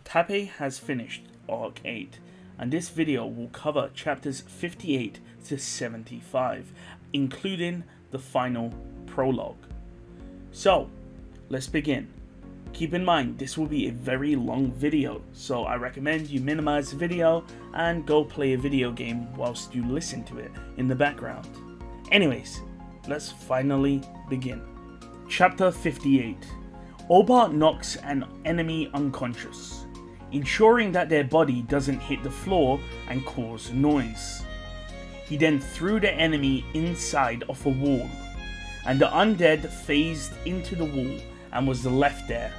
Tappei has finished Arc 8, and this video will cover chapters 58 to 75, including the final prologue. So, let's begin. Keep in mind, this will be a very long video, so I recommend you minimize the video and go play a video game whilst you listen to it in the background. Anyways, let's finally begin. Chapter 58. Obart knocks an enemy unconscious, ensuring that their body doesn't hit the floor and cause noise. He then threw the enemy inside of a wall, and the undead phased into the wall and was left there.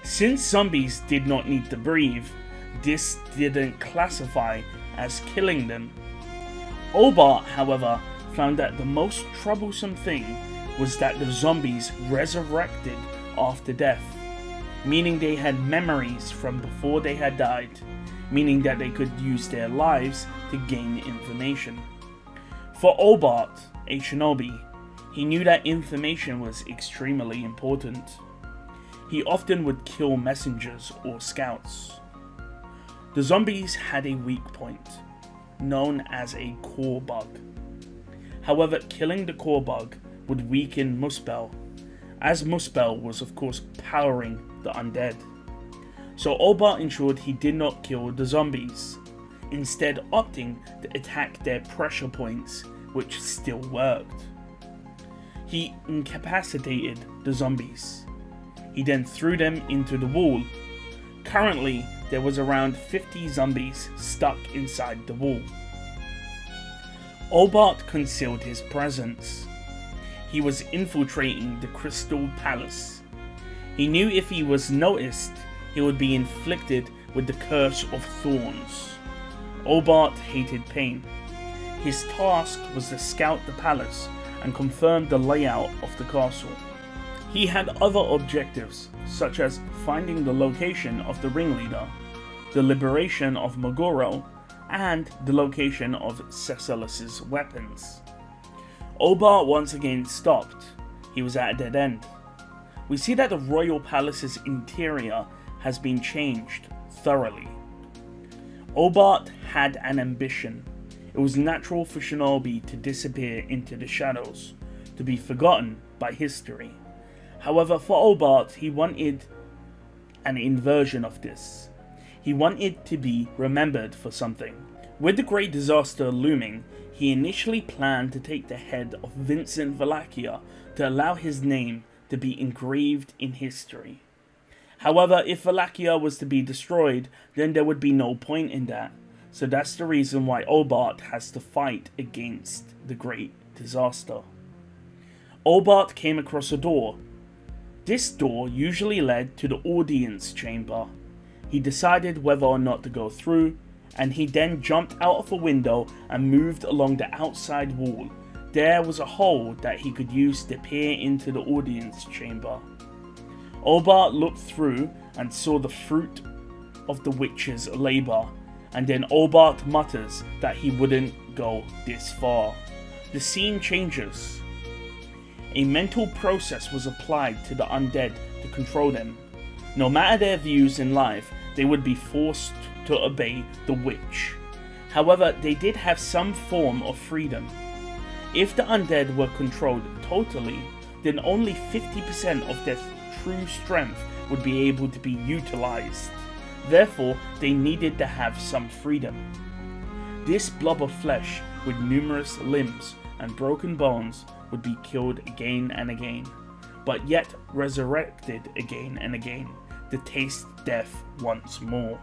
Since zombies did not need to breathe, this didn't classify as killing them. Obart, however, found that the most troublesome thing was that the zombies resurrected after death, meaning they had memories from before they had died, meaning that they could use their lives to gain information. For Obart, a shinobi, he knew that information was extremely important. He often would kill messengers or scouts. The zombies had a weak point, known as a core bug. However, killing the core bug would weaken Muspel, as Muspel was of course powering the undead. So Obart ensured he did not kill the zombies, instead opting to attack their pressure points, which still worked. He incapacitated the zombies. He then threw them into the wall. Currently, there was around 50 zombies stuck inside the wall. Obart concealed his presence. He was infiltrating the Crystal Palace. He knew if he was noticed, he would be inflicted with the Curse of Thorns. Obart hated pain. His task was to scout the palace and confirm the layout of the castle. He had other objectives, such as finding the location of the ringleader, the liberation of Meguro, and the location of Cecilus's weapons. Obart once again stopped. He was at a dead end. We see that the royal palace's interior has been changed thoroughly. Obart had an ambition. It was natural for shinobi to disappear into the shadows, to be forgotten by history. However, for Obart, he wanted an inversion of this. He wanted to be remembered for something. With the great disaster looming, he initially planned to take the head of Vincent Valachia to allow his name to be engraved in history. However, if Valachia was to be destroyed, then there would be no point in that. So that's the reason why Obart has to fight against the great disaster. Obart came across a door. This door usually led to the audience chamber. He decided whether or not to go through, and he then jumped out of a window and moved along the outside wall. There was a hole that he could use to peer into the audience chamber. Obart looked through and saw the fruit of the witch's labor, and then Obart mutters that he wouldn't go this far. The scene changes. A mental process was applied to the undead to control them. No matter their views in life, they would be forced to obey the witch. However, they did have some form of freedom. If the undead were controlled totally, then only 50% of their true strength would be able to be utilized. Therefore, they needed to have some freedom. This blob of flesh with numerous limbs and broken bones would be killed again and again, but yet resurrected again and again to taste death once more.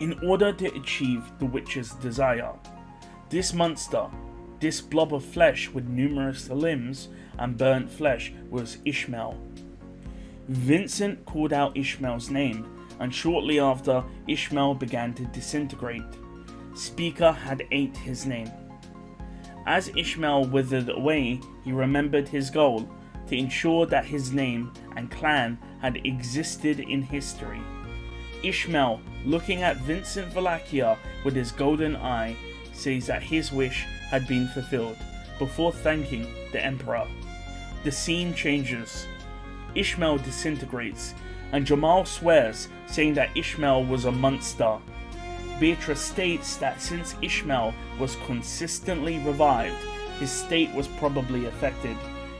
In order to achieve the witch's desire, this monster, this blob of flesh with numerous limbs and burnt flesh, was Ishmael. Vincent called out Ishmael's name, and shortly after, Ishmael began to disintegrate. Speaker had ate his name. As Ishmael withered away, he remembered his goal, to ensure that his name and clan had existed in history. Ishmael, looking at Vincent Valachia with his golden eye, says that his wish had been fulfilled, before thanking the Emperor. The scene changes. Ishmael disintegrates, and Jamal swears, saying that Ishmael was a monster. Petra states that since Ishmael was consistently revived, his state was probably affected,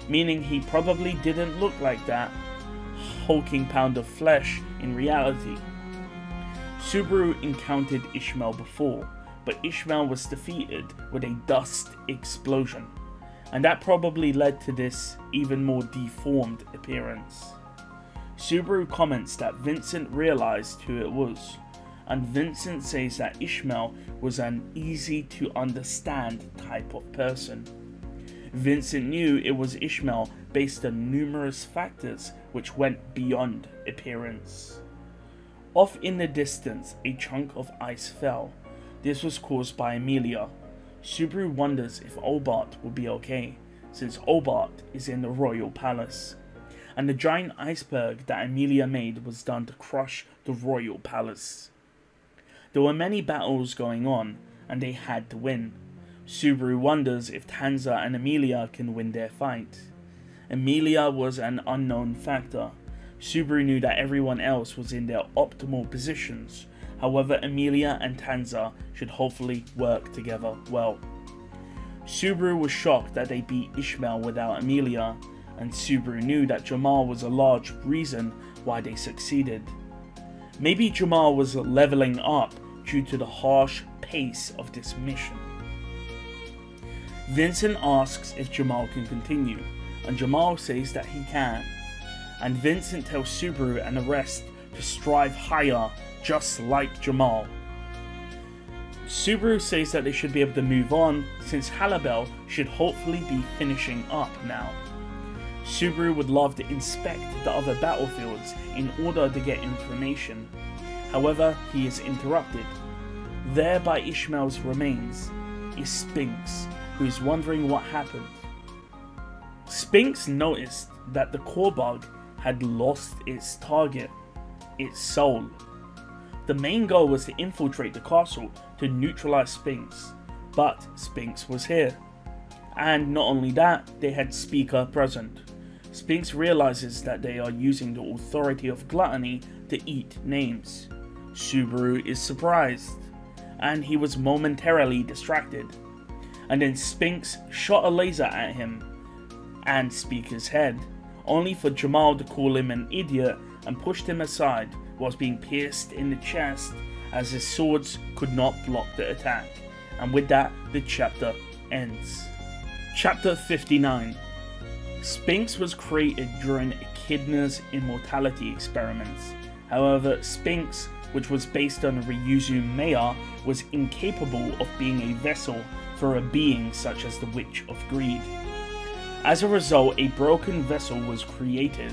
meaning he probably didn't look like that hulking pound of flesh in reality. Subaru encountered Ishmael before, but Ishmael was defeated with a dust explosion, and that probably led to this even more deformed appearance. Subaru comments that Vincent realized who it was, and Vincent says that Ishmael was an easy to understand type of person. Vincent knew it was Ishmael based on numerous factors which went beyond appearance. Off in the distance, a chunk of ice fell. This was caused by Emilia. Subaru wonders if Obart will be okay, since Obart is in the royal palace, and the giant iceberg that Emilia made was done to crush the royal palace. There were many battles going on, and they had to win. Subaru wonders if Tanza and Emilia can win their fight. Emilia was an unknown factor. Subaru knew that everyone else was in their optimal positions. However, Emilia and Tanza should hopefully work together well. Subaru was shocked that they beat Ishmael without Emilia, and Subaru knew that Jamal was a large reason why they succeeded. Maybe Jamal was leveling up due to the harsh pace of this mission. Vincent asks if Jamal can continue, and Jamal says that he can, and Vincent tells Subaru and the rest to strive higher just like Jamal. Subaru says that they should be able to move on since Halabel should hopefully be finishing up now. Subaru would love to inspect the other battlefields in order to get information. However, he is interrupted. There by Ishmael's remains is Sphinx, who is wondering what happened. Sphinx noticed that the core bug had lost its target, its soul. The main goal was to infiltrate the castle to neutralize Sphinx, but Sphinx was here. And not only that, they had Speaker present. Sphinx realizes that they are using the authority of gluttony to eat names. Subaru is surprised, and he was momentarily distracted. And then Sphinx shot a laser at him and Speaker's head, only for Jamal to call him an idiot and pushed him aside whilst being pierced in the chest as his swords could not block the attack. And with that, the chapter ends. Chapter 59. Sphinx was created during Echidna's immortality experiments. However, Sphinx, which was based on Ryuzu Maya, was incapable of being a vessel for a being such as the Witch of Greed. As a result, a broken vessel was created,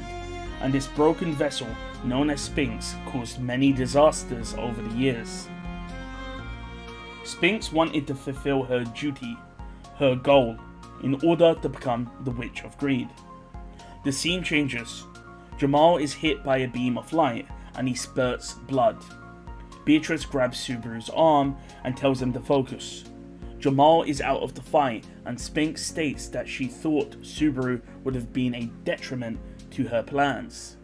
and this broken vessel, known as Sphinx, caused many disasters over the years. Sphinx wanted to fulfill her duty, her goal, in order to become the Witch of Greed. The scene changes. Jamal is hit by a beam of light and he spurts blood. Beatrice grabs Subaru's arm and tells him to focus. Jamal is out of the fight, and Sphinx states that she thought Subaru would have been a detriment to her plans.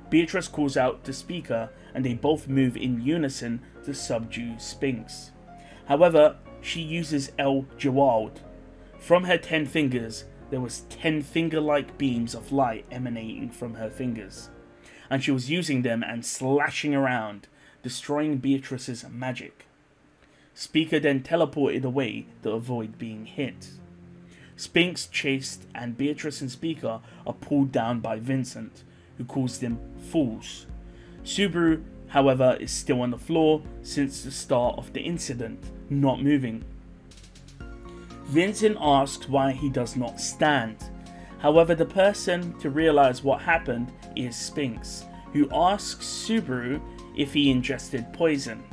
Beatrice calls out the Speaker, and they both move in unison to subdue Sphinx. However, she uses El Jawad. From her 10 fingers, there was 10 finger-like beams of light emanating from her fingers, and she was using them and slashing around, destroying Beatrice's magic. Speaker then teleported away to avoid being hit. Sphinx chased, and Beatrice and Speaker are pulled down by Vincent, who calls them fools. Subaru, however, is still on the floor since the start of the incident, not moving. Vincent asks why he does not stand. However, the person to realize what happened is Sphinx, who asks Subaru if he ingested poison.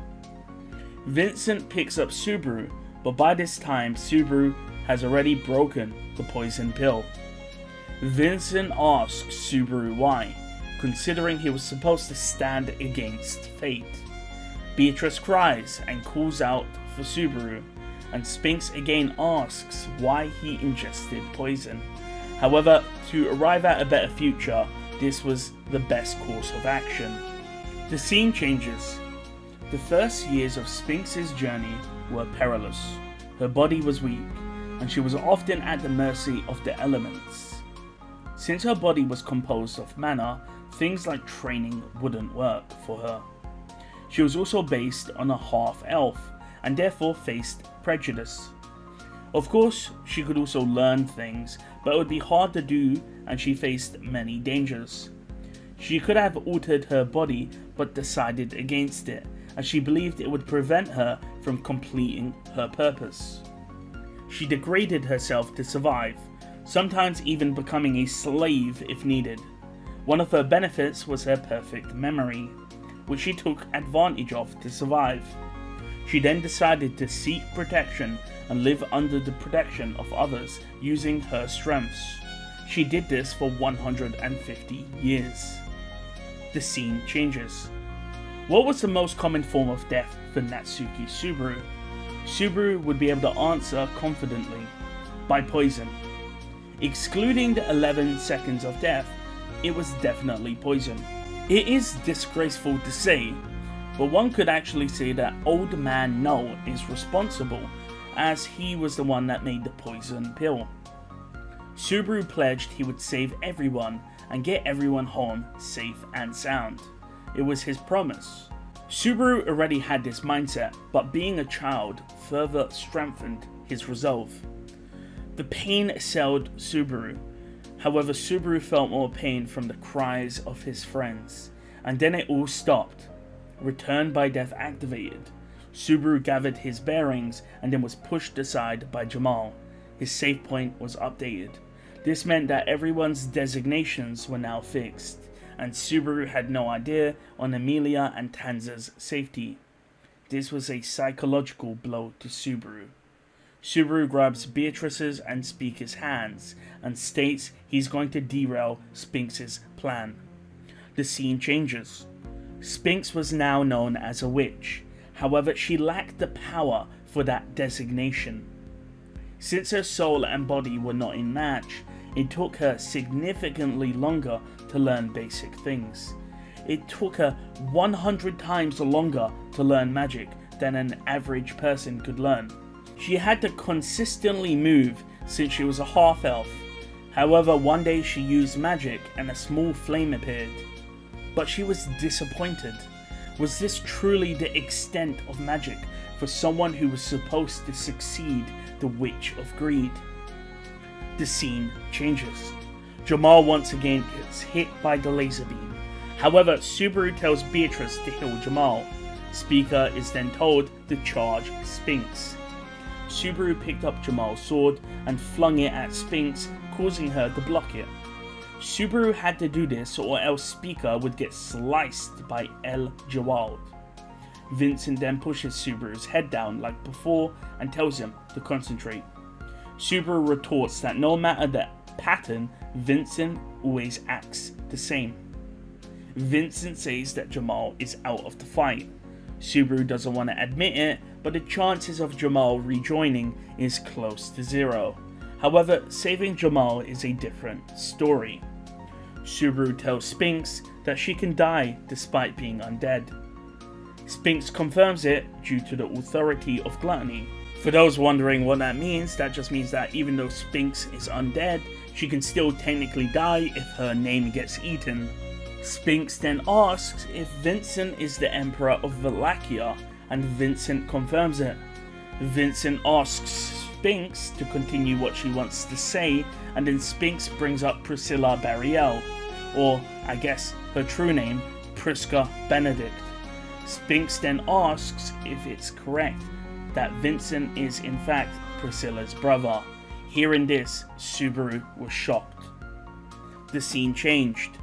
Vincent picks up Subaru, but by this time Subaru has already broken the poison pill. Vincent asks Subaru why, considering he was supposed to stand against fate. Beatrice cries and calls out for Subaru, and Sphinx again asks why he ingested poison. However, to arrive at a better future, this was the best course of action. The scene changes. The first years of Sphinx's journey were perilous. Her body was weak, and she was often at the mercy of the elements. Since her body was composed of mana, things like training wouldn't work for her. She was also based on a half-elf, and therefore faced prejudice. Of course, she could also learn things, but it would be hard to do, and she faced many dangers. She could have altered her body, but decided against it, as she believed it would prevent her from completing her purpose. She degraded herself to survive, sometimes even becoming a slave if needed. One of her benefits was her perfect memory, which she took advantage of to survive. She then decided to seek protection and live under the protection of others using her strengths. She did this for 150 years. The scene changes. What was the most common form of death for Natsuki Subaru? Subaru would be able to answer confidently: by poison. Excluding the 11 seconds of death, it was definitely poison. It is disgraceful to say, but one could actually say that Old Man No is responsible, as he was the one that made the poison pill. Subaru pledged he would save everyone and get everyone home safe and sound. It was his promise. Subaru already had this mindset, but being a child further strengthened his resolve. The pain assailed Subaru. However, Subaru felt more pain from the cries of his friends, and then it all stopped. Return by death activated. Subaru gathered his bearings and then was pushed aside by Jamal. His save point was updated. This meant that everyone's designations were now fixed, and Subaru had no idea on Emilia and Tanza's safety. This was a psychological blow to Subaru. Subaru grabs Beatrice's and Speaker's hands and states he's going to derail Sphinx's plan. The scene changes. Sphinx was now known as a witch, however she lacked the power for that designation. Since her soul and body were not in match, it took her significantly longer to learn basic things. It took her 100 times longer to learn magic than an average person could learn. She had to consistently move since she was a half-elf. However, one day she used magic and a small flame appeared. But she was disappointed. Was this truly the extent of magic for someone who was supposed to succeed the Witch of Greed? The scene changes. Jamal once again gets hit by the laser beam. However, Subaru tells Beatrice to heal Jamal. Speaker is then told to charge Sphinx. Subaru picked up Jamal's sword and flung it at Sphinx, causing her to block it. Subaru had to do this or else Speaker would get sliced by El Jawad. Vincent then pushes Subaru's head down like before and tells him to concentrate. Subaru retorts that no matter the pattern, Vincent always acts the same. Vincent says that Jamal is out of the fight. Subaru doesn't want to admit it, but the chances of Jamal rejoining is close to zero. However, saving Jamal is a different story. Subaru tells Sphinx that she can die despite being undead. Sphinx confirms it due to the authority of gluttony. For those wondering what that just means that even though Sphinx is undead, she can still technically die if her name gets eaten. Sphinx then asks if Vincent is the Emperor of Wallachia, and Vincent confirms it. Vincent asks Sphinx to continue what she wants to say, and then Sphinx brings up Priscilla Bariel, or I guess her true name, Prisca Benedict. Sphinx then asks if it's correct that Vincent is in fact Priscilla's brother. Hearing this, Subaru was shocked. The scene changed.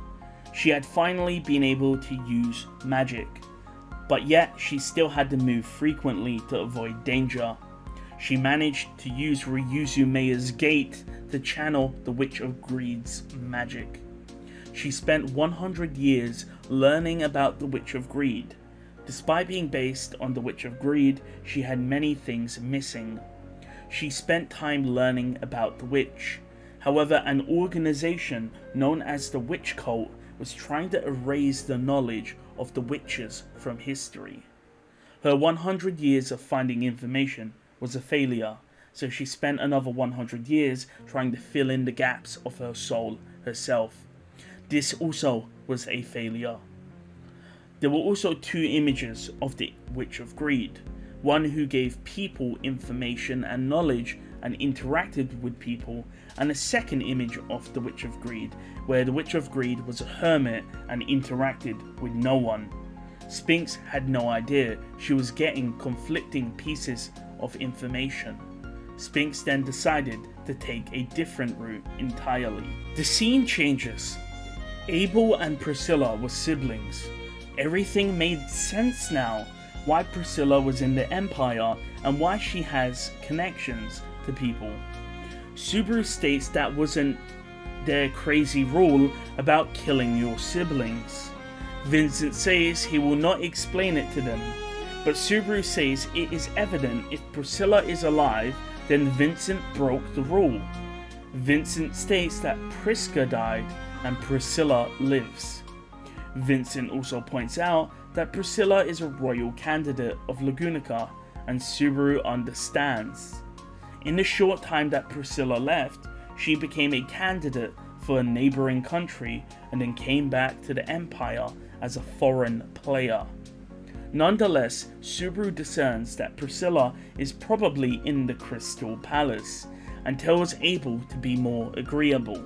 She had finally been able to use magic, but yet she still had to move frequently to avoid danger. She managed to use Ryuzu Meia's gate to channel the Witch of Greed's magic. She spent 100 years learning about the Witch of Greed. Despite being based on the Witch of Greed, she had many things missing. She spent time learning about the witch. However, an organization known as the Witch Cult was trying to erase the knowledge of the witches from history. Her 100 years of finding information was a failure, so she spent another 100 years trying to fill in the gaps of her soul herself. This also was a failure. There were also two images of the Witch of Greed, one who gave people information and knowledge and interacted with people, and a second image of the Witch of Greed, where the Witch of Greed was a hermit and interacted with no one. Sphinx had no idea she was getting conflicting pieces of information. Sphinx then decided to take a different route entirely. The scene changes. Abel and Priscilla were siblings. Everything made sense now. Why Priscilla was in the Empire and why she has connections to people. Subaru states that wasn't their crazy rule about killing your siblings. Vincent says he will not explain it to them, but Subaru says it is evident if Priscilla is alive, then Vincent broke the rule. Vincent states that Prisca died and Priscilla lives. Vincent also points out that Priscilla is a royal candidate of Lagunica, and Subaru understands. In the short time that Priscilla left, she became a candidate for a neighbouring country and then came back to the Empire as a foreign player. Nonetheless, Subaru discerns that Priscilla is probably in the Crystal Palace and tells Abel to be more agreeable.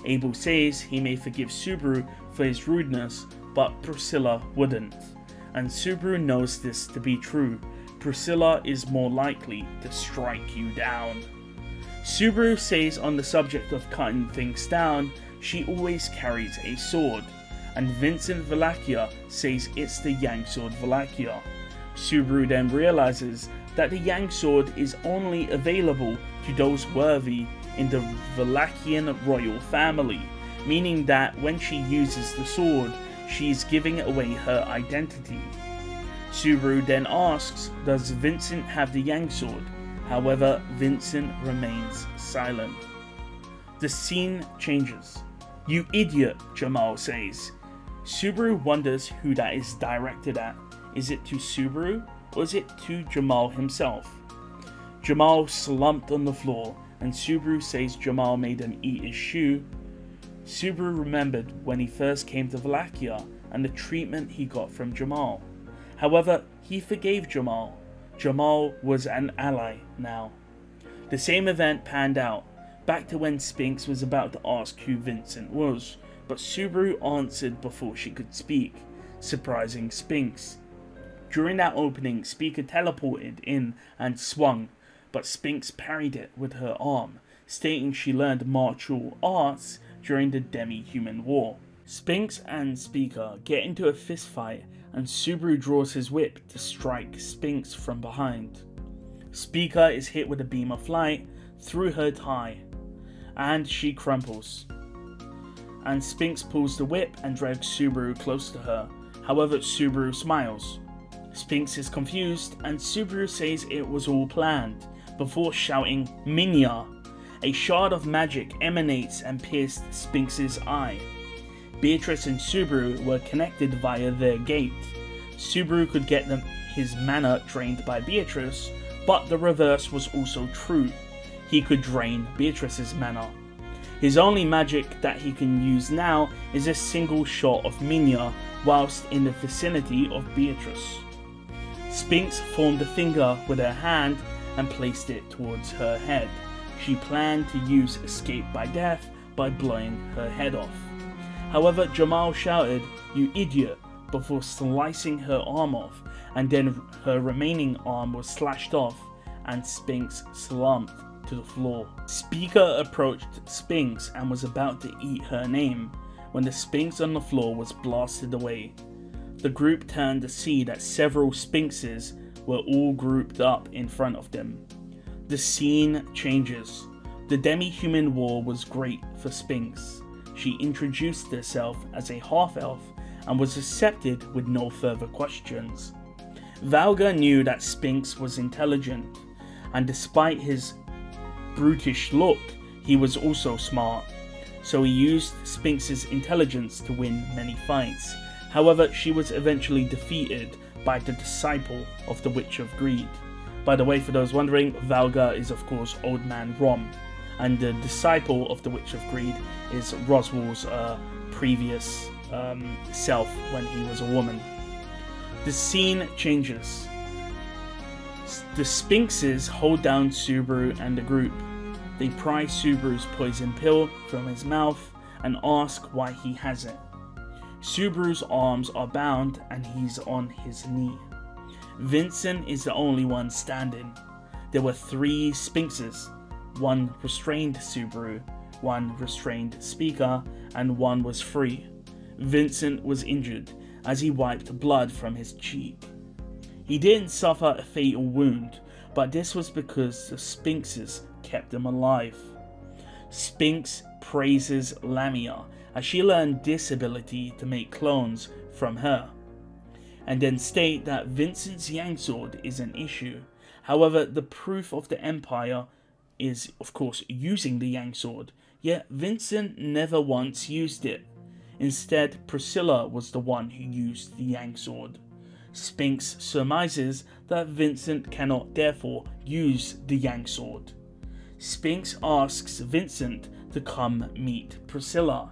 Abel says he may forgive Subaru for his rudeness, but Priscilla wouldn't, and Subaru knows this to be true. Priscilla is more likely to strike you down. Subaru says on the subject of cutting things down, she always carries a sword, and Vincent Valakia says it's the Yang Sword Valakia. Subaru then realizes that the Yang Sword is only available to those worthy in the Valakian royal family, meaning that when she uses the sword, she is giving away her identity. Subaru then asks, does Vincent have the Yang Sword? However, Vincent remains silent. The scene changes. You idiot, Jamal says. Subaru wonders who that is directed at. Is it to Subaru or is it to Jamal himself? Jamal slumped on the floor and Subaru says Jamal made him eat his shoe. Subaru remembered when he first came to Valakia and the treatment he got from Jamal. However, he forgave Jamal. Jamal was an ally now. The same event panned out, back to when Sphinx was about to ask who Vincent was, but Subaru answered before she could speak, surprising Sphinx. During that opening, Speaker teleported in and swung, but Sphinx parried it with her arm, stating she learned martial arts during the Demi-Human War. Sphinx and Speaker get into a fistfight and Subaru draws his whip to strike Sphinx from behind. Speaker is hit with a beam of light through her thigh, and she crumples. And Sphinx pulls the whip and drags Subaru close to her. However, Subaru smiles. Sphinx is confused and Subaru says it was all planned, before shouting, Minya! A shard of magic emanates and pierced Sphinx's eye. Beatrice and Subaru were connected via their gate. Subaru could get his mana drained by Beatrice, but the reverse was also true. He could drain Beatrice's mana. His only magic that he can use now is a single shot of Minya whilst in the vicinity of Beatrice. Sphinx formed a finger with her hand and placed it towards her head. She planned to use escape by death by blowing her head off. However, Jamal shouted, "You idiot," before slicing her arm off, and then her remaining arm was slashed off and Sphinx slumped to the floor. Speaker approached Sphinx and was about to eat her name when the Sphinx on the floor was blasted away. The group turned to see that several Sphinxes were all grouped up in front of them. The scene changes. The Demi-Human War was great for Sphinx. She introduced herself as a half-elf and was accepted with no further questions. Valga knew that Sphinx was intelligent, and despite his brutish look, he was also smart. so he used Sphinx's intelligence to win many fights. However, she was eventually defeated by the disciple of the Witch of Greed. By the way, for those wondering, Valga is of course Old Man Rom, and the disciple of the Witch of Greed is Roswell's previous self when he was a woman. The scene changes. The Sphinxes hold down Subaru and the group. They pry Subaru's poison pill from his mouth and ask why he has it. Subaru's arms are bound and he's on his knee. Vincent is the only one standing. There were 3 Sphinxes. 1 restrained Subaru, 1 restrained Speaker, and 1 was free. Vincent was injured as he wiped blood from his cheek. He didn't suffer a fatal wound, but this was because the Sphinxes kept him alive. Sphinx praises Lamia as she learned this ability to make clones from her, and then state that Vincent's Yang Sword is an issue. However, the proof of the Empire is of course using the Yang Sword, yet Vincent never once used it. Instead, Priscilla was the one who used the Yang Sword. Sphinx surmises that Vincent cannot therefore use the Yang Sword. Sphinx asks Vincent to come meet Priscilla.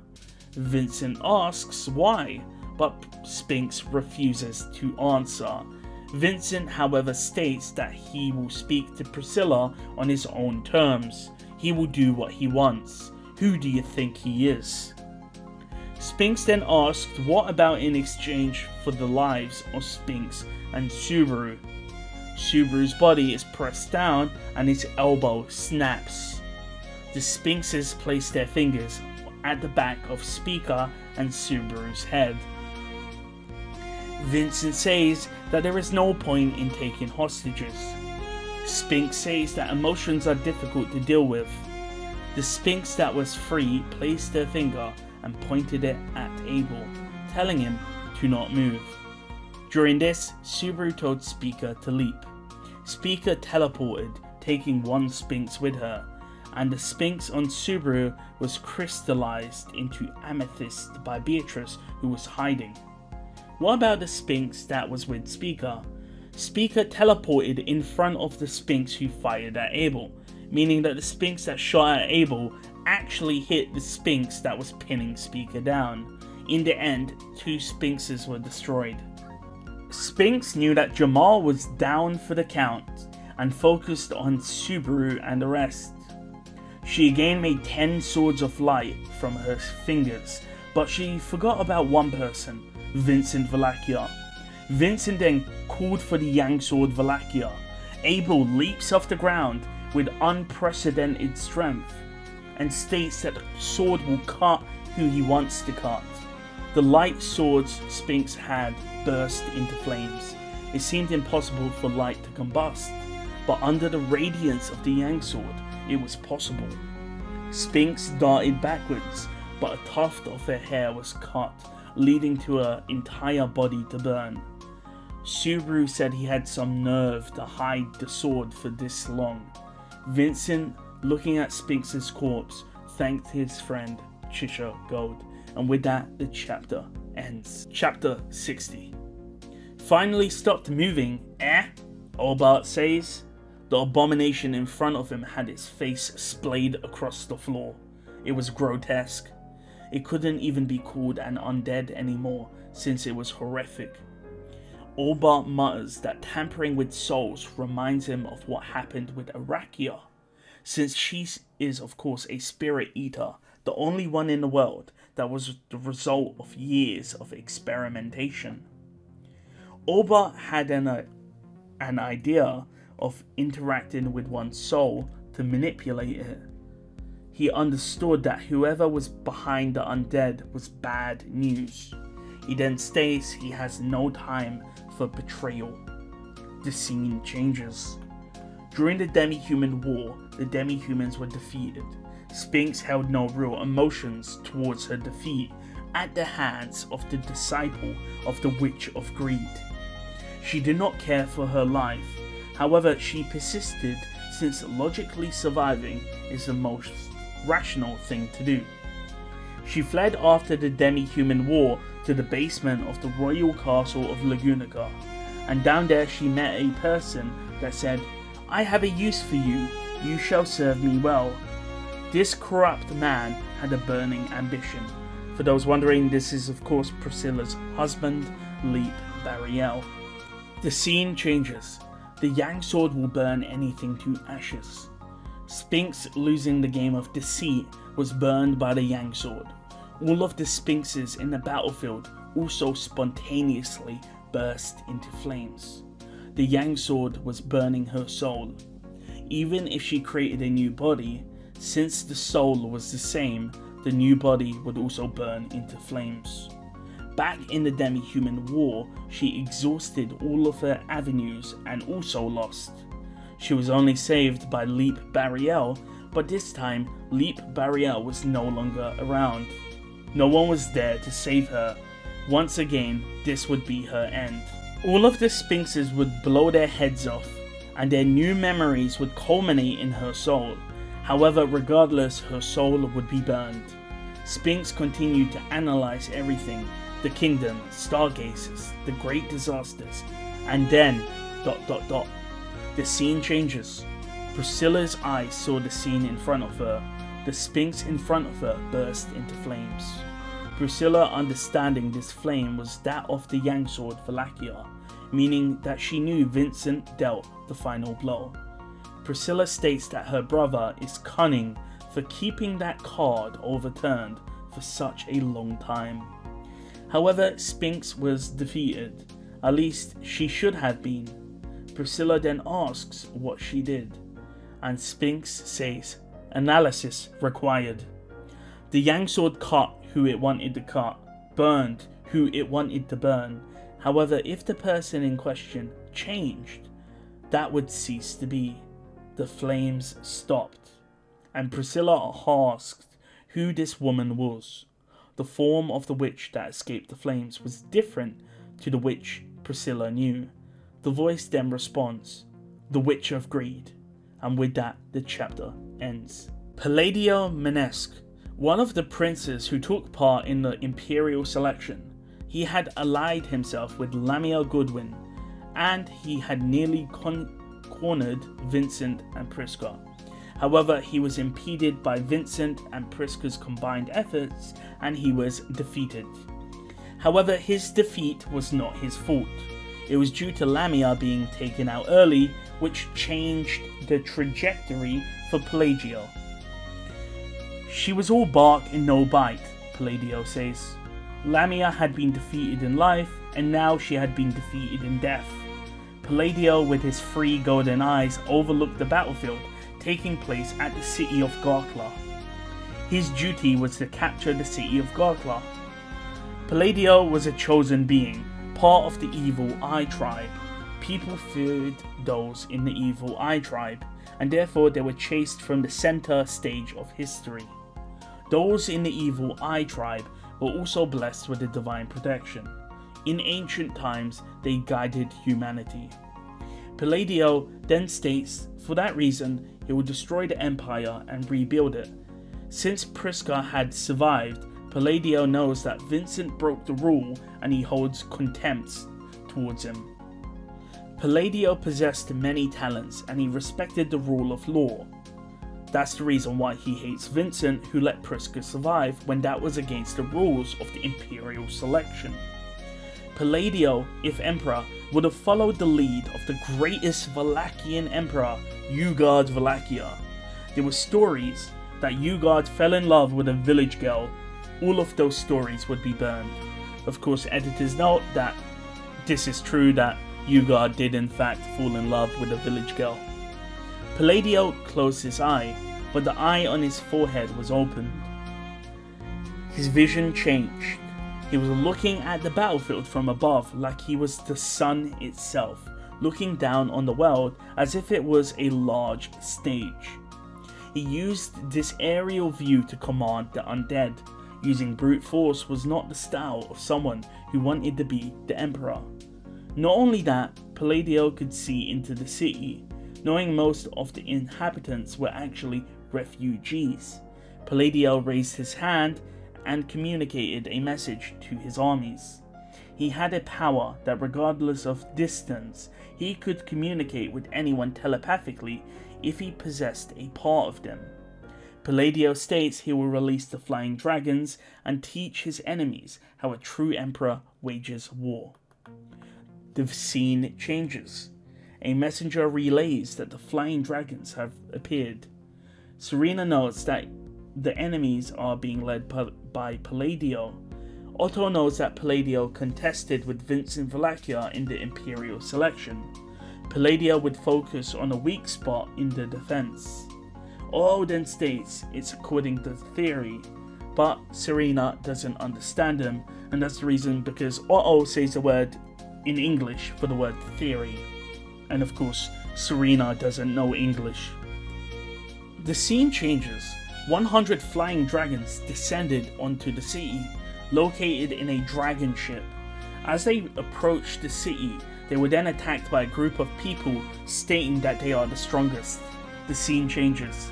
Vincent asks why, but Sphinx refuses to answer. Vincent, however, states that he will speak to Priscilla on his own terms. He will do what he wants. Who do you think he is? Sphinx then asked what about in exchange for the lives of Sphinx and Subaru. Subaru's body is pressed down and his elbow snaps. The Sphinxes place their fingers at the back of Speaker and Subaru's head. Vincent says that there is no point in taking hostages. Sphinx says that emotions are difficult to deal with. The Sphinx that was free placed their finger and pointed it at Abel, telling him to not move. During this, Subaru told Speaker to leap. Speaker teleported, taking 1 Sphinx with her, and the Sphinx on Subaru was crystallized into amethyst by Beatrice, who was hiding. What about the Sphinx that was with Speaker? Speaker teleported in front of the Sphinx who fired at Abel, meaning that the Sphinx that shot at Abel actually hit the Sphinx that was pinning Speaker down. In the end, 2 Sphinxes were destroyed. Sphinx knew that Jamal was down for the count and focused on Subaru and the rest. She again made 10 swords of light from her fingers, but she forgot about one person, Vincent Valakia. Vincent then called for the Yang Sword Valakia. Abel leaps off the ground with unprecedented strength and states that the sword will cut who he wants to cut. The light swords Sphinx had burst into flames. It seemed impossible for light to combust, but under the radiance of the Yang Sword, it was possible. Sphinx darted backwards, but a tuft of her hair was cut, leading to her entire body to burn. Subaru said he had some nerve to hide the sword for this long. Vincent, looking at Sphinx's corpse, thanked his friend Chisha Gold, and with that the chapter ends. Chapter 60. Finally stopped moving, Obart says. The abomination in front of him had its face splayed across the floor. It was grotesque. It couldn't even be called an undead anymore, since it was horrific. Obart mutters that tampering with souls reminds him of what happened with Arakia, since she is of course a spirit eater, the only one in the world that was the result of years of experimentation. Obart had an idea of interacting with one's soul to manipulate it. He understood that whoever was behind the undead was bad news. He then states he has no time for betrayal. The scene changes. During the demi-human war, the demi-humans were defeated. Sphinx held no real emotions towards her defeat at the hands of the disciple of the Witch of Greed. She did not care for her life. However, she persisted since logically surviving is the most rational thing to do. She fled after the demi-human war to the basement of the royal castle of Lagunica, and down there she met a person that said, "I have a use for you, you shall serve me well." This corrupt man had a burning ambition. For those wondering, this is of course Priscilla's husband, Leap Bariel. The scene changes. The Yang sword will burn anything to ashes. Sphinx, losing the game of deceit, was burned by the Yang sword. All of the Sphinxes in the battlefield also spontaneously burst into flames. The Yang sword was burning her soul. Even if she created a new body, since the soul was the same, the new body would also burn into flames. Back in the demi-human war, she exhausted all of her avenues and also lost. She was only saved by Leap Bariel, but this time Leap Bariel was no longer around. No one was there to save her. Once again, this would be her end. All of the Sphinxes would blow their heads off, and their new memories would culminate in her soul. However, regardless, her soul would be burned. Sphinx continued to analyze everything, the kingdom, stargazers, the great disasters, and then ... The scene changes. Priscilla's eyes saw the scene in front of her. The Sphinx in front of her burst into flames. Priscilla, understanding this flame was that of the Yang sword Valakia, meaning that she knew Vincent dealt the final blow. Priscilla states that her brother is cunning for keeping that card overturned for such a long time. However, Sphinx was defeated, at least she should have been. Priscilla then asks what she did, and Sphinx says, "Analysis required." The Yang sword cut who it wanted to cut, burned who it wanted to burn. However, if the person in question changed, that would cease to be. The flames stopped, and Priscilla asked who this woman was. The form of the witch that escaped the flames was different to the witch Priscilla knew. The voice then responds, "The Witch of Greed," and with that the chapter ends. Palladio Manesque, one of the princes who took part in the imperial selection. He had allied himself with Lamia Goodwin, and he had nearly cornered Vincent and Prisca. However, he was impeded by Vincent and Prisca's combined efforts, and he was defeated. However, his defeat was not his fault. It was due to Lamia being taken out early, which changed the trajectory for Palladio. "She was all bark and no bite," Palladio says. Lamia had been defeated in life, and now she had been defeated in death. Palladio, with his 3 golden eyes, overlooked the battlefield taking place at the city of Garkla. His duty was to capture the city of Garkla. Palladio was a chosen being, part of the Evil Eye tribe. People feared those in the Evil Eye tribe, and therefore they were chased from the center stage of history. Those in the Evil Eye tribe were also blessed with a divine protection. In ancient times, they guided humanity. Palladio then states, for that reason, he will destroy the empire and rebuild it. Since Prisca had survived, Palladio knows that Vincent broke the rule and he holds contempt towards him. Palladio possessed many talents and he respected the rule of law. That's the reason why he hates Vincent, who let Prisca survive when that was against the rules of the imperial selection. Palladio, if emperor, would have followed the lead of the greatest Valachian emperor, Ugard Valakia. There were stories that Ugard fell in love with a village girl. All of those stories would be burned. Of course, editors note that this is true, that Ugard did in fact fall in love with a village girl. Palladio closed his eye, but the eye on his forehead was opened. His vision changed. He was looking at the battlefield from above like he was the sun itself, looking down on the world as if it was a large stage. He used this aerial view to command the undead. Using brute force was not the style of someone who wanted to be the emperor. Not only that, Palladio could see into the city, knowing most of the inhabitants were actually refugees. Palladio raised his hand and communicated a message to his armies. He had a power that regardless of distance, he could communicate with anyone telepathically if he possessed a part of them. Palladio states he will release the flying dragons and teach his enemies how a true emperor wages war. The scene changes. A messenger relays that the flying dragons have appeared. Serena notes that the enemies are being led by Palladio. Otto knows that Palladio contested with Vincent Valacchia in the Imperial selection. Palladio would focus on a weak spot in the defense. Otto then states it's according to theory, but Serena doesn't understand him, and that's the reason because Otto says the word in English for the word theory. And of course, Serena doesn't know English. The scene changes. 100 flying dragons descended onto the city, located in a dragon ship. As they approach the city, they were then attacked by a group of people stating that they are the strongest. The scene changes.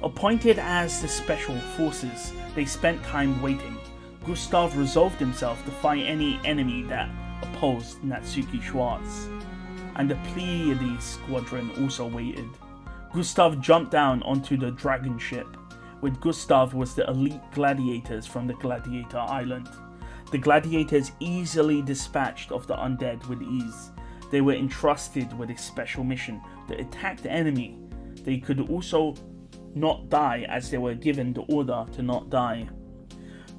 Appointed as the special forces, they spent time waiting. Gustav resolved himself to fight any enemy that opposed Natsuki Schwartz, and the Petelguese squadron also waited. Gustav jumped down onto the dragon ship. With Gustav was the elite gladiators from the Gladiator Island. The gladiators easily dispatched of the undead with ease. They were entrusted with a special mission to attack the enemy. They could also not die as they were given the order to not die.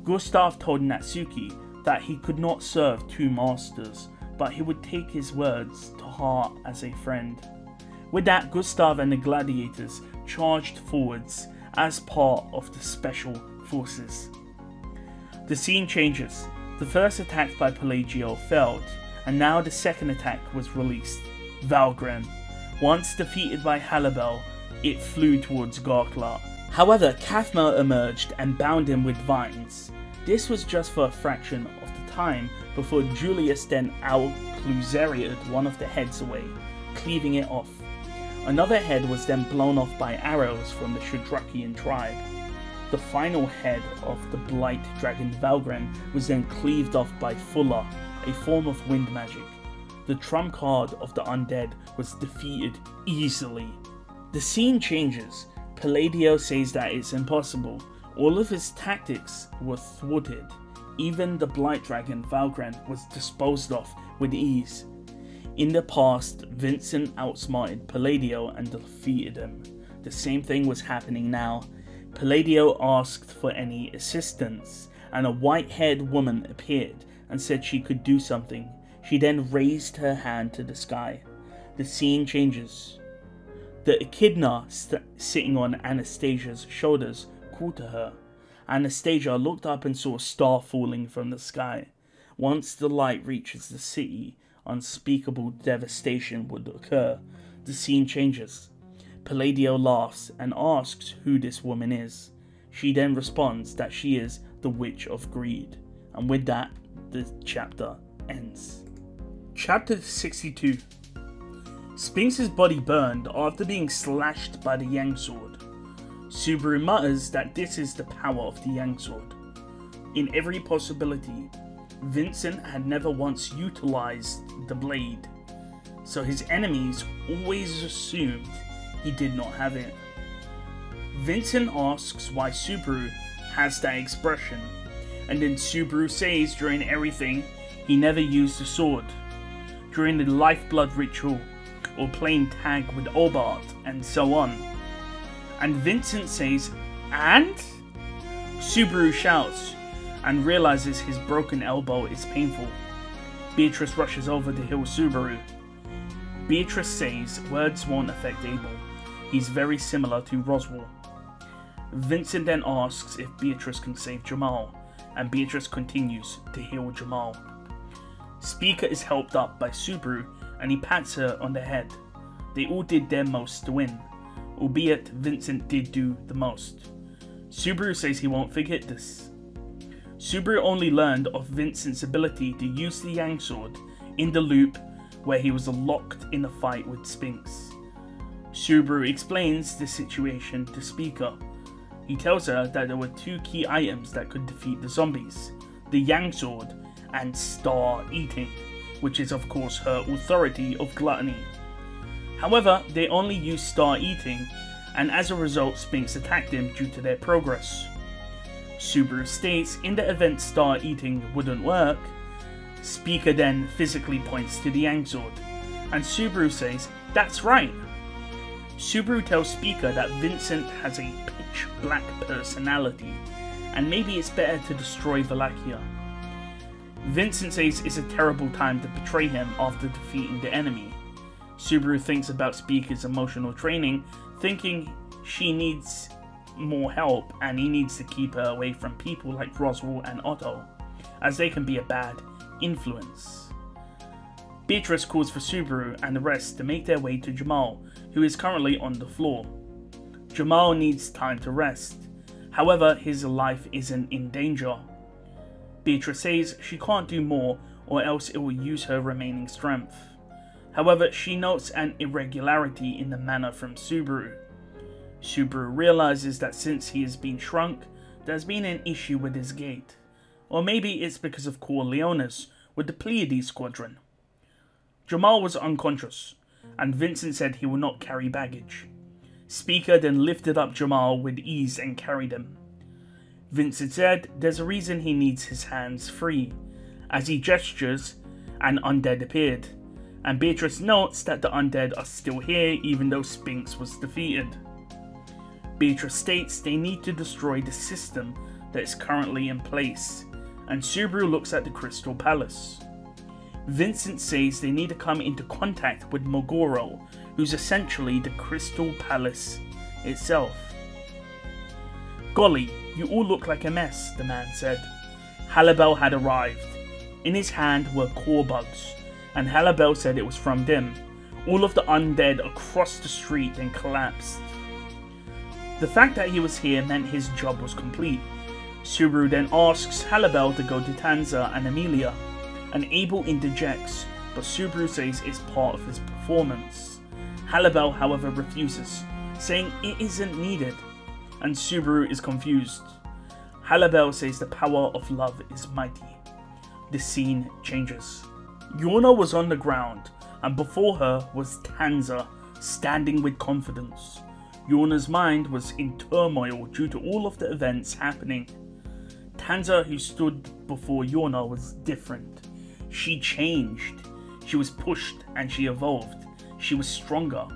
Gustav told Natsuki that he could not serve two masters, but he would take his words to heart as a friend. With that, Gustav and the gladiators charged forwards as part of the special forces. The scene changes. The first attack by Palladio failed, and now the second attack was released. Valgren. Once defeated by Halabel, it flew towards Garkla. However, Kathma emerged and bound him with vines. This was just for a fraction of the time before Julius then out-Cluzeriated one of the heads away, cleaving it off. Another head was then blown off by arrows from the Shudrakian tribe. The final head of the blight dragon Valgren was then cleaved off by Fulla, a form of wind magic. The trump card of the undead was defeated easily. The scene changes. Palladio says that it's impossible. All of his tactics were thwarted. Even the blight dragon Valgren was disposed of with ease. In the past, Vincent outsmarted Palladio and defeated him. The same thing was happening now. Palladio asked for any assistance, and a white-haired woman appeared and said she could do something. She then raised her hand to the sky. The scene changes. The echidna sitting on Anastasia's shoulders called to her. Anastasia looked up and saw a star falling from the sky. Once the light reaches the city, unspeakable devastation would occur. The scene changes. Palladio laughs and asks who this woman is. She then responds that she is the Witch of Greed. And with that, the chapter ends. Chapter 62. Sphinx's body burned after being slashed by the Yang Sword. Subaru mutters that this is the power of the Yang Sword. In every possibility, Vincent had never once utilized the blade, so his enemies always assumed he did not have it. Vincent asks why Subaru has that expression, and then Subaru says during everything he never used the sword, during the lifeblood ritual, or playing tag with Obart, and so on. And Vincent says, and? Subaru shouts, and realizes his broken elbow is painful. Beatrice rushes over to heal Subaru. Beatrice says words won't affect Abel. He's very similar to Roswell. Vincent then asks if Beatrice can save Jamal, and Beatrice continues to heal Jamal. Speaker is helped up by Subaru, and he pats her on the head. They all did their most to win, albeit Vincent did do the most. Subaru says he won't forget this. Subaru only learned of Vincent's ability to use the Yang Sword in the loop where he was locked in a fight with Sphinx. Subaru explains the situation to Speaker. He tells her that there were two key items that could defeat the zombies, the Yang Sword and Star Eating, which is of course her authority of gluttony. However, they only used Star Eating, and as a result Spinks attacked him due to their progress. Subaru states in the event Star Eating wouldn't work, Speaker then physically points to the Yang Sword, and Subaru says, "That's right." Subaru tells Speaker that Vincent has a pitch black personality, and maybe it's better to destroy Wallachia. Vincent says it's a terrible time to betray him after defeating the enemy. Subaru thinks about Speaker's emotional training, thinking she needs more help and he needs to keep her away from people like Roswell and Otto, as they can be a bad influence. Beatrice calls for Subaru and the rest to make their way to Jamal, who is currently on the floor. Jamal needs time to rest, however his life isn't in danger. Beatrice says she can't do more or else it will use her remaining strength. However, she notes an irregularity in the manner from Subaru. Subaru realizes that since he has been shrunk, there's been an issue with his gait. Or maybe it's because of Corleones with the Pleiades squadron. Jamal was unconscious, and Vincent said he will not carry baggage. Speaker then lifted up Jamal with ease and carried him. Vincent said there's a reason he needs his hands free. As he gestures, an undead appeared, and Beatrice notes that the undead are still here even though Spinks was defeated. Beatrice states they need to destroy the system that is currently in place, and Subaru looks at the Crystal Palace. Vincent says they need to come into contact with Mogoro, who's essentially the Crystal Palace itself. "Golly, you all look like a mess," the man said. Halibel had arrived. In his hand were core bugs, and Halibel said it was from them. All of the undead across the street then collapsed. The fact that he was here meant his job was complete. Subaru then asks Halibel to go to Tanza and Emilia, and Abel interjects, but Subaru says it's part of his performance. Halibel, however, refuses, saying it isn't needed, and Subaru is confused. Halibel says the power of love is mighty. The scene changes. Yorna was on the ground, and before her was Tanza, standing with confidence. Yorna's mind was in turmoil due to all of the events happening. Tanza, who stood before Yorna, was different. She changed. She was pushed and she evolved. She was stronger.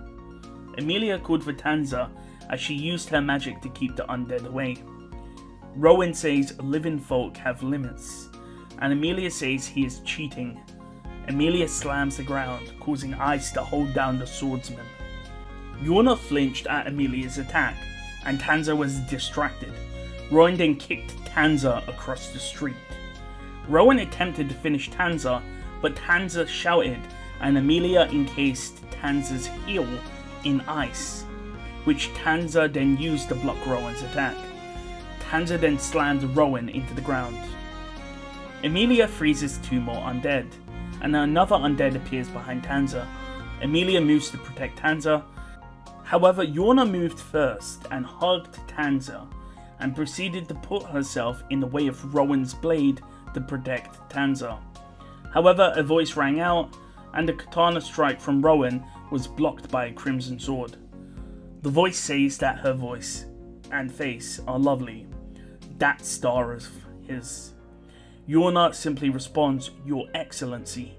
Emilia called for Tanza as she used her magic to keep the undead away. Rowan says living folk have limits, and Emilia says he is cheating. Emilia slams the ground, causing ice to hold down the swordsman. Yorna flinched at Emilia's attack, and Tanza was distracted. Rowan then kicked Tanza across the street. Rowan attempted to finish Tanza, but Tanza shouted, and Emilia encased Tanza's heel in ice, which Tanza then used to block Rowan's attack. Tanza then slammed Rowan into the ground. Emilia freezes two more undead, and another undead appears behind Tanza. Emilia moves to protect Tanza. However, Yorna moved first and hugged Tanza, and proceeded to put herself in the way of Rowan's blade to protect Tanza. However, a voice rang out, and the katana strike from Rowan was blocked by a crimson sword. The voice says that her voice and face are lovely. That star is his. Yorna simply responds, "Your Excellency.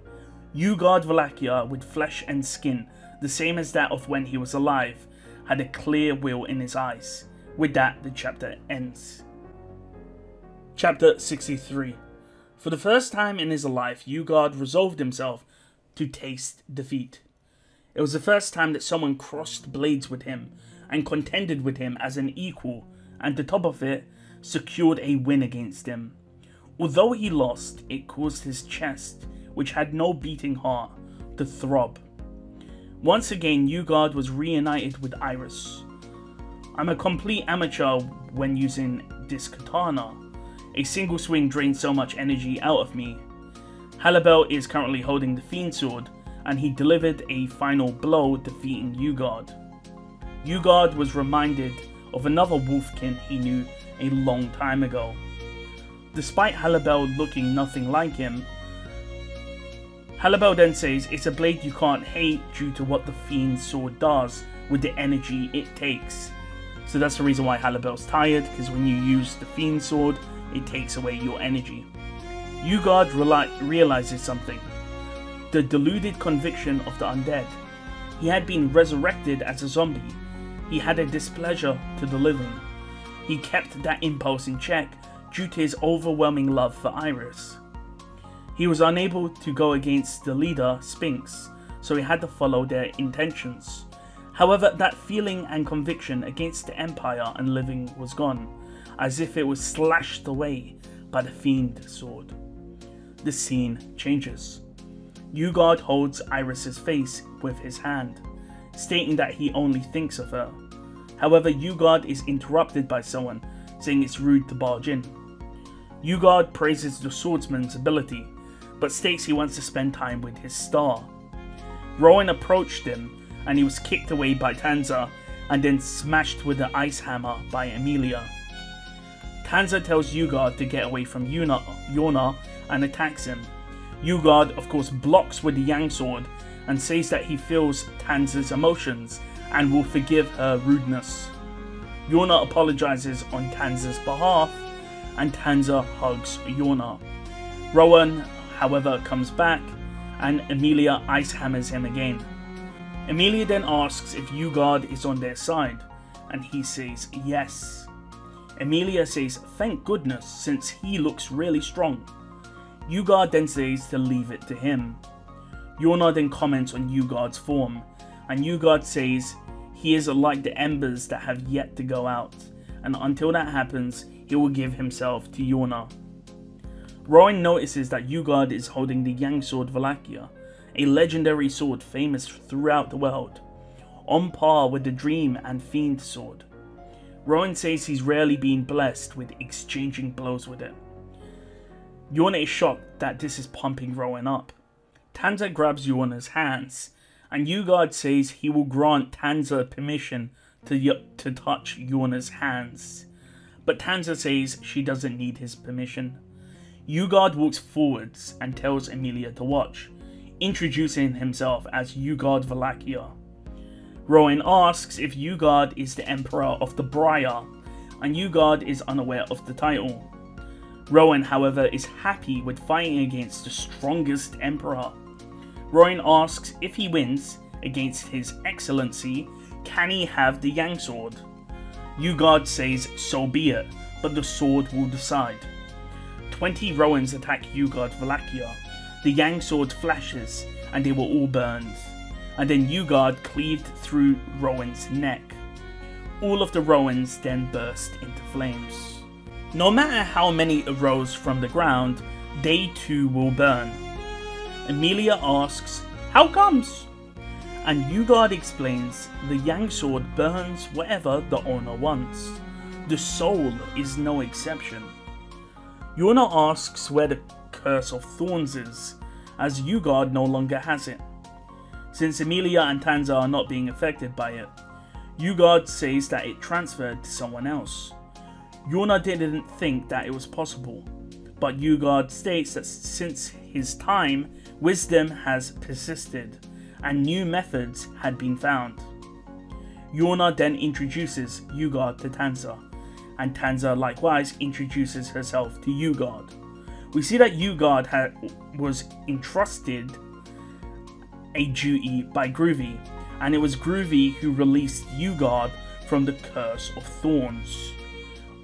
You guard Wallachia with flesh and skin, the same as that of when he was alive, had a clear will in his eyes." With that, the chapter ends. Chapter 63. For the first time in his life, Ugard resolved himself to taste defeat. It was the first time that someone crossed blades with him and contended with him as an equal, and to top of it, secured a win against him. Although he lost, it caused his chest, which had no beating heart, to throb. Once again, Ugard was reunited with Iris. "I'm a complete amateur when using this katana. A single swing drains so much energy out of me." Halibel is currently holding the Fiend Sword, and he delivered a final blow, defeating Ugard. Ugard was reminded of another wolfkin he knew a long time ago. Despite Halibel looking nothing like him, Halibel then says it's a blade you can't hate due to what the fiend's sword does with the energy it takes. So that's the reason why Halibel's tired, because when you use the fiend's sword, it takes away your energy. Ugard realizes something. The deluded conviction of the undead. He had been resurrected as a zombie. He had a displeasure to the living. He kept that impulse in check due to his overwhelming love for Iris. He was unable to go against the leader, Sphinx, so he had to follow their intentions. However, that feeling and conviction against the Empire and living was gone, as if it was slashed away by the fiend sword. The scene changes. Ugard holds Iris's face with his hand, stating that he only thinks of her. However, Ugard is interrupted by someone, saying it's rude to barge in. Ugard praises the swordsman's ability, but states he wants to spend time with his star. Rowan approached him, and he was kicked away by Tanza, and then smashed with an ice hammer by Emilia. Tanza tells Ugard to get away from Yona and attacks him. Ugard, of course, blocks with the Yang sword and says that he feels Tanza's emotions and will forgive her rudeness. Yona apologizes on Tanza's behalf, and Tanza hugs Yona. Rowan, however, comes back, and Emilia ice hammers him again. Emilia then asks if Ugard is on their side, and he says yes. Emilia says thank goodness, since he looks really strong. Ugard then says to leave it to him. Yona then comments on Ugard's form, and Ugard says he is like the embers that have yet to go out, and until that happens, he will give himself to Yona. Rowan notices that Ugard is holding the Yang sword Valakia, a legendary sword famous throughout the world, on par with the Dream and Fiend sword. Rowan says he's rarely been blessed with exchanging blows with it. Yona is shocked that this is pumping Rowan up. Tanza grabs Yona's hands, and Ugard says he will grant Tanza permission to touch Yona's hands. But Tanza says she doesn't need his permission. Ugard walks forwards and tells Emilia to watch, introducing himself as Ugard Valakia. Rowan asks if Ugard is the Emperor of the Briar, and Ugard is unaware of the title. Rowan, however, is happy with fighting against the strongest Emperor. Rowan asks if he wins against His Excellency, can he have the Yang sword? Ugard says so be it, but the sword will decide. 20 Rowans attack Ugard Valakia. The Yang sword flashes, and they were all burned. And then Ugard cleaved through Rowan's neck. All of the Rowans then burst into flames. No matter how many arose from the ground, they too will burn. Emilia asks, how comes? And Ugard explains the Yang sword burns whatever the owner wants. The soul is no exception. Yona asks where the Curse of Thorns is, as Ugard no longer has it. Since Emilia and Tanza are not being affected by it, Ugard says that it transferred to someone else. Yona didn't think that it was possible, but Ugard states that since his time, wisdom has persisted, and new methods had been found. Yona then introduces Ugard to Tanza, and Tanza likewise introduces herself to Ugard. We see that Ugard was entrusted a duty by Groovy, and it was Groovy who released Ugard from the Curse of Thorns.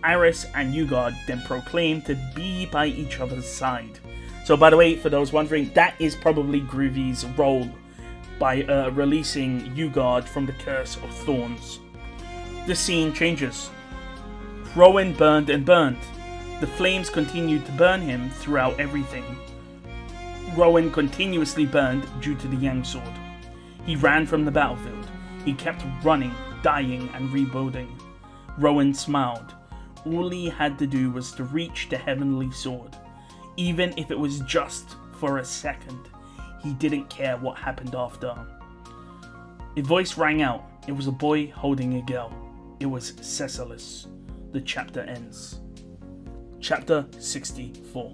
Iris and Ugard then proclaim to be by each other's side. So by the way, for those wondering, that is probably Groovy's role by releasing Ugard from the Curse of Thorns. The scene changes. Rowan burned and burned. The flames continued to burn him throughout everything. Rowan continuously burned due to the Yang sword. He ran from the battlefield. He kept running, dying and rebuilding. Rowan smiled. All he had to do was to reach the heavenly sword. Even if it was just for a second, he didn't care what happened after. A voice rang out. It was a boy holding a girl. it was Cecilis. The chapter ends. Chapter 64.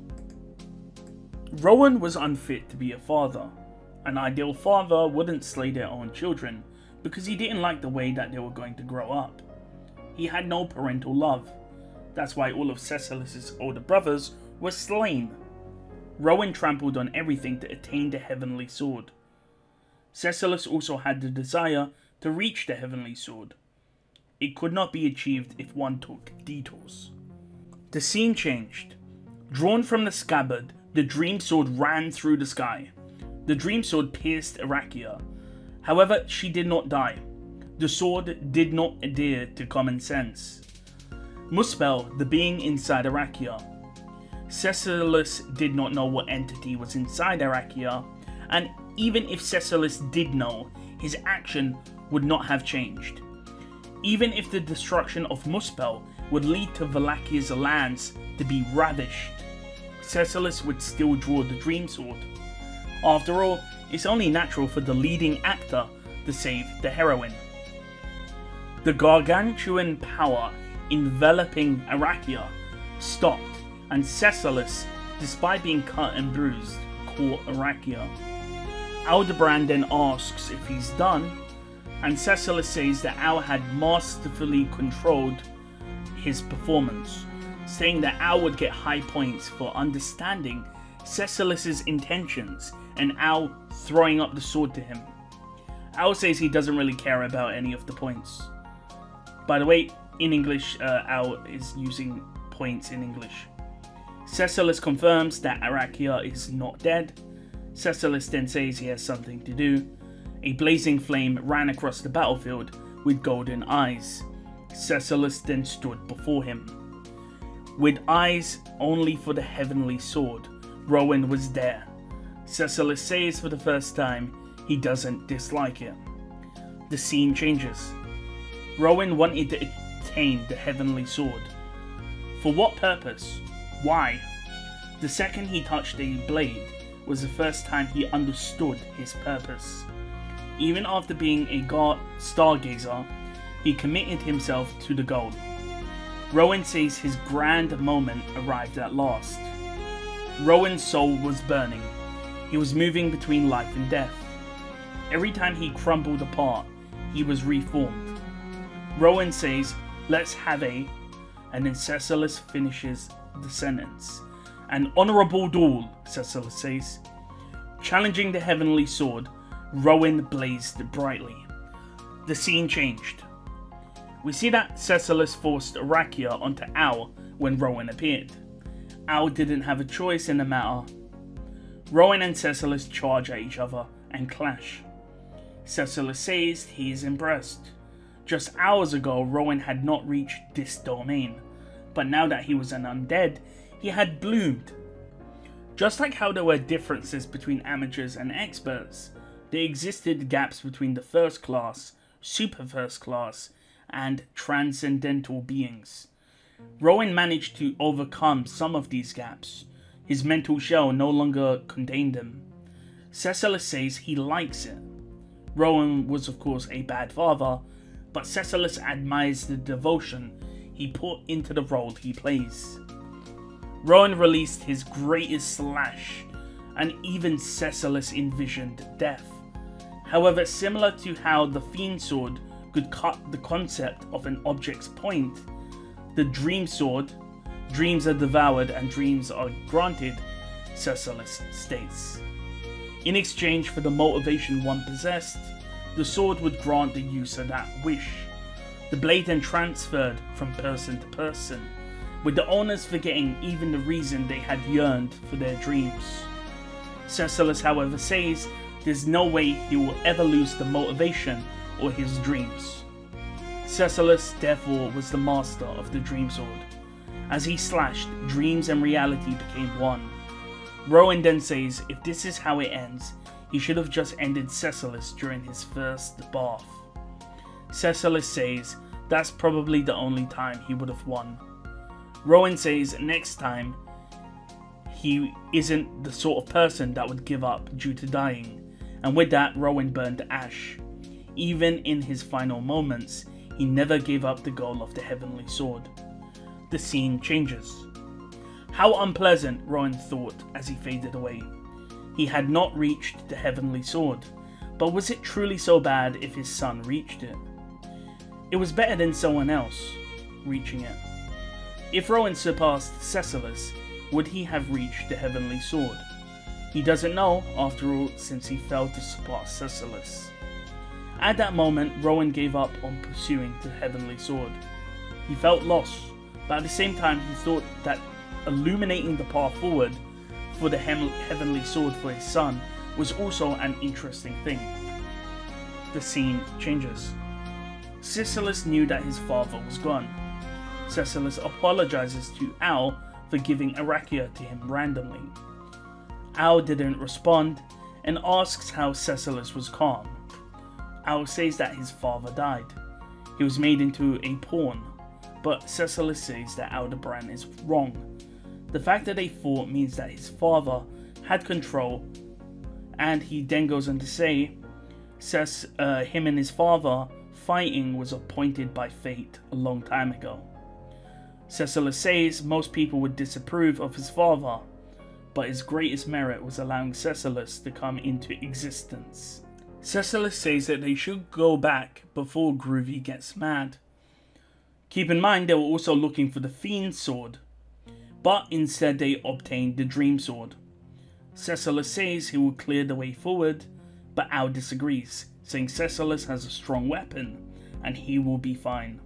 Rowan was unfit to be a father. An ideal father wouldn't slay their own children because he didn't like the way that they were going to grow up. He had no parental love. That's why all of Cecilis' older brothers were slain. Rowan trampled on everything to attain the heavenly sword. Cecilis also had the desire to reach the heavenly sword. It could not be achieved if one took detours. The scene changed. Drawn from the scabbard, the dream sword ran through the sky. The dream sword pierced Arakia. However, she did not die. The sword did not adhere to common sense. Muspel, the being inside Arakia. Cecilis did not know what entity was inside Arakia, and even if Cecilis did know, his action would not have changed. Even if the destruction of Muspel would lead to Valakia's lands to be ravished, Cecilis would still draw the dream sword. After all, it's only natural for the leading actor to save the heroine. The gargantuan power enveloping Arakia stopped, and Cecilis, despite being cut and bruised, caught Arakia. Aldebrand then asks if he's done, and Cecilis says that Al had masterfully controlled his performance, saying that Al would get high points for understanding Cecilis' intentions and Al throwing up the sword to him. Al says he doesn't really care about any of the points. By the way, in English, Al is using points in English. Cecilis confirms that Arakia is not dead. Cecilis then says he has something to do. A blazing flame ran across the battlefield with golden eyes. Cecilis then stood before him. With eyes only for the heavenly sword, Rowan was there. Cecilis says for the first time he doesn't dislike it. The scene changes. Rowan wanted to attain the heavenly sword. For what purpose? Why? The second he touched a blade was the first time he understood his purpose. Even after being a stargazer, he committed himself to the goal. Rowan says his grand moment arrived at last. Rowan's soul was burning. He was moving between life and death. Every time he crumbled apart, he was reformed. Rowan says, "Let's have a," and then Cecilis finishes the sentence. "An honourable duel," Cecilis says. Challenging the heavenly sword, Rowan blazed brightly. The scene changed. We see that Cecilis forced Arakia onto Al when Rowan appeared. Al didn't have a choice in the matter. Rowan and Cecilis charge at each other and clash. Cecilis says he is impressed. Just hours ago, Rowan had not reached this domain, but now that he was an undead, he had bloomed. Just like how there were differences between amateurs and experts, there existed gaps between the first class, super first class, and transcendental beings. Rowan managed to overcome some of these gaps. His mental shell no longer contained them. Cecilis says he likes it. Rowan was of course a bad father, but Cecilis admires the devotion he put into the role he plays. Rowan released his greatest slash, and even Cecilis envisioned death. However, similar to how the Fiend Sword could cut the concept of an object's point, the Dream Sword, dreams are devoured and dreams are granted, Cecilis states. In exchange for the motivation one possessed, the sword would grant the user that wish. The blade then transferred from person to person, with the owners forgetting even the reason they had yearned for their dreams. Cecilis, however, says there's no way he will ever lose the motivation or his dreams. Cecilis, therefore, was the master of the Dream Sword. As he slashed, dreams and reality became one. Rowan then says if this is how it ends, he should have just ended Cecilis during his first bath. Cecilis says that's probably the only time he would have won. Rowan says next time he isn't the sort of person that would give up due to dying, and with that Rowan burned to ash. Even in his final moments, he never gave up the goal of the heavenly sword. The scene changes. How unpleasant, Rowan thought as he faded away. He had not reached the heavenly sword, but was it truly so bad if his son reached it? It was better than someone else reaching it. If Rowan surpassed Cecilus, would he have reached the heavenly sword? He doesn't know, after all, since he failed to surpass Cecilus. At that moment, Rowan gave up on pursuing the heavenly sword. He felt lost, but at the same time he thought that illuminating the path forward for the heavenly sword for his son was also an interesting thing. The scene changes. Cecilus knew that his father was gone. Cecilus apologizes to Al for giving Arakia to him randomly. Al didn't respond and asks how Cecilus was calm. Al says that his father died. He was made into a pawn, but Cecilus says that Aldebaran is wrong. The fact that they fought means that his father had control, and he then goes on to say, him and his father fighting was appointed by fate a long time ago. Cecilus says most people would disapprove of his father, but his greatest merit was allowing Cecilus to come into existence. Cecilus says that they should go back before Groovy gets mad. Keep in mind they were also looking for the Fiend's sword, but instead they obtained the Dream Sword. Cecilus says he will clear the way forward, but Al disagrees, saying Cecilus has a strong weapon and he will be fine.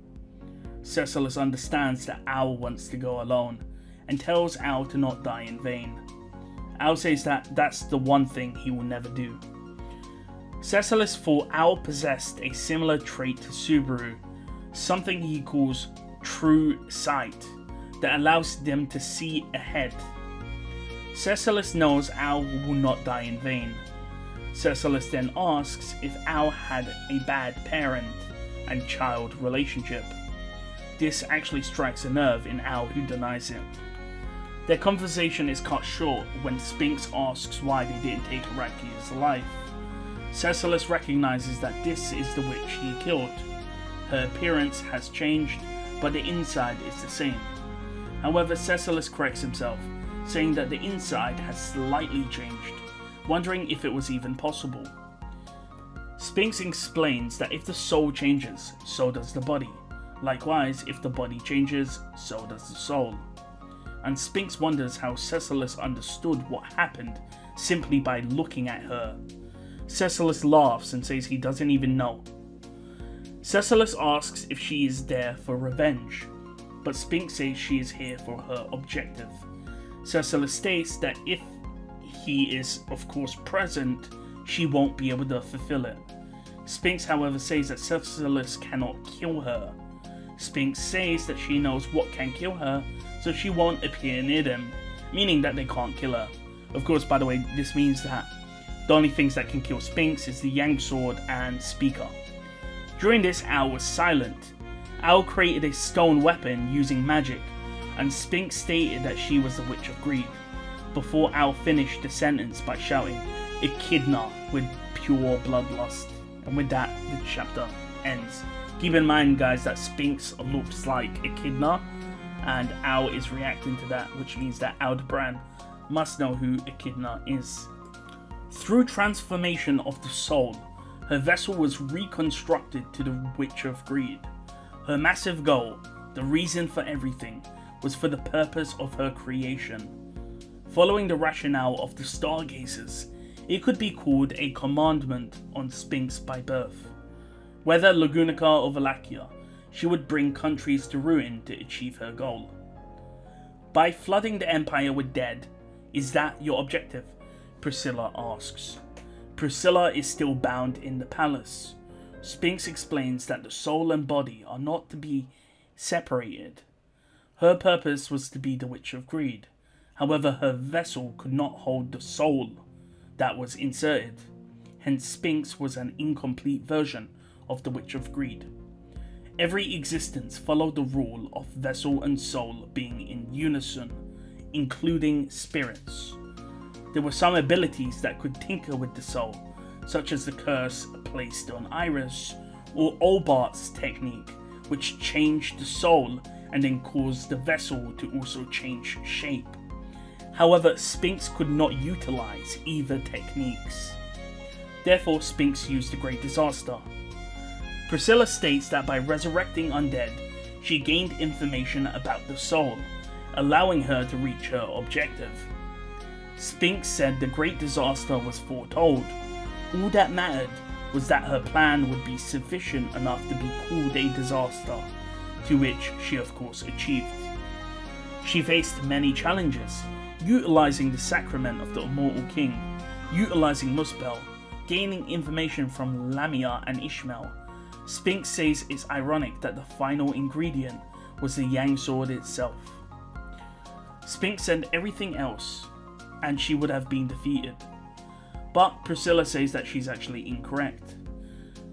Cecilus understands that Al wants to go alone and tells Al to not die in vain. Al says that that's the one thing he will never do. Cecilus thought Al possessed a similar trait to Subaru, something he calls true sight, that allows them to see ahead. Cecilus knows Al will not die in vain. Cecilus then asks if Al had a bad parent and child relationship. This actually strikes a nerve in Al, who denies it. Their conversation is cut short when Spinks asks why they didn't take Arakia's life. Cecilus recognizes that this is the witch he killed. Her appearance has changed, but the inside is the same. However, Cecilus corrects himself, saying that the inside has slightly changed, wondering if it was even possible. Spinks explains that if the soul changes, so does the body. Likewise, if the body changes, so does the soul. And Spinks wonders how Cecilus understood what happened simply by looking at her. Cecilus laughs and says he doesn't even know. Cecilus asks if she is there for revenge, but Spinks says she is here for her objective. Cecilus states that if he is, of course, present, she won't be able to fulfill it. Spinks, however, says that Cecilus cannot kill her. Spinks says that she knows what can kill her, so she won't appear near them, meaning that they can't kill her. Of course, by the way, this means that the only things that can kill Spinks is the Yang Sword and Speaker. During this, Al was silent. Al created a stone weapon using magic, and Spinks stated that she was the Witch of Greed, before Al finished the sentence by shouting, "Echidna," with pure bloodlust. And with that, the chapter ends. Keep in mind, guys, that Spinks looks like Echidna, and Al is reacting to that, which means that Aldebaran must know who Echidna is. Through transformation of the soul, her vessel was reconstructed to the Witch of Greed. Her massive goal, the reason for everything, was for the purpose of her creation. Following the rationale of the Stargazers, it could be called a commandment on Spinks by birth. Whether Lagunica or Wallachia, she would bring countries to ruin to achieve her goal. By flooding the Empire with dead, is that your objective? Priscilla asks. Priscilla is still bound in the palace. Spinks explains that the soul and body are not to be separated. Her purpose was to be the Witch of Greed. However, her vessel could not hold the soul that was inserted. Hence, Spinks was an incomplete version of the Witch of Greed. Every existence followed the rule of vessel and soul being in unison, including spirits. There were some abilities that could tinker with the soul, such as the curse placed on Iris, or Olbart's technique which changed the soul and then caused the vessel to also change shape. However, Sphinx could not utilize either techniques. Therefore, Sphinx used the Great Disaster. Priscilla states that by resurrecting undead, she gained information about the soul, allowing her to reach her objective. Sphinx said the Great Disaster was foretold. All that mattered was that her plan would be sufficient enough to be called a disaster, to which she of course achieved. She faced many challenges, utilizing the sacrament of the Immortal King, utilizing Muspel, gaining information from Lamia and Ishmael. Sphinx says it's ironic that the final ingredient was the Yang Sword itself. Sphinx said everything else, and she would have been defeated. But Priscilla says that she's actually incorrect.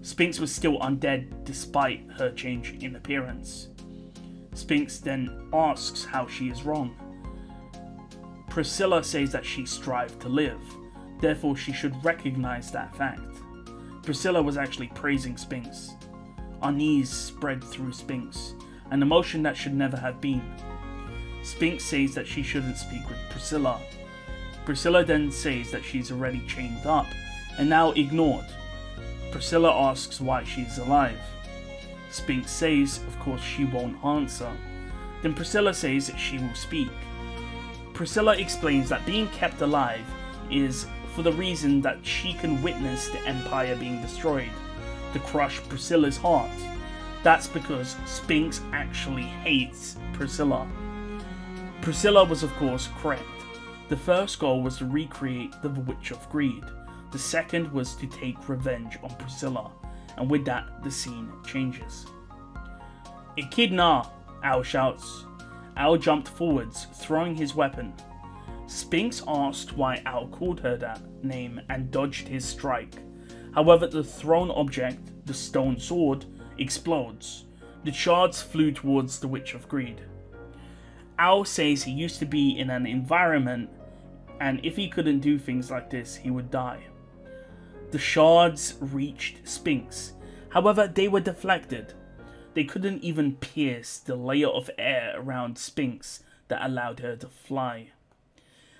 Sphinx was still undead despite her change in appearance. Sphinx then asks how she is wrong. Priscilla says that she strived to live, therefore she should recognize that fact. Priscilla was actually praising Sphinx. Unease spread through Sphinx, an emotion that should never have been. Sphinx says that she shouldn't speak with Priscilla. Priscilla then says that she's already chained up and now ignored. Priscilla asks why she's alive. Sphinx says, of course, she won't answer. Then Priscilla says that she will speak. Priscilla explains that being kept alive is for the reason that she can witness the Empire being destroyed, to crush Priscilla's heart. That's because Sphinx actually hates Priscilla. Priscilla was of course correct. The first goal was to recreate the Witch of Greed. The second was to take revenge on Priscilla, and with that the scene changes. Echidna! Al shouts. Al jumped forwards, throwing his weapon. Sphinx asked why Al called her that name and dodged his strike. However, the thrown object, the stone sword, explodes. The shards flew towards the Witch of Greed. Al says he used to be in an environment, and if he couldn't do things like this, he would die. The shards reached Sphinx. However, they were deflected. They couldn't even pierce the layer of air around Sphinx that allowed her to fly.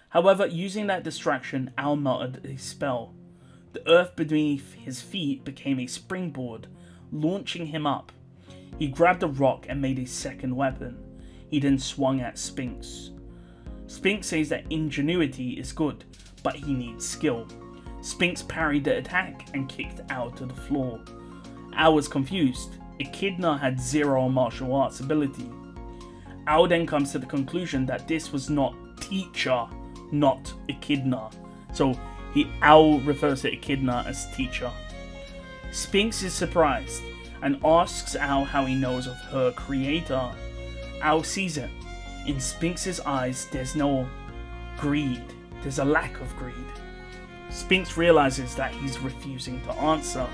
However, using that distraction, Al muttered a spell. The earth beneath his feet became a springboard, launching him up. He grabbed a rock and made a second weapon. He then swung at Sphinx. Sphinx says that ingenuity is good, but he needs skill. Sphinx parried the attack and kicked Al to the floor. Al was confused. Echidna had zero martial arts ability. Al then comes to the conclusion that this was not teacher, not Echidna. So Al refers to Echidna as teacher. Sphinx is surprised and asks Al how he knows of her creator. Al sees it. In Sphinx's eyes, there's no greed. There's a lack of greed. Sphinx realizes that he's refusing to answer,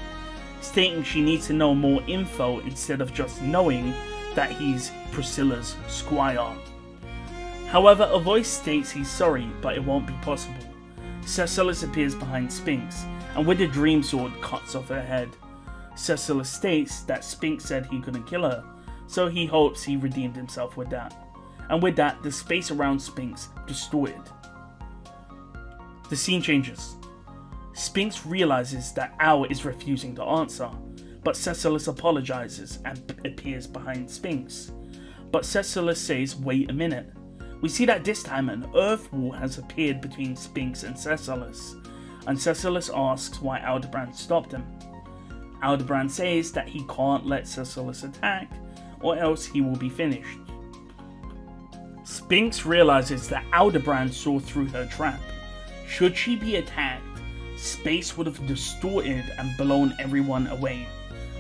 stating she needs to know more info instead of just knowing that he's Priscilla's squire. However, a voice states he's sorry, but it won't be possible. Cecilis appears behind Sphinx, and with the dream sword cuts off her head. Cecilis states that Sphinx said he couldn't kill her, so he hopes he redeemed himself with that. And with that, the space around Sphinx distorted. The scene changes. Sphinx realizes that Al is refusing to answer, but Cecilis apologizes and appears behind Sphinx. But Cecilis says, wait a minute. We see that this time an earth wall has appeared between Sphinx and Cecilis, and Cecilis asks why Aldebrand stopped him. Aldebrand says that he can't let Cecilis attack, or else he will be finished. Sphinx realizes that Aldebrand saw through her trap. Should she be attacked, space would have distorted and blown everyone away.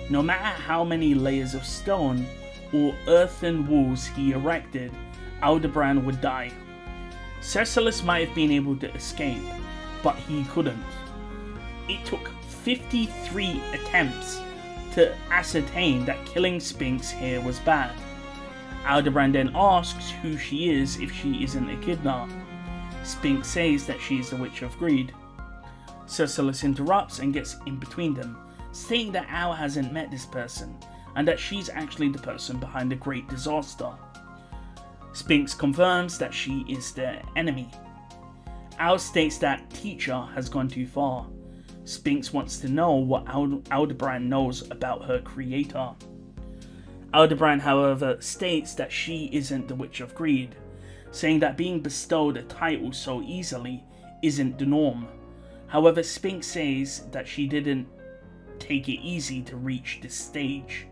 No matter how many layers of stone or earthen walls he erected, Aldebrand would die. Cecilis might have been able to escape, but he couldn't. It took 53 attempts to ascertain that killing Sphinx here was bad. Aldebrand then asks who she is if she isn't Echidna. Sphinx says that she is the Witch of Greed. Cecilis interrupts and gets in between them, stating that Al hasn't met this person, and that she's actually the person behind the great disaster. Sphinx confirms that she is their enemy. Al states that Teacher has gone too far. Sphinx wants to know what Aldebaran knows about her creator. Aldebaran, however, states that she isn't the Witch of Greed, saying that being bestowed a title so easily isn't the norm. However, Sphinx says that she didn't take it easy to reach this stage.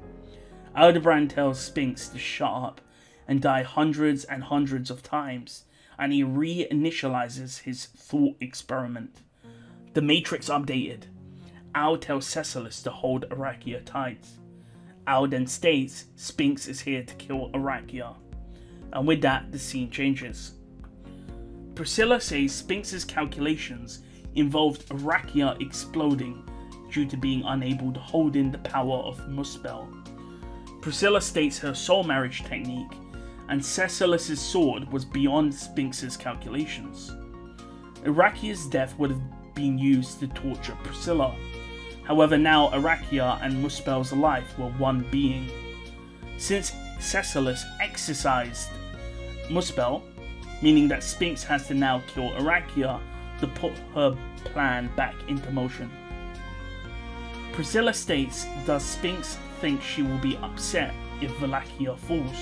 Aldebaran tells Sphinx to shut up and die hundreds and hundreds of times, and he reinitializes his thought experiment. The Matrix updated. Al tells Cecilis to hold Arakia tight. Al then states Sphinx is here to kill Arakia, and with that the scene changes. Priscilla says Sphinx's calculations involved Arakia exploding due to being unable to hold in the power of Muspel. Priscilla states her soul marriage technique and Cecilis' sword was beyond Sphinx's calculations. Arakia's death would have been used to torture Priscilla. However, now Arakia and Muspel's life were one being. Since Cecilis exorcised Muspel, meaning that Sphinx has to now kill Arakia to put her plan back into motion. Priscilla states, does Sphinx think she will be upset if Valakia falls?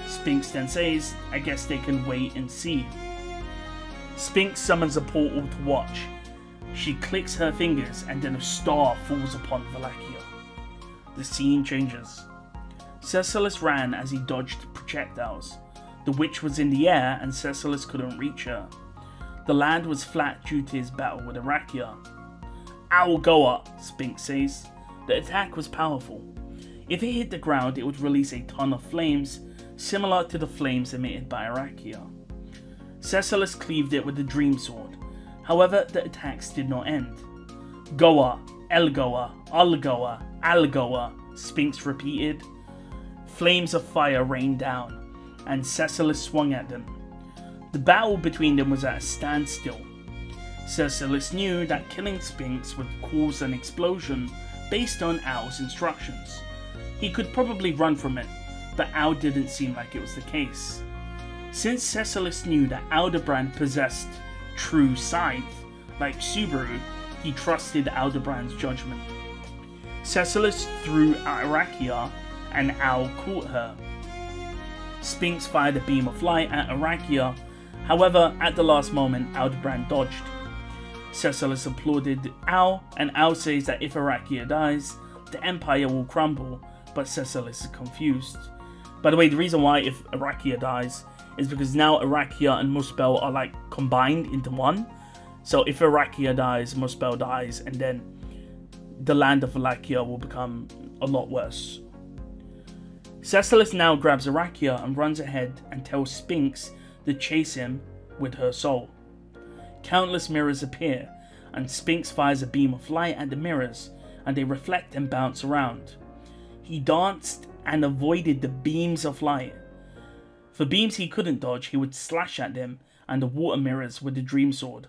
Sphinx then says, I guess they can wait and see. Sphinx summons a portal to watch. She clicks her fingers and then a star falls upon Valakia. The scene changes. Cecilis ran as he dodged projectiles. The witch was in the air and Cecilis couldn't reach her. The land was flat due to his battle with Arakia. Owl Goa, Sphinx says. The attack was powerful. If it hit the ground, it would release a ton of flames, similar to the flames emitted by Arakia. Cecilis cleaved it with the Dream Sword. However, the attacks did not end. Goa, Elgoa, Algoa, Algoa, Sphinx repeated. Flames of fire rained down, and Cecilis swung at them. The battle between them was at a standstill. Cecilis knew that killing Sphinx would cause an explosion based on Owl's instructions. He could probably run from it, but Owl didn't seem like it was the case. Since Cecilis knew that Aldebaran possessed true sight, like Subaru, he trusted Aldebaran's judgment. Cecilis threw at Arakia, and Owl caught her. Sphinx fired a beam of light at Arakia, however, at the last moment, Aldebaran dodged. Cecilis applauded Owl, and Owl says that if Arakia dies, the Empire will crumble, but Cecilis is confused. By the way, the reason why if Arakia dies is because now Arakia and Muspel are like combined into one. So if Arakia dies, Muspel dies, and then the land of Valakia will become a lot worse. Cecilis now grabs Arakia and runs ahead and tells Sphinx to chase him with her soul. Countless mirrors appear, and Sphinx fires a beam of light at the mirrors, and they reflect and bounce around. He danced and avoided the beams of light. For beams he couldn't dodge, he would slash at them and the water mirrors with the Dream Sword.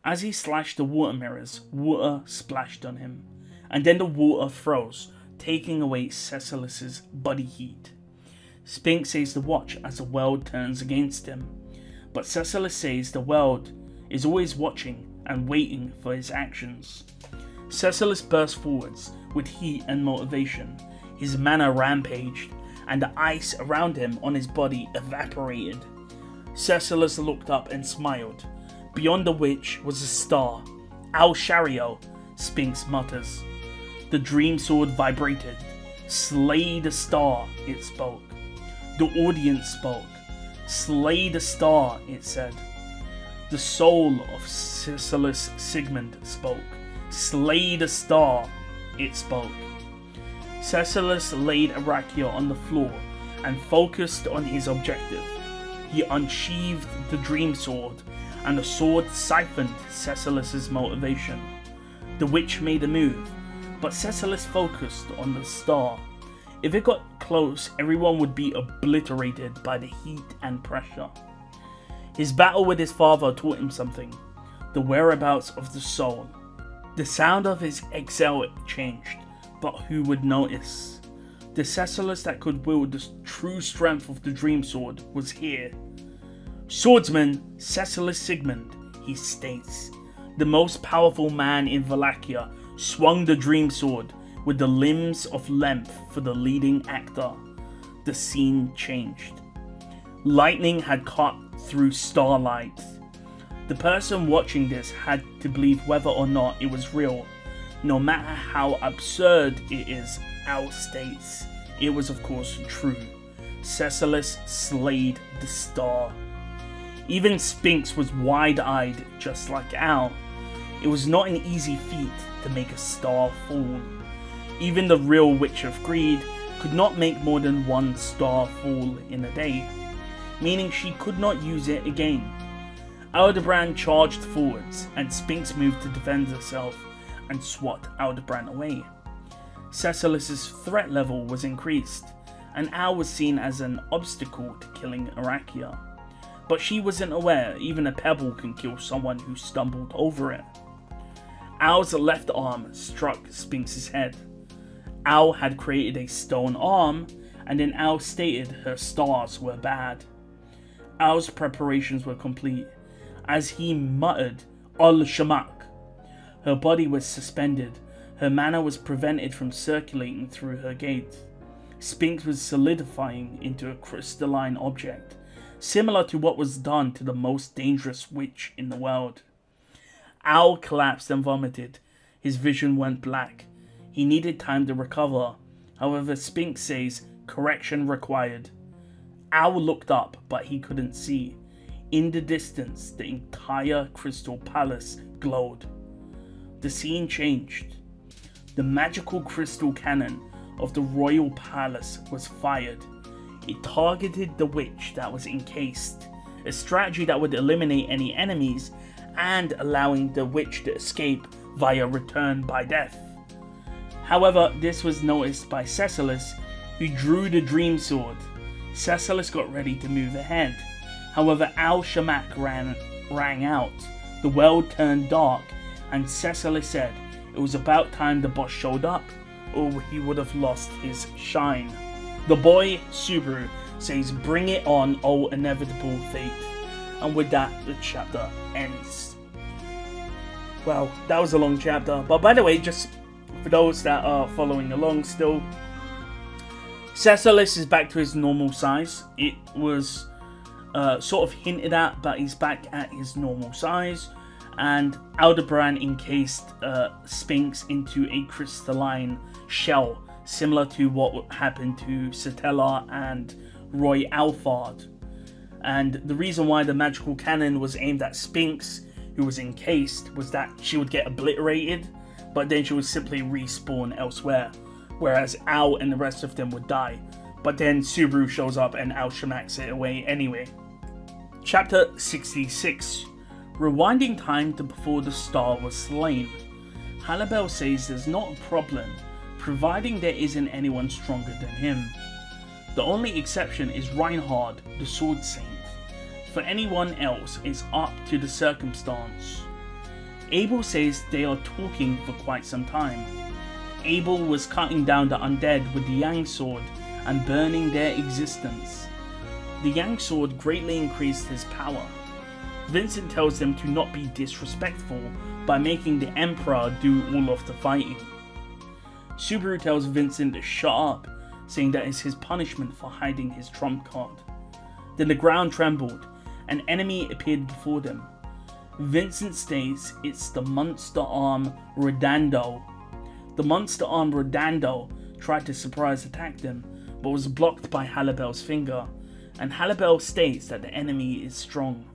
As he slashed the water mirrors, water splashed on him, and then the water froze, taking away Cecilis' body heat. Sphinx says to watch as the world turns against him, but Cecilis says the world is always watching and waiting for his actions. Cecilis burst forwards with heat and motivation. His mana rampaged, and the ice around him on his body evaporated. Cecilis looked up and smiled. Beyond the witch was a star. Al Shario, Sphinx mutters. The Dream Sword vibrated. Slay the star, it spoke. The audience spoke. Slay the star, it said. The soul of Cecilis Sigmund spoke. Slay the star, it spoke. Cecilis laid Arakia on the floor and focused on his objective. He unsheathed the Dream Sword, and the sword siphoned Cecilis' motivation. The witch made a move, but Cecilis focused on the star. If it got close, everyone would be obliterated by the heat and pressure. His battle with his father taught him something: the whereabouts of the soul. The sound of his exhale changed. but who would notice? The Cecilus that could wield the true strength of the Dream Sword was here. Swordsman Cecilus Sigmund, he states, the most powerful man in Wallachia, swung the Dream Sword with the limbs of length for the leading actor. The scene changed. Lightning had cut through starlight. The person watching this had to believe whether or not it was real. No matter how absurd it is, Al states, it was of course true. Cecilus slayed the star. Even Sphinx was wide-eyed just like Al. It was not an easy feat to make a star fall. Even the real Witch of Greed could not make more than one star fall in a day, meaning she could not use it again. Aldebaran charged forwards, and Sphinx moved to defend herself and swat Aldebaran away. Cecilus's threat level was increased, and Al was seen as an obstacle to killing Arakia. But she wasn't aware even a pebble can kill someone who stumbled over it. Al's left arm struck Sphinx's head. Al had created a stone arm, and then Al stated her stars were bad. Al's preparations were complete. As he muttered, Ol Shamak. Her body was suspended. Her mana was prevented from circulating through her gate. Sphinx was solidifying into a crystalline object, similar to what was done to the most dangerous witch in the world. Al collapsed and vomited. His vision went black. He needed time to recover. However, Sphinx says, correction required. Al looked up, but he couldn't see. In the distance, the entire Crystal Palace glowed. The scene changed. The magical crystal cannon of the royal palace was fired. It targeted the witch that was encased, a strategy that would eliminate any enemies and allowing the witch to escape via return by death. However, this was noticed by Cecilus, who drew the Dream Sword. Cecilus got ready to move ahead. However, Al Shamak rang out. The world turned dark, and Cecilus said it was about time the boss showed up, or he would have lost his shine. The boy, Subaru, says, bring it on, oh inevitable fate. And with that, the chapter ends. Well, that was a long chapter, but by the way, just for those that are following along still, Cecilus is back to his normal size. It was sort of hinted at, but he's back at his normal size. And Aldebaran encased Sphinx into a crystalline shell, similar to what happened to Satella and Roy Alphard. And the reason why the magical cannon was aimed at Sphinx, who was encased, was that she would get obliterated, but then she would simply respawn elsewhere, whereas Al and the rest of them would die. But then Subaru shows up and Al Shamaks it away anyway. Chapter 66. Rewinding time to before the star was slain. Halibel says there's not a problem, providing there isn't anyone stronger than him. The only exception is Reinhard, the Sword Saint. For anyone else, it's up to the circumstance. Abel says they are talking for quite some time. Abel was cutting down the undead with the Yang Sword and burning their existence. The Yang Sword greatly increased his power. Vincent tells them to not be disrespectful by making the Emperor do all of the fighting. Subaru tells Vincent to shut up, saying that is his punishment for hiding his trump card. Then the ground trembled. An enemy appeared before them. Vincent states it's the monster arm Rodando. The monster arm Rodando tried to surprise attack them, but was blocked by Halibel's finger, and Halibel states that the enemy is strong.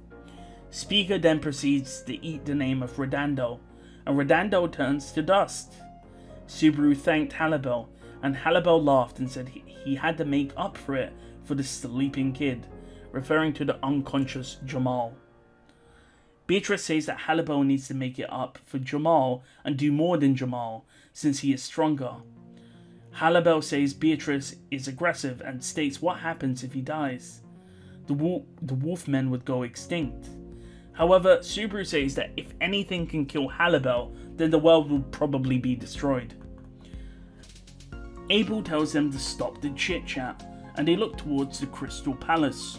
Speaker then proceeds to eat the name of Rodando, and Rodando turns to dust. Subaru thanked Halibel, and Halibel laughed and said he had to make up for it for the sleeping kid, referring to the unconscious Jamal. Petra says that Halibel needs to make it up for Jamal and do more than Jamal, since he is stronger. Halibel says Beatrice is aggressive and states what happens if he dies. The wolfmen would go extinct. However, Subaru says that if anything can kill Halibel, then the world will probably be destroyed. Abel tells them to stop the chit-chat, and they look towards the Crystal Palace,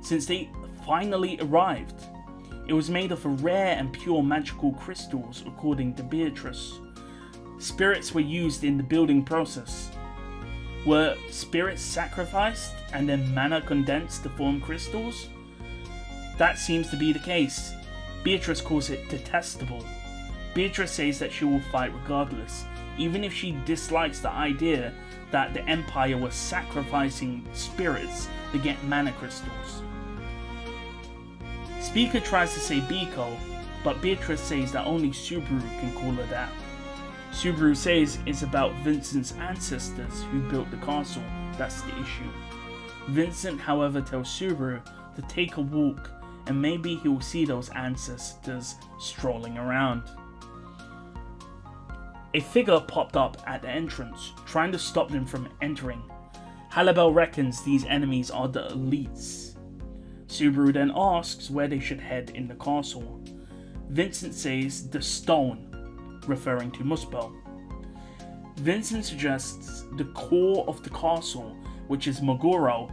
since they finally arrived. It was made of rare and pure magical crystals, according to Beatrice. Spirits were used in the building process. Were spirits sacrificed and then mana condensed to form crystals? That seems to be the case. Beatrice calls it detestable. Beatrice says that she will fight regardless, even if she dislikes the idea that the Empire was sacrificing spirits to get mana crystals. Speaker tries to say Biko, but Beatrice says that only Subaru can call her that. Subaru says it's about Vincent's ancestors who built the castle, that's the issue. Vincent, however, tells Subaru to take a walk and maybe he will see those ancestors strolling around. A figure popped up at the entrance, trying to stop them from entering. Halibel reckons these enemies are the elites. Subaru then asks where they should head in the castle. Vincent says the stone, referring to Muspel. Vincent suggests the core of the castle, which is Mogoro,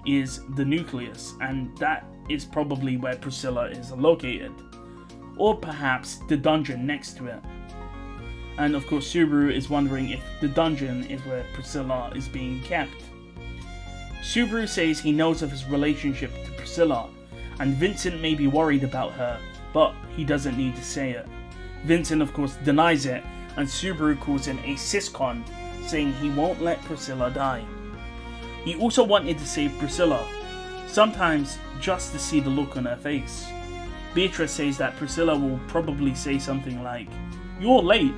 is the nucleus, and that is probably where Priscilla is located. Or perhaps the dungeon next to it. And of course Subaru is wondering if the dungeon is where Priscilla is being kept. Subaru says he knows of his relationship to Priscilla, and Vincent may be worried about her, but he doesn't need to say it. Vincent of course denies it, and Subaru calls him a siscon, saying he won't let Priscilla die. He also wanted to save Priscilla, sometimes just to see the look on her face. Beatrice says that Priscilla will probably say something like, "You're late,"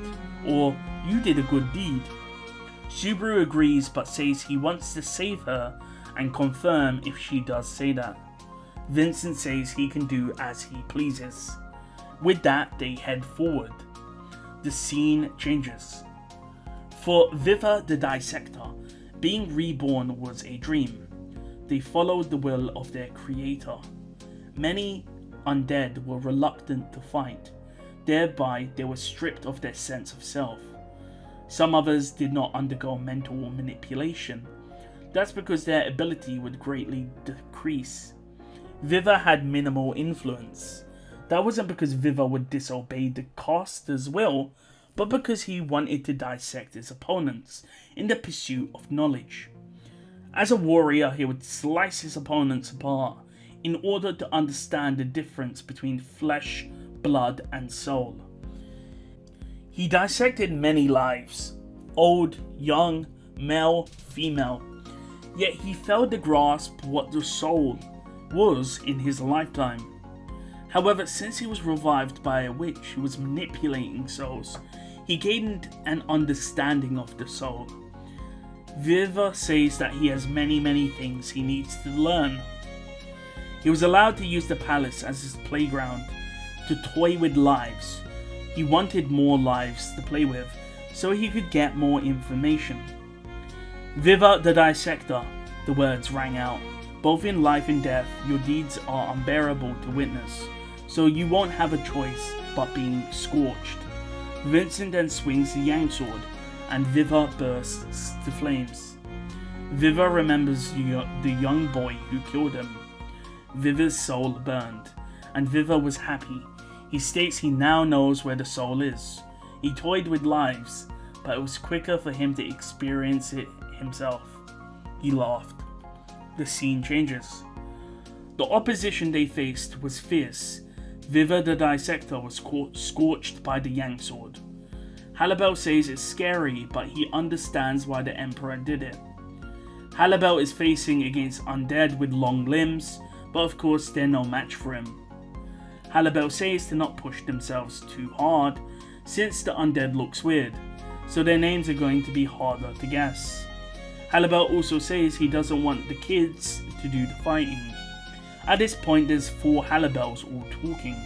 or "You did a good deed." Subaru agrees but says he wants to save her and confirm if she does say that. Vincent says he can do as he pleases. With that, they head forward. The scene changes. For Viva the Dissector, being reborn was a dream. They followed the will of their creator. Many undead were reluctant to fight, thereby they were stripped of their sense of self. Some others did not undergo mental manipulation. That's because their ability would greatly decrease. Viva had minimal influence. That wasn't because Viva would disobey the caster's will, but because he wanted to dissect his opponents in the pursuit of knowledge. As a warrior, he would slice his opponents apart in order to understand the difference between flesh, blood, and soul. He dissected many lives, old, young, male, female, yet he failed to grasp what the soul was in his lifetime. However, since he was revived by a witch who was manipulating souls, he gained an understanding of the soul. Viva says that he has many things he needs to learn. He was allowed to use the palace as his playground to toy with lives. He wanted more lives to play with, so he could get more information. Viva the Dissector, the words rang out. Both in life and death, your deeds are unbearable to witness, so you won't have a choice but being scorched. Vincent then swings the Yang sword, and Viva bursts to flames. Viva remembers the young boy who killed him. Viva's soul burned, and Viva was happy. He states he now knows where the soul is. He toyed with lives, but it was quicker for him to experience it himself. He laughed. The scene changes. The opposition they faced was fierce. Viva the Dissector was scorched by the Yang sword. Halibel says it's scary, but he understands why the Emperor did it. Halibel is facing against undead with long limbs, but of course they're no match for him. Halibel says to not push themselves too hard, since the undead looks weird, so their names are going to be harder to guess. Halibel also says he doesn't want the kids to do the fighting. At this point there's 4 Halibels all talking.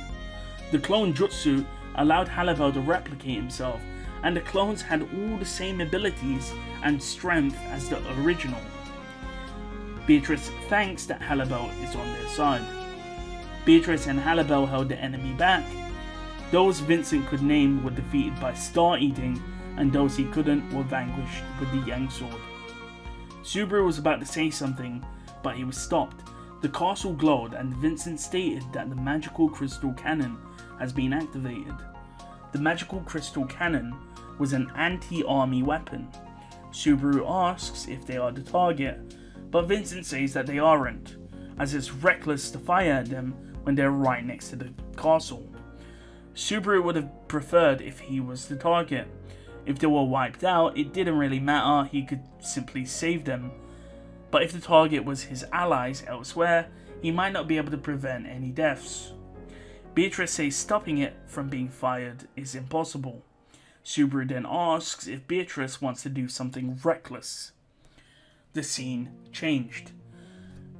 The clone jutsu allowed Halibel to replicate himself, and the clones had all the same abilities and strength as the original. Beatrice thanks that Halibel is on their side. Beatrice and Halibel held the enemy back. Those Vincent could name were defeated by Star Eating, and those he couldn't were vanquished with the Yang Sword. Subaru was about to say something, but he was stopped. The castle glowed, and Vincent stated that the magical crystal cannon has been activated. The magical crystal cannon was an anti-army weapon. Subaru asks if they are the target, but Vincent says that they aren't, as it's reckless to fire at them when they're right next to the castle. Subaru would have preferred if he was the target. If they were wiped out, it didn't really matter, he could simply save them. But if the target was his allies elsewhere, he might not be able to prevent any deaths. Beatrice says stopping it from being fired is impossible. Subaru then asks if Beatrice wants to do something reckless. The scene changed.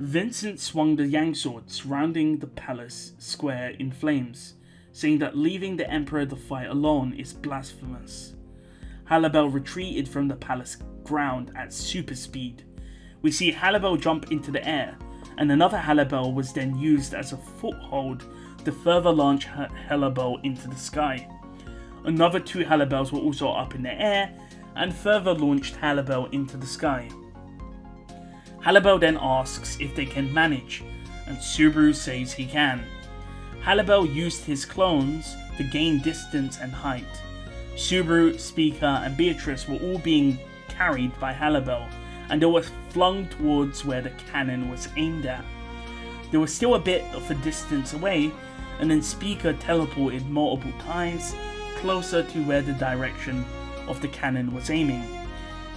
Vincent swung the Yang Sword surrounding the palace square in flames, saying that leaving the Emperor to fight alone is blasphemous. Halibel retreated from the palace ground at super speed. We see Halibel jump into the air, and another Halibel was then used as a foothold to further launch Halibel into the sky. Another 2 Halibels were also up in the air, and further launched Halibel into the sky. Halibel then asks if they can manage, and Subaru says he can. Halibel used his clones to gain distance and height. Subaru, Speaker, and Beatrice were all being carried by Halibel, and they were flung towards where the cannon was aimed at. They were still a bit of a distance away, and then Speaker teleported multiple times closer to where the direction of the cannon was aiming.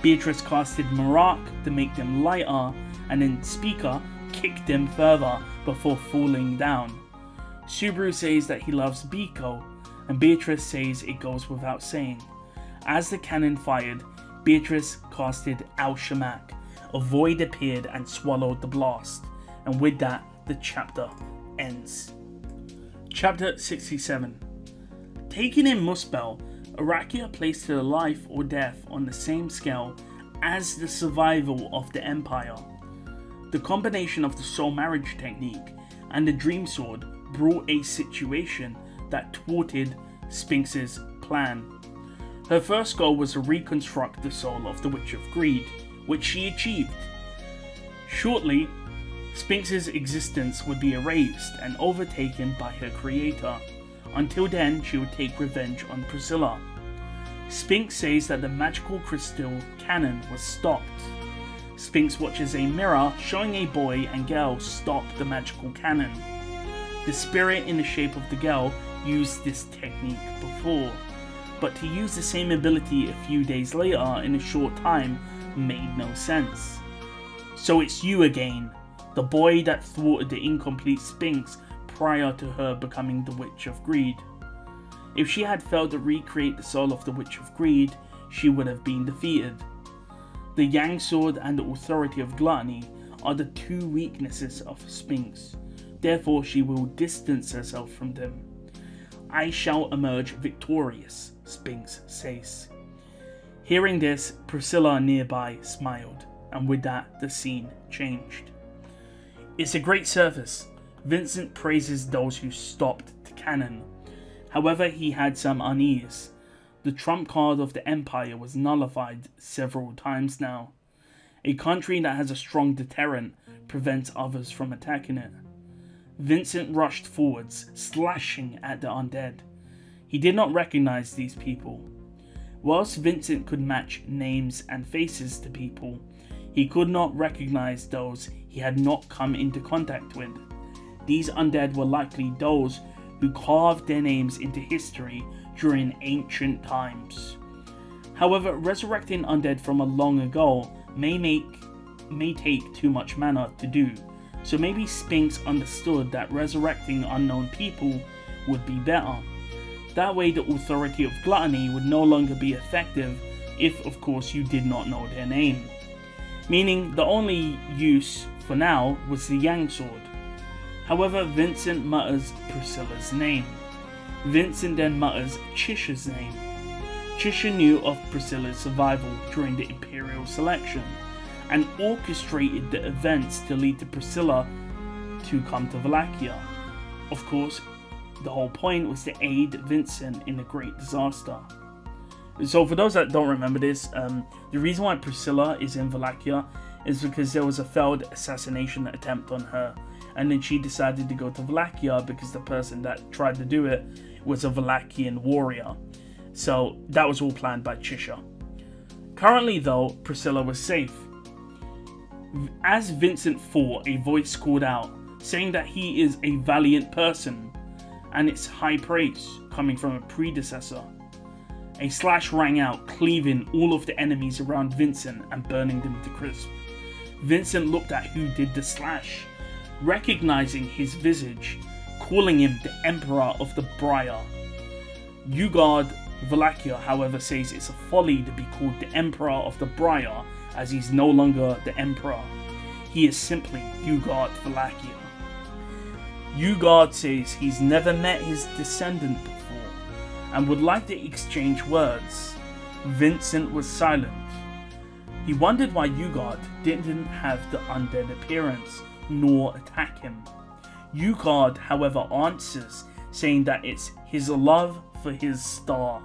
Beatrice casted Marak to make them lighter, and then Speaker kicked them further before falling down. Subaru says that he loves Biko, and Beatrice says it goes without saying. As the cannon fired, Beatrice casted Al-Shamak. A void appeared and swallowed the blast, and with that, the chapter ends. Chapter 67. Taking in Muspel, Arakia placed her life or death on the same scale as the survival of the Empire. The combination of the soul marriage technique and the dream sword brought a situation that thwarted Sphinx's plan. Her first goal was to reconstruct the soul of the Witch of Greed, which she achieved. Shortly, Sphinx's existence would be erased and overtaken by her creator. Until then, she would take revenge on Priscilla. Sphinx says that the magical crystal cannon was stopped. Sphinx watches a mirror showing a boy and girl stop the magical cannon. The spirit in the shape of the girl used this technique before, but to use the same ability a few days later in a short time made no sense. So it's you again, the boy that thwarted the incomplete Sphinx prior to her becoming the Witch of Greed. If she had failed to recreate the soul of the Witch of Greed, she would have been defeated. The Yang Sword and the authority of gluttony are the 2 weaknesses of Sphinx, therefore she will distance herself from them. I shall emerge victorious, Sphinx says. Hearing this, Priscilla nearby smiled, and with that the scene changed. It's a great service. Vincent praises those who stopped the cannon. However, he had some unease. The trump card of the Empire was nullified several times now. A country that has a strong deterrent prevents others from attacking it. Vincent rushed forwards, slashing at the undead. He did not recognize these people. Whilst Vincent could match names and faces to people, he could not recognize those he had not come into contact with. These undead were likely those who carved their names into history during ancient times. However, resurrecting undead from a long ago may take too much mana to do, so maybe Sphinx understood that resurrecting unknown people would be better. That way the authority of gluttony would no longer be effective if, of course, you did not know their name. Meaning the only use for now was the Yang Sword. However, Vincent mutters Priscilla's name. Vincent then mutters Chisha's name. Chisha knew of Priscilla's survival during the Imperial selection, and orchestrated the events to lead to Priscilla to come to Wallachia. Of course, the whole point was to aid Vincent in the great disaster. So for those that don't remember this, the reason why Priscilla is in Wallachia is because there was a failed assassination attempt on her, and then she decided to go to Wallachia because the person that tried to do it was a Wallachian warrior. So that was all planned by Chisha. Currently though, Priscilla was safe. As Vincent fought, a voice called out, saying that he is a valiant person, and it's high praise coming from a predecessor. A slash rang out, cleaving all of the enemies around Vincent and burning them to crisp. Vincent looked at who did the slash, recognizing his visage, calling him the Emperor of the Briar. Ugard Wallachia, however, says it's a folly to be called the Emperor of the Briar, as he's no longer the Emperor. He is simply Ugard Wallachia. Ugard says he's never met his descendant before, and would like to exchange words. Vincent was silent. He wondered why Ugard didn't have the undead appearance, nor attack him. Ugard, however, answers, saying that it's his love for his star.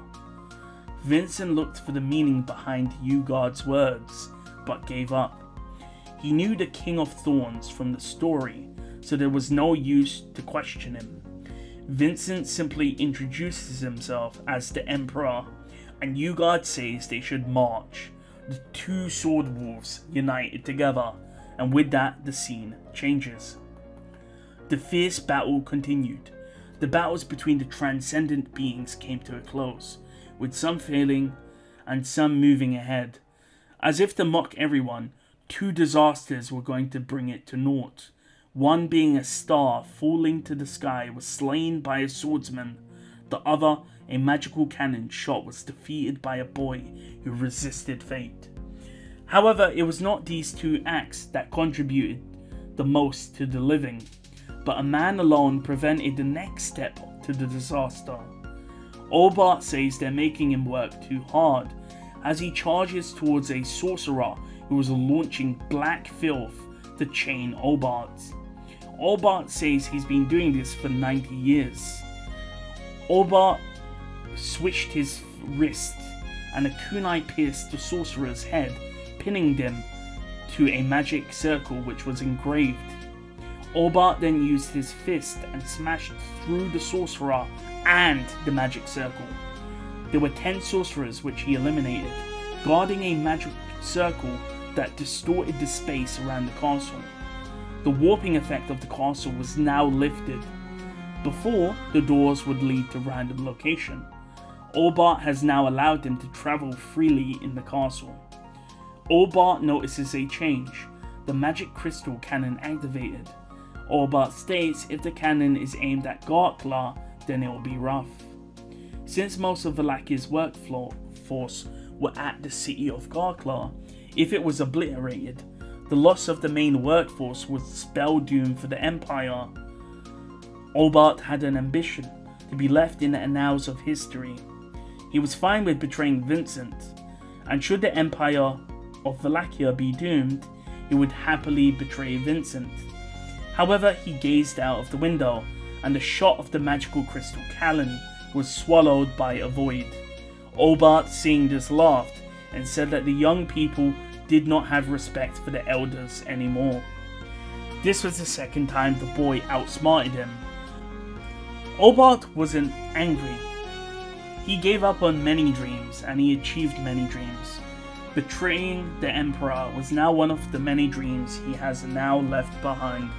Vincent looked for the meaning behind Ugard's words, but gave up. He knew the King of Thorns from the story, so there was no use to question him. Vincent simply introduces himself as the Emperor, and Ugard says they should march. The two sword wolves united together, and with that the scene changes. The fierce battle continued. The battles between the transcendent beings came to a close, with some failing and some moving ahead. As if to mock everyone, two disasters were going to bring it to naught. One being a star falling to the sky was slain by a swordsman. The other, a magical cannon shot, was defeated by a boy who resisted fate. However, it was not these two acts that contributed the most to the living, but a man alone prevented the next step to the disaster. Olbart says they're making him work too hard, as he charges towards a sorcerer who was launching black filth to chain Olbart. Olbart says he's been doing this for 90 years. Olbart switched his wrist, and a kunai pierced the sorcerer's head, pinning them to a magic circle which was engraved. Olbart then used his fist and smashed through the sorcerer and the magic circle. There were 10 sorcerers which he eliminated, guarding a magic circle that distorted the space around the castle. The warping effect of the castle was now lifted. Before, the doors would lead to random location. Olbart has now allowed them to travel freely in the castle. Olbart notices a change. The magic crystal cannon activated. Olbart states if the cannon is aimed at Garklar, then it will be rough. Since most of Wallachia's workforce were at the city of Garklar, if it was obliterated, the loss of the main workforce would spell doom for the Empire. Olbart had an ambition to be left in the annals of history. He was fine with betraying Vincent, and should the Empire of Wallachia be doomed, he would happily betray Vincent. However, he gazed out of the window, and the shot of the magical crystal cannon was swallowed by a void. Olbart, seeing this, laughed and said that the young people did not have respect for the elders anymore. This was the second time the boy outsmarted him. Olbart wasn't angry. He gave up on many dreams, and he achieved many dreams. Betraying the Emperor was now one of the many dreams he has now left behind.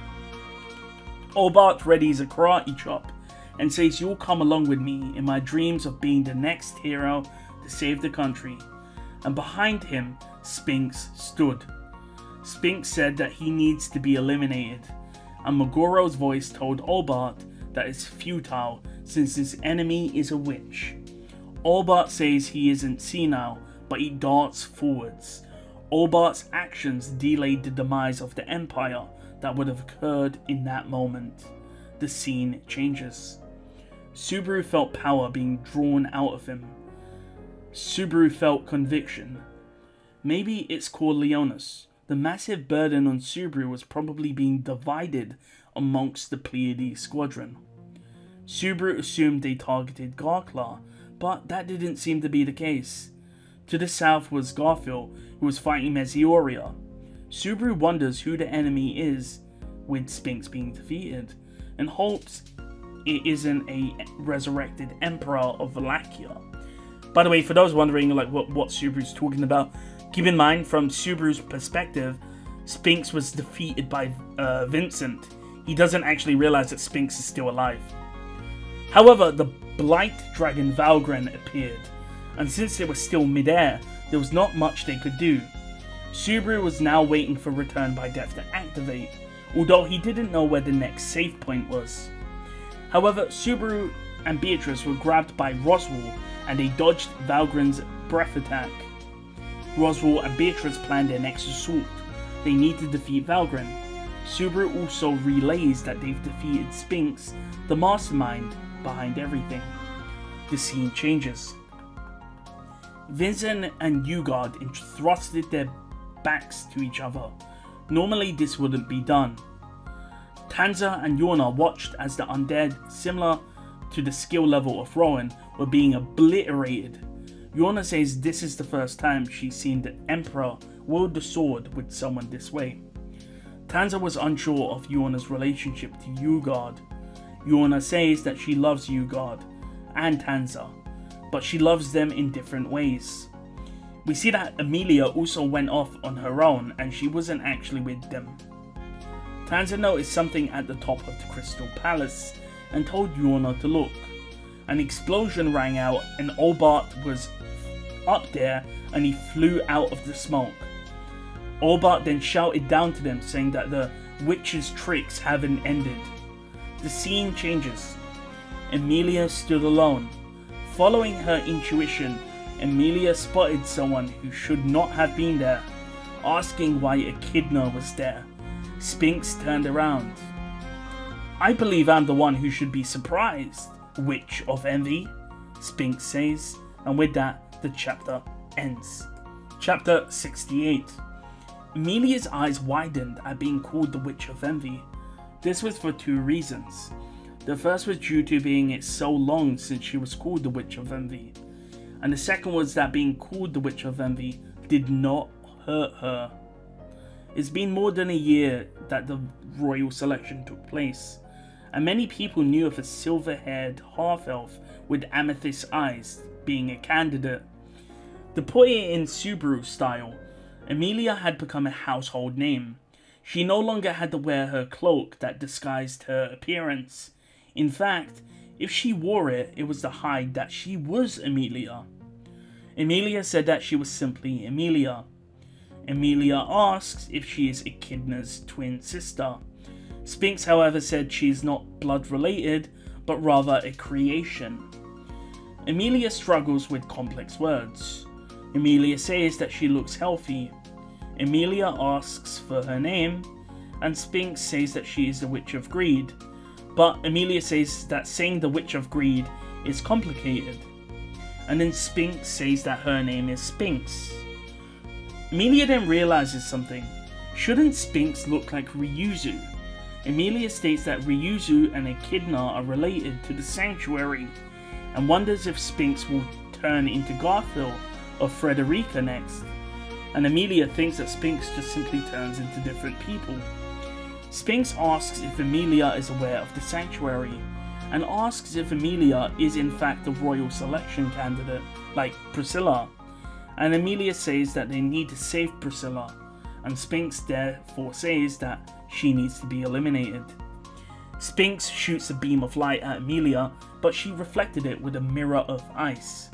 Olbart readies a karate chop and says you'll come along with me in my dreams of being the next hero to save the country. And behind him, Spinks stood. Spinks said that he needs to be eliminated, and Megoro's voice told Olbart that it's futile since his enemy is a witch. Olbart says he isn't senile, but he darts forwards. Olbart's actions delayed the demise of the Empire that would have occurred in that moment. The scene changes. Subaru felt power being drawn out of him. Subaru felt conviction. Maybe it's Corleonis. The massive burden on Subaru was probably being divided amongst the Pleiades squadron. Subaru assumed they targeted Garklar, But that didn't seem to be the case. To the south was Garfiel, who was fighting Mesioria. Subaru wonders who the enemy is, with Sphinx being defeated, and hopes it isn't a resurrected Emperor of Wallachia. By the way, for those wondering like what Subaru's talking about, keep in mind from Subaru's perspective, Sphinx was defeated by Vincent. He doesn't actually realize that Sphinx is still alive. However, the Blight Dragon Valgren appeared, and since they were still mid-air, there was not much they could do. Subaru was now waiting for Return by Death to activate, although he didn't know where the next save point was. However, Subaru and Beatrice were grabbed by Roswell and they dodged Valgren's breath attack. Roswell and Beatrice planned their next assault. They need to defeat Valgren. Subaru also relays that they've defeated Sphinx, the mastermind behind everything. The scene changes. Vincent and Ugard entrusted their backs to each other. Normally this wouldn't be done. Tanza and Yorna watched as the undead, similar to the skill level of Rowan, were being obliterated. Yorna says this is the first time she's seen the Emperor wield the sword with someone this way. Tanza was unsure of Yorna's relationship to Ugard. Yorna says that she loves Ugard and Tanza, but she loves them in different ways. We see that Emilia also went off on her own and she wasn't actually with them. Tanza noticed something at the top of the Crystal Palace and told Yorna to look. An explosion rang out and Olbart was up there and he flew out of the smoke. Olbart then shouted down to them saying that the witch's tricks haven't ended. The scene changes. Emilia stood alone. Following her intuition, Emilia spotted someone who should not have been there, asking why Echidna was there. Sphinx turned around. "I believe I'm the one who should be surprised, Witch of Envy," Sphinx says, and with that, the chapter ends. Chapter 68. Emilia's eyes widened at being called the Witch of Envy. This was for two reasons. The first was due to being it so long since she was called the Witch of Envy, and the second was that being called the Witch of Envy did not hurt her. It's been more than a year that the royal selection took place, and many people knew of a silver-haired half-elf with amethyst eyes being a candidate. To put it in Subaru style, Emilia had become a household name. She no longer had to wear her cloak that disguised her appearance. In fact, if she wore it, it was to hide that she was Emilia. Emilia said that she was simply Emilia. Emilia asks if she is Echidna's twin sister. Sphinx, however, said she is not blood related, but rather a creation. Emilia struggles with complex words. Emilia says that she looks healthy. Emilia asks for her name, and Sphinx says that she is the Witch of Greed. But Emilia says that saying the Witch of Greed is complicated. And then Sphinx says that her name is Sphinx. Emilia then realizes something. Shouldn't Sphinx look like Ryuzu? Emilia states that Ryuzu and Echidna are related to the Sanctuary, and wonders if Sphinx will turn into Garfiel or Frederica next. And Emilia thinks that Sphinx just simply turns into different people. Sphinx asks if Emilia is aware of the Sanctuary, and asks if Emilia is in fact the royal selection candidate, like Priscilla. And Emilia says that they need to save Priscilla, and Sphinx therefore says that she needs to be eliminated. Sphinx shoots a beam of light at Emilia, but she reflected it with a mirror of ice.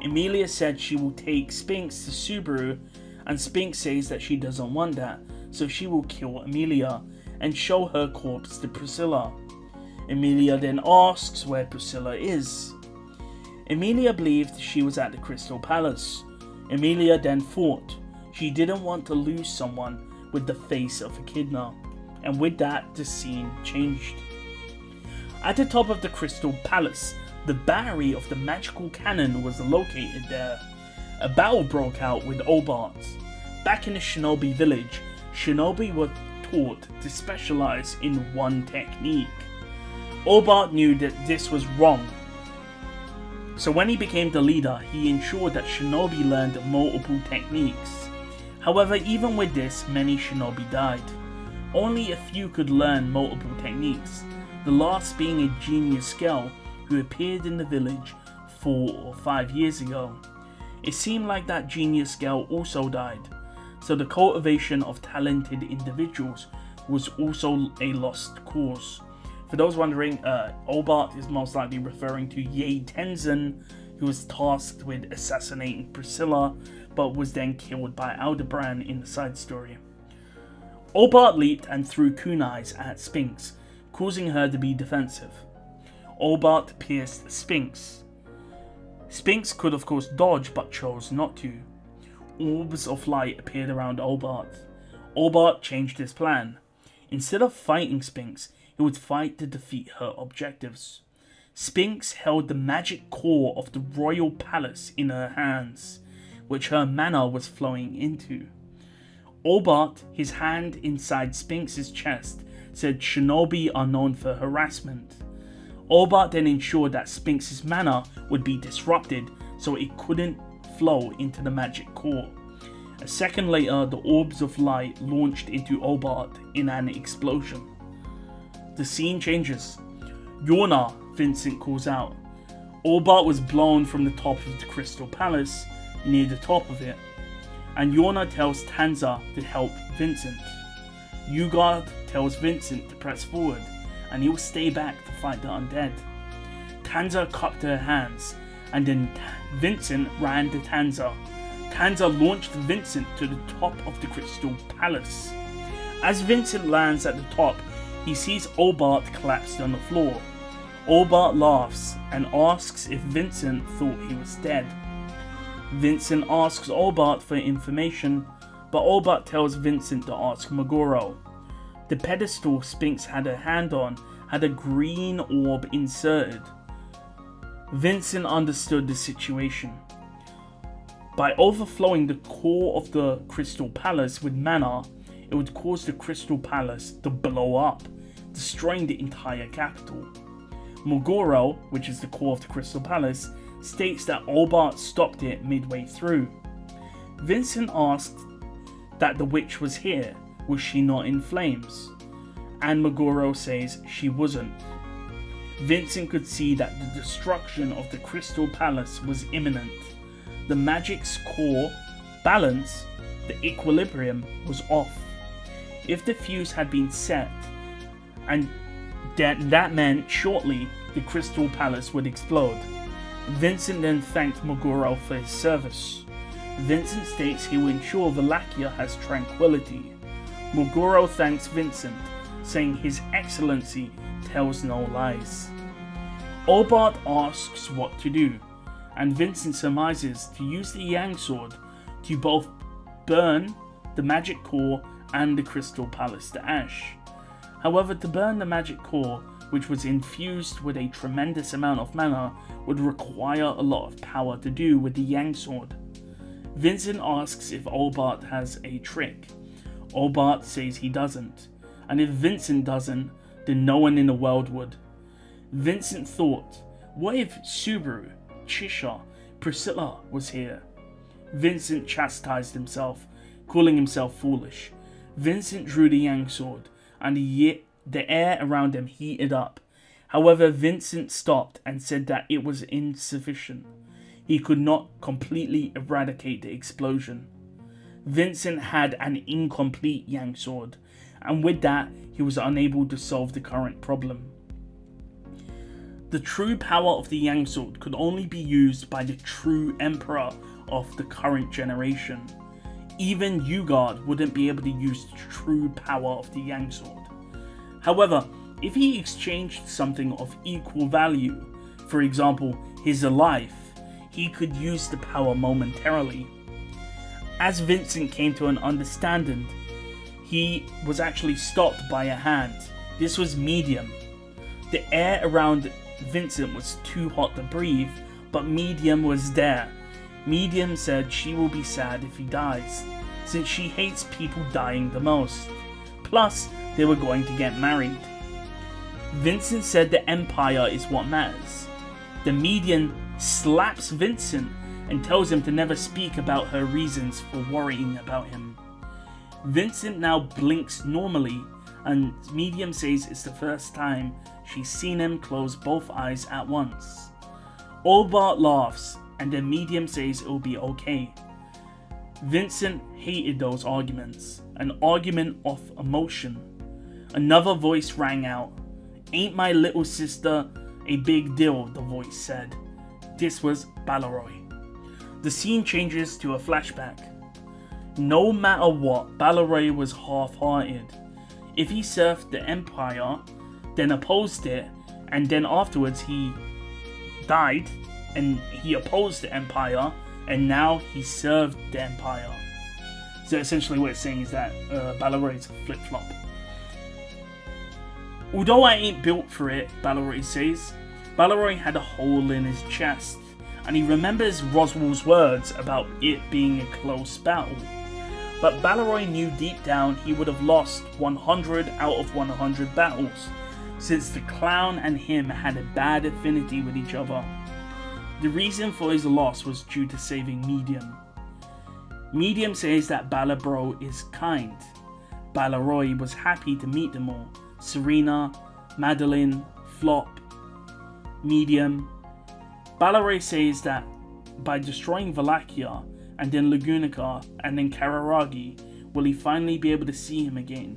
Emilia said she will take Sphinx to Subaru, and Sphinx says that she doesn't want that, so she will kill Emilia and show her corpse to Priscilla. Emilia then asks where Priscilla is. Emilia believed she was at the Crystal Palace. Emilia then thought she didn't want to lose someone with the face of Echidna, and with that the scene changed. At the top of the Crystal Palace, the battery of the magical cannon was located there. A battle broke out with Olbart. Back in the Shinobi village, Shinobi were taught to specialize in one technique. Olbart knew that this was wrong. So when he became the leader, he ensured that shinobi learned multiple techniques. However, even with this, many shinobi died. Only a few could learn multiple techniques, the last being a genius girl who appeared in the village 4 or 5 years ago. It seemed like that genius girl also died, so the cultivation of talented individuals was also a lost cause. For those wondering, Obart is most likely referring to Yae Tenzin, who was tasked with assassinating Priscilla, but was then killed by Aldebaran in the side story. Obart leaped and threw kunais at Sphinx, causing her to be defensive. Obart pierced Sphinx. Sphinx could of course dodge, but chose not to. Orbs of light appeared around Obart. Obart changed his plan. Instead of fighting Sphinx, he would fight to defeat her objectives. Sphinx held the magic core of the royal palace in her hands, which her mana was flowing into. Obart, his hand inside Sphinx's chest, said shinobi are known for harassment. Obart then ensured that Sphinx's mana would be disrupted so it couldn't flow into the magic core. A second later, the orbs of light launched into Obart in an explosion. The scene changes. Yona, Vincent calls out. Obart was blown from the top of the Crystal Palace, near the top of it, and Yona tells Tanza to help Vincent. Ugard tells Vincent to press forward, and he'll stay back to fight the undead. Tanza cupped her hands, and then Vincent ran to Tanza. Tanza launched Vincent to the top of the Crystal Palace. As Vincent lands at the top, he sees Obart collapsed on the floor. Obart laughs and asks if Vincent thought he was dead. Vincent asks Obart for information, but Obart tells Vincent to ask Meguro. The pedestal Sphinx had her hand on had a green orb inserted. Vincent understood the situation. By overflowing the core of the Crystal Palace with mana, it would cause the Crystal Palace to blow up, destroying the entire capital. Meguro, which is the core of the Crystal Palace, states that Obart stopped it midway through. Vincent asked that the witch was here, was she not in flames? And Meguro says she wasn't. Vincent could see that the destruction of the Crystal Palace was imminent. The magic's core balance, the equilibrium, was off. If the fuse had been set, and that meant shortly the Crystal Palace would explode. Vincent then thanked Meguro for his service. Vincent states he will ensure Wallachia has tranquility. Meguro thanks Vincent, saying His Excellency tells no lies. Obart asks what to do, and Vincent surmises to use the Yang Sword to both burn the magic core and the Crystal Palace to ash. However, to burn the magic core, which was infused with a tremendous amount of mana, would require a lot of power to do with the Yang Sword. Vincent asks if Obart has a trick. Obart says he doesn't, and if Vincent doesn't, then no one in the world would. Vincent thought, what if Subaru, Chisha, Priscilla was here? Vincent chastised himself, calling himself foolish. Vincent drew the Yang Sword, and the air around him heated up. However, Vincent stopped and said that it was insufficient. He could not completely eradicate the explosion. Vincent had an incomplete Yang Sword, and with that, he was unable to solve the current problem. The true power of the Yang Sword could only be used by the true Emperor of the current generation. Even Ugard wouldn't be able to use the true power of the Yang Sword. However, if he exchanged something of equal value, for example, his life, he could use the power momentarily. As Vincent came to an understanding, he was actually stopped by a hand. This was Medium. The air around Vincent was too hot to breathe, but Medium was there. Medium said she will be sad if he dies, since she hates people dying the most. Plus, they were going to get married. Vincent said the Empire is what matters. The Medium slaps Vincent and tells him to never speak about her reasons for worrying about him. Vincent now blinks normally, and Medium says it's the first time she's seen him close both eyes at once. Albart laughs, and then Medium says it'll be okay. Vincent hated those arguments, an argument of emotion. Another voice rang out. "Ain't my little sister a big deal?" the voice said. This was Balleroy. The scene changes to a flashback. No matter what, Balleroy was half-hearted. If he served the Empire, then opposed it, and then afterwards he died, and he opposed the Empire, and now he served the Empire. So essentially what it's saying is that Balleroy is a flip-flop. "Although I ain't built for it," Balleroy says. Balleroy had a hole in his chest, and he remembers Roswell's words about it being a close battle. But Balleroy knew deep down he would have lost 100 out of 100 battles, since the clown and him had a bad affinity with each other. The reason for his loss was due to saving Medium. Medium says that Balleroy is kind. Balleroy was happy to meet them all. Serena, Madeline, Flop, Medium. Balleroy says that by destroying Wallachia, and then Lagunica, and then Kararagi, will he finally be able to see him again?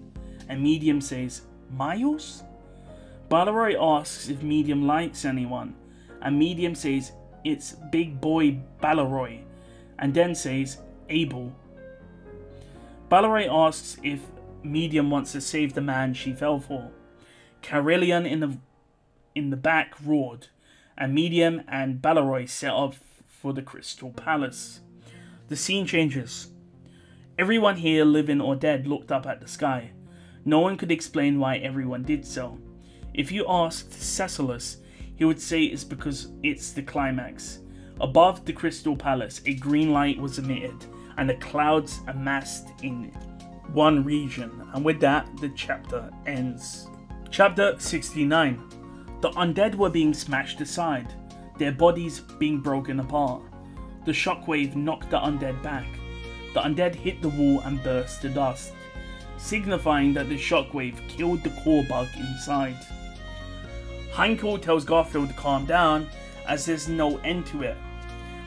And Medium says, "Miles?" Balleroy asks if Medium likes anyone, and Medium says it's big boy Balleroy, and then says Abel. Balleroy asks if Medium wants to save the man she fell for. Carillion in the back roared, and Medium and Balleroy set up for the Crystal Palace. The scene changes. Everyone here, living or dead, looked up at the sky. No one could explain why everyone did so. If you asked Cecilus, he would say it's because it's the climax. Above the Crystal Palace, a green light was emitted, and the clouds amassed in one region. And with that, the chapter ends. Chapter 69. The undead were being smashed aside, their bodies being broken apart. The shockwave knocked the undead back. The undead hit the wall and burst to dust, signifying that the shockwave killed the core bug inside. Heinkel tells Garfield to calm down, as there's no end to it.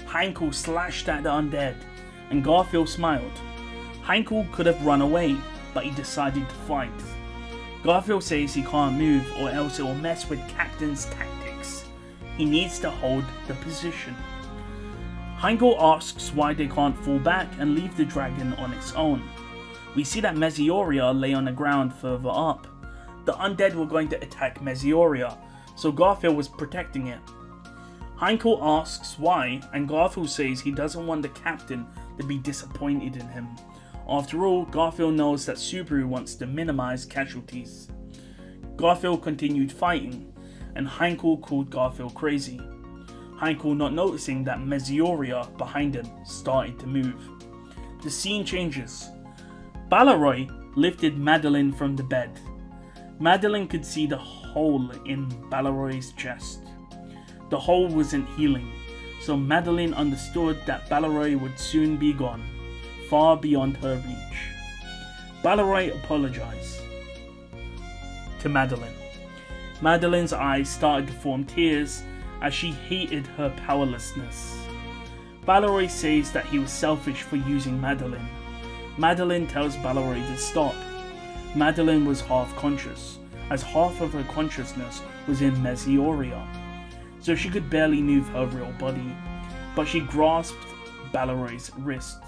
Heinkel slashed at the undead, and Garfield smiled. Heinkel could have run away, but he decided to fight. Garfield says he can't move, or else it will mess with Captain's tactics. He needs to hold the position. Heinkel asks why they can't fall back and leave the dragon on its own. We see that Mesioria lay on the ground further up. The undead were going to attack Mesioria, so Garfield was protecting it. Heinkel asks why, and Garfield says he doesn't want the captain to be disappointed in him. After all, Garfield knows that Subaru wants to minimize casualties. Garfield continued fighting, and Heinkel called Garfield crazy. Heinkel, not noticing that Mesioria behind him started to move. The scene changes. Balleroy lifted Madeline from the bed. Madeline could see the hole in Balleroy's chest. The hole wasn't healing, so Madeline understood that Balleroy would soon be gone, far beyond her reach. Balleroy apologized to Madeline. Madeline's eyes started to form tears as she hated her powerlessness. Balleroy says that he was selfish for using Madeline. Madeline tells Balleroy to stop. Madeline was half conscious, as half of her consciousness was in Mesioria, so she could barely move her real body, but she grasped Balleroy's wrist.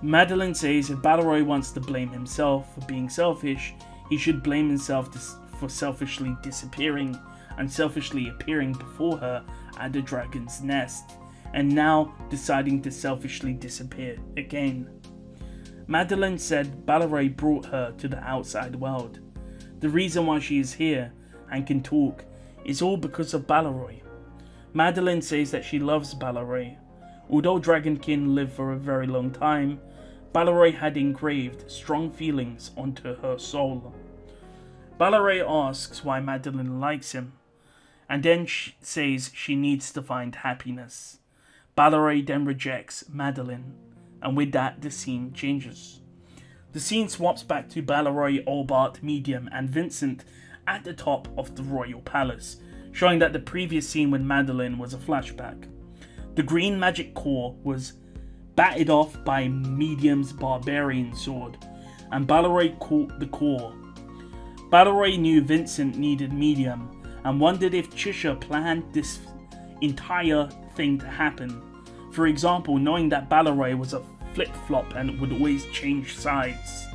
Madeline says if Balleroy wants to blame himself for being selfish, he should blame himself for selfishly disappearing and selfishly appearing before her at the dragon's nest, and now deciding to selfishly disappear again. Madeline said Balleroy brought her to the outside world. The reason why she is here and can talk is all because of Balleroy. Madeline says that she loves Balleroy. Although Dragonkin lived for a very long time, Balleroy had engraved strong feelings onto her soul. Balleroy asks why Madeline likes him, and then says she needs to find happiness. Balleray then rejects Madeline, and with that the scene changes. The scene swaps back to Balleray, Albart, Medium, and Vincent at the top of the royal palace, showing that the previous scene with Madeline was a flashback. The green magic core was batted off by Medium's barbarian sword, and Balleray caught the core. Balleray knew Vincent needed Medium, and wondered if Chisha planned this entire thing to happen. For example, knowing that Balleray was a flip-flop and would always change sides.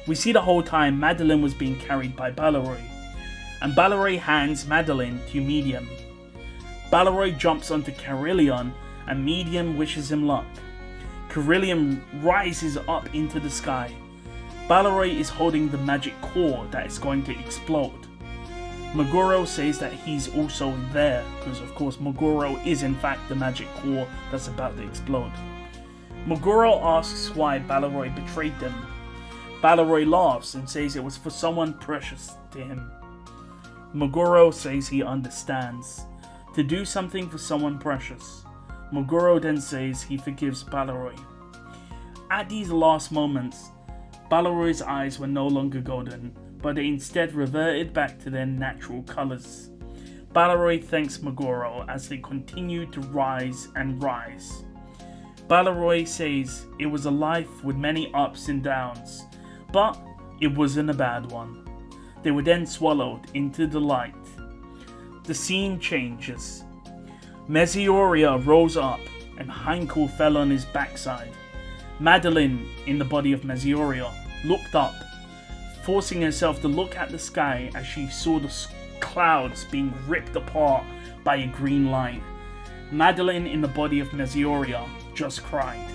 We see the whole time Madeline was being carried by Balleray, and Balleray hands Madeline to Medium. Balleray jumps onto Carillion, and Medium wishes him luck. Carillion rises up into the sky. Balleray is holding the magic core that is going to explode. Meguro says that he's also there, because of course Meguro is in fact the magic core that's about to explode. Meguro asks why Balleray betrayed them. Balleray laughs and says it was for someone precious to him. Meguro says he understands. To do something for someone precious. Meguro then says he forgives Balleray. At these last moments, Balleray's eyes were no longer golden, but they instead reverted back to their natural colours. Balleray thanks Meguro as they continue to rise and rise. Balleray says it was a life with many ups and downs, but it wasn't a bad one. They were then swallowed into the light. The scene changes. Mesioria rose up and Heinkel fell on his backside. Madeline, in the body of Mesioria, looked up, forcing herself to look at the sky as she saw the clouds being ripped apart by a green light. Madeline, in the body of Mesioria, just cried.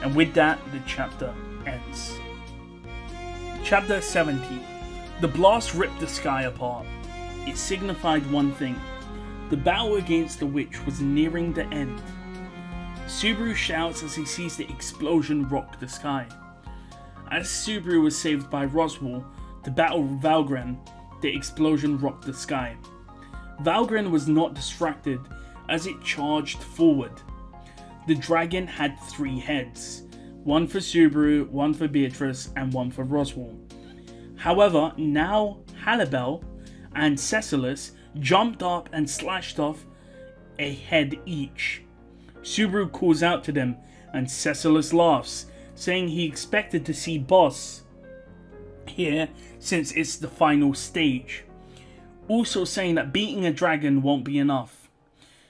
And with that, the chapter ends. Chapter 70. The blast ripped the sky apart. It signified one thing. The battle against the witch was nearing the end. Subaru shouts as he sees the explosion rock the sky. As Subaru was saved by Roswell to battle Valgren, the explosion rocked the sky. Valgren was not distracted as it charged forward. The dragon had 3 heads, one for Subaru, one for Beatrice, and one for Roswell. However, now Halibel and Cecilus jumped up and slashed off a head each. Subaru calls out to them and Cecilus laughs, saying he expected to see Boss here since it's the final stage. Also saying that beating a dragon won't be enough.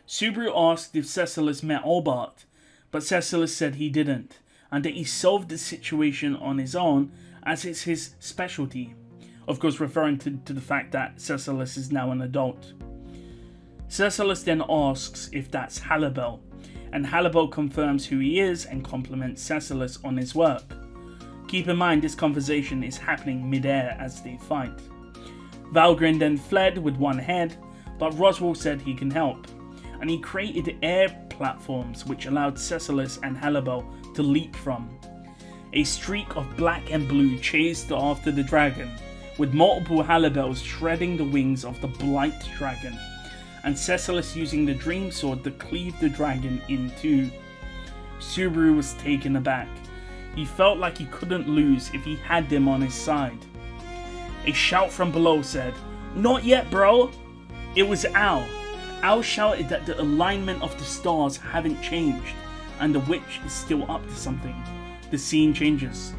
Subaru asked if Cecilus met Albart, but Cecilus said he didn't, and that he solved the situation on his own as it's his specialty. Of course, referring to the fact that Cecilus is now an adult. Cecilus then asks if that's Halibel, and Halibel confirms who he is and compliments Cecilus on his work. Keep in mind this conversation is happening mid-air as they fight. Valgren then fled with 1 head, but Roswell said he can help, and he created air platforms which allowed Cecilus and Halibel to leap from. A streak of black and blue chased after the dragon, with multiple Halibels shredding the wings of the Blight dragon, and Cecilus using the Dream Sword to cleave the dragon in 2. Subaru was taken aback. He felt like he couldn't lose if he had them on his side. A shout from below said, "Not yet, bro!" It was Al. Al shouted that the alignment of the stars haven't changed, and the witch is still up to something. The scene changes.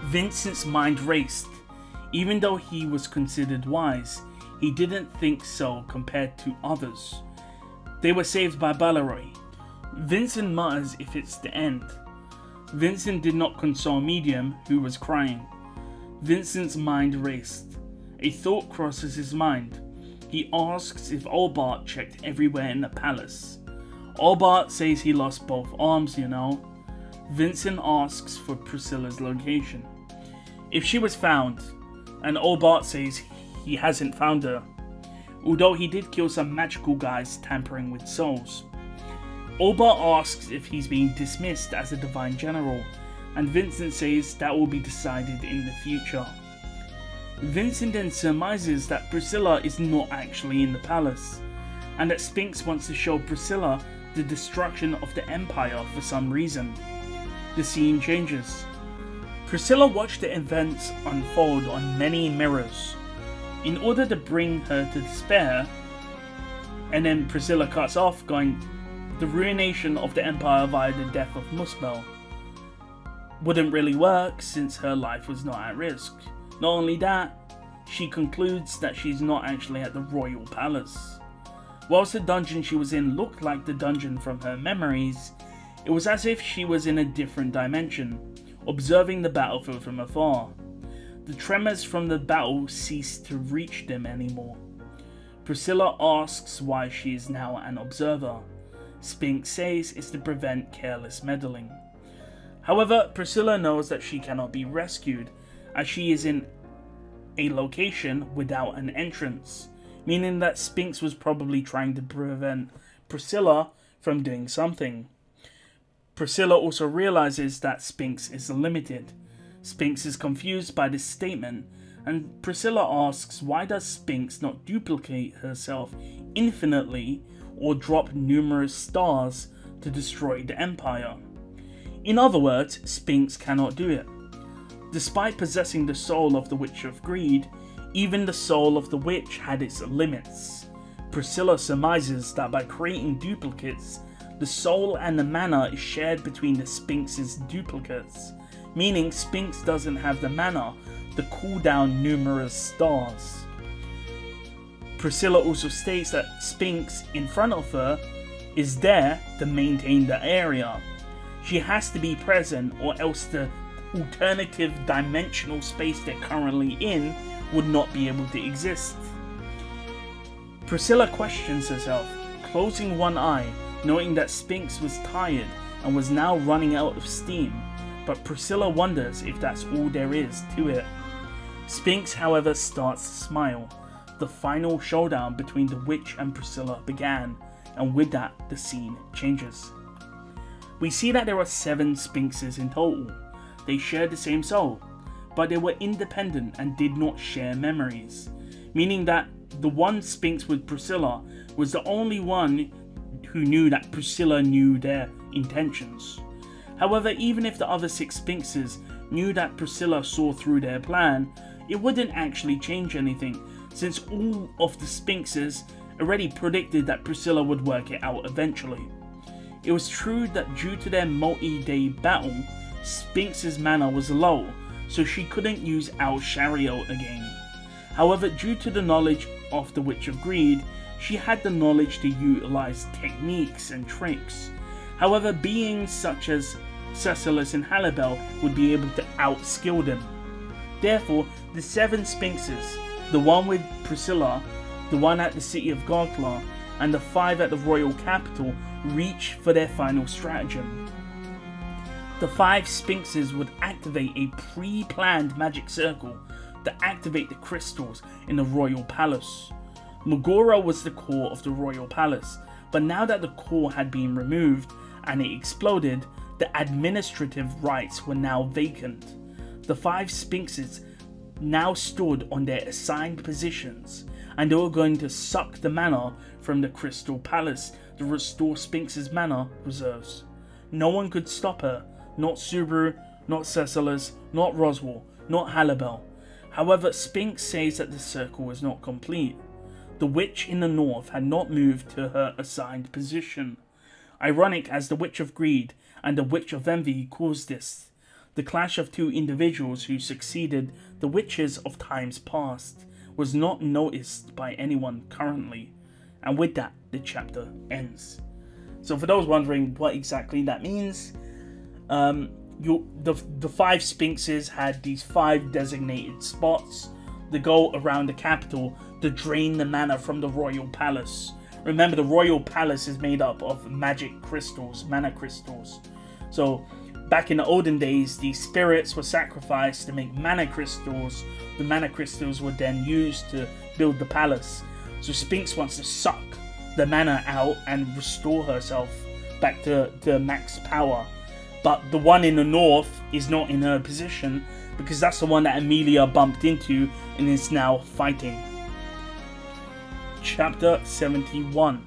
Vincent's mind raced. Even though he was considered wise, he didn't think so compared to others. They were saved by Balleray. Vincent mutters if it's the end. Vincent did not console Medium, who was crying. Vincent's mind raced. A thought crosses his mind. He asks if Albart checked everywhere in the palace. Albart says he lost both arms, you know. Vincent asks for Priscilla's location. If she was found, and Albart says he hasn't found her, although he did kill some magical guys tampering with souls. Albart asks if he's being dismissed as a Divine General, and Vincent says that will be decided in the future. Vincent then surmises that Priscilla is not actually in the palace, and that Sphinx wants to show Priscilla the destruction of the Empire for some reason. The scene changes. Priscilla watched the events unfold on many mirrors in order to bring her to despair, and then Priscilla cuts off, going, the ruination of the Empire via the death of Muspel wouldn't really work since her life was not at risk. Not only that, she concludes that she's not actually at the royal palace. Whilst the dungeon she was in looked like the dungeon from her memories, it was as if she was in a different dimension, observing the battlefield from afar. The tremors from the battle ceased to reach them anymore. Priscilla asks why she is now an observer. Sphinx says it's to prevent careless meddling. However, Priscilla knows that she cannot be rescued, as she is in a location without an entrance, meaning that Sphinx was probably trying to prevent Priscilla from doing something. Priscilla also realizes that Sphinx is limited. Sphinx is confused by this statement, and Priscilla asks why does Sphinx not duplicate herself infinitely or drop numerous stars to destroy the Empire. In other words, Sphinx cannot do it. Despite possessing the soul of the Witch of Greed, even the soul of the witch had its limits. Priscilla surmises that by creating duplicates, the soul and the mana is shared between the Sphinx's duplicates, meaning Sphinx doesn't have the mana to cool down numerous stars. Priscilla also states that Sphinx in front of her is there to maintain the area. She has to be present, or else the alternative dimensional space they're currently in would not be able to exist. Priscilla questions herself, closing one eye, knowing that Sphinx was tired and was now running out of steam, but Priscilla wonders if that's all there is to it. Sphinx, however, starts to smile. The final showdown between the witch and Priscilla began, and with that, the scene changes. We see that there are 7 Sphinxes in total. They shared the same soul, but they were independent and did not share memories, meaning that the one Sphinx with Priscilla was the only one who knew that Priscilla knew their intentions. However, even if the other 6 Sphinxes knew that Priscilla saw through their plan, it wouldn't actually change anything, since all of the Sphinxes already predicted that Priscilla would work it out eventually. It was true that due to their multi-day battle, Sphinx's mana was low, so she couldn't use Al Shariel again. However, due to the knowledge of the Witch of Greed, she had the knowledge to utilize techniques and tricks. However, beings such as Cecilus and Halibel would be able to outskill them. Therefore, the 7 Sphinxes, the one with Priscilla, the one at the city of Garkla, and the 5 at the royal capital, reach for their final stratagem. The 5 Sphinxes would activate a pre-planned magic circle to activate the crystals in the royal palace. Megora was the core of the royal palace, but now that the core had been removed and it exploded, the administrative rights were now vacant. The 5 Sphinxes now stood on their assigned positions, and they were going to suck the mana from the Crystal Palace to restore Sphinx's mana reserves. No one could stop her, not Subaru, not Cecilus, not Roswell, not Halibel. However, Sphinx says that the circle was not complete. The witch in the north had not moved to her assigned position. Ironic, as the Witch of Greed and the Witch of Envy caused this. The clash of 2 individuals who succeeded the witches of times past was not noticed by anyone currently. And with that, the chapter ends. So for those wondering what exactly that means, the 5 Sphinxes had these 5 designated spots that go around the capital to drain the mana from the royal palace. Remember, the royal palace is made up of magic crystals, mana crystals. So back in the olden days, the spirits were sacrificed to make mana crystals. The mana crystals were then used to build the palace. So Sphinx wants to suck the mana out and restore herself back to max power. but the one in the north is not in her position because that's the one that Emilia bumped into and is now fighting. Chapter 71.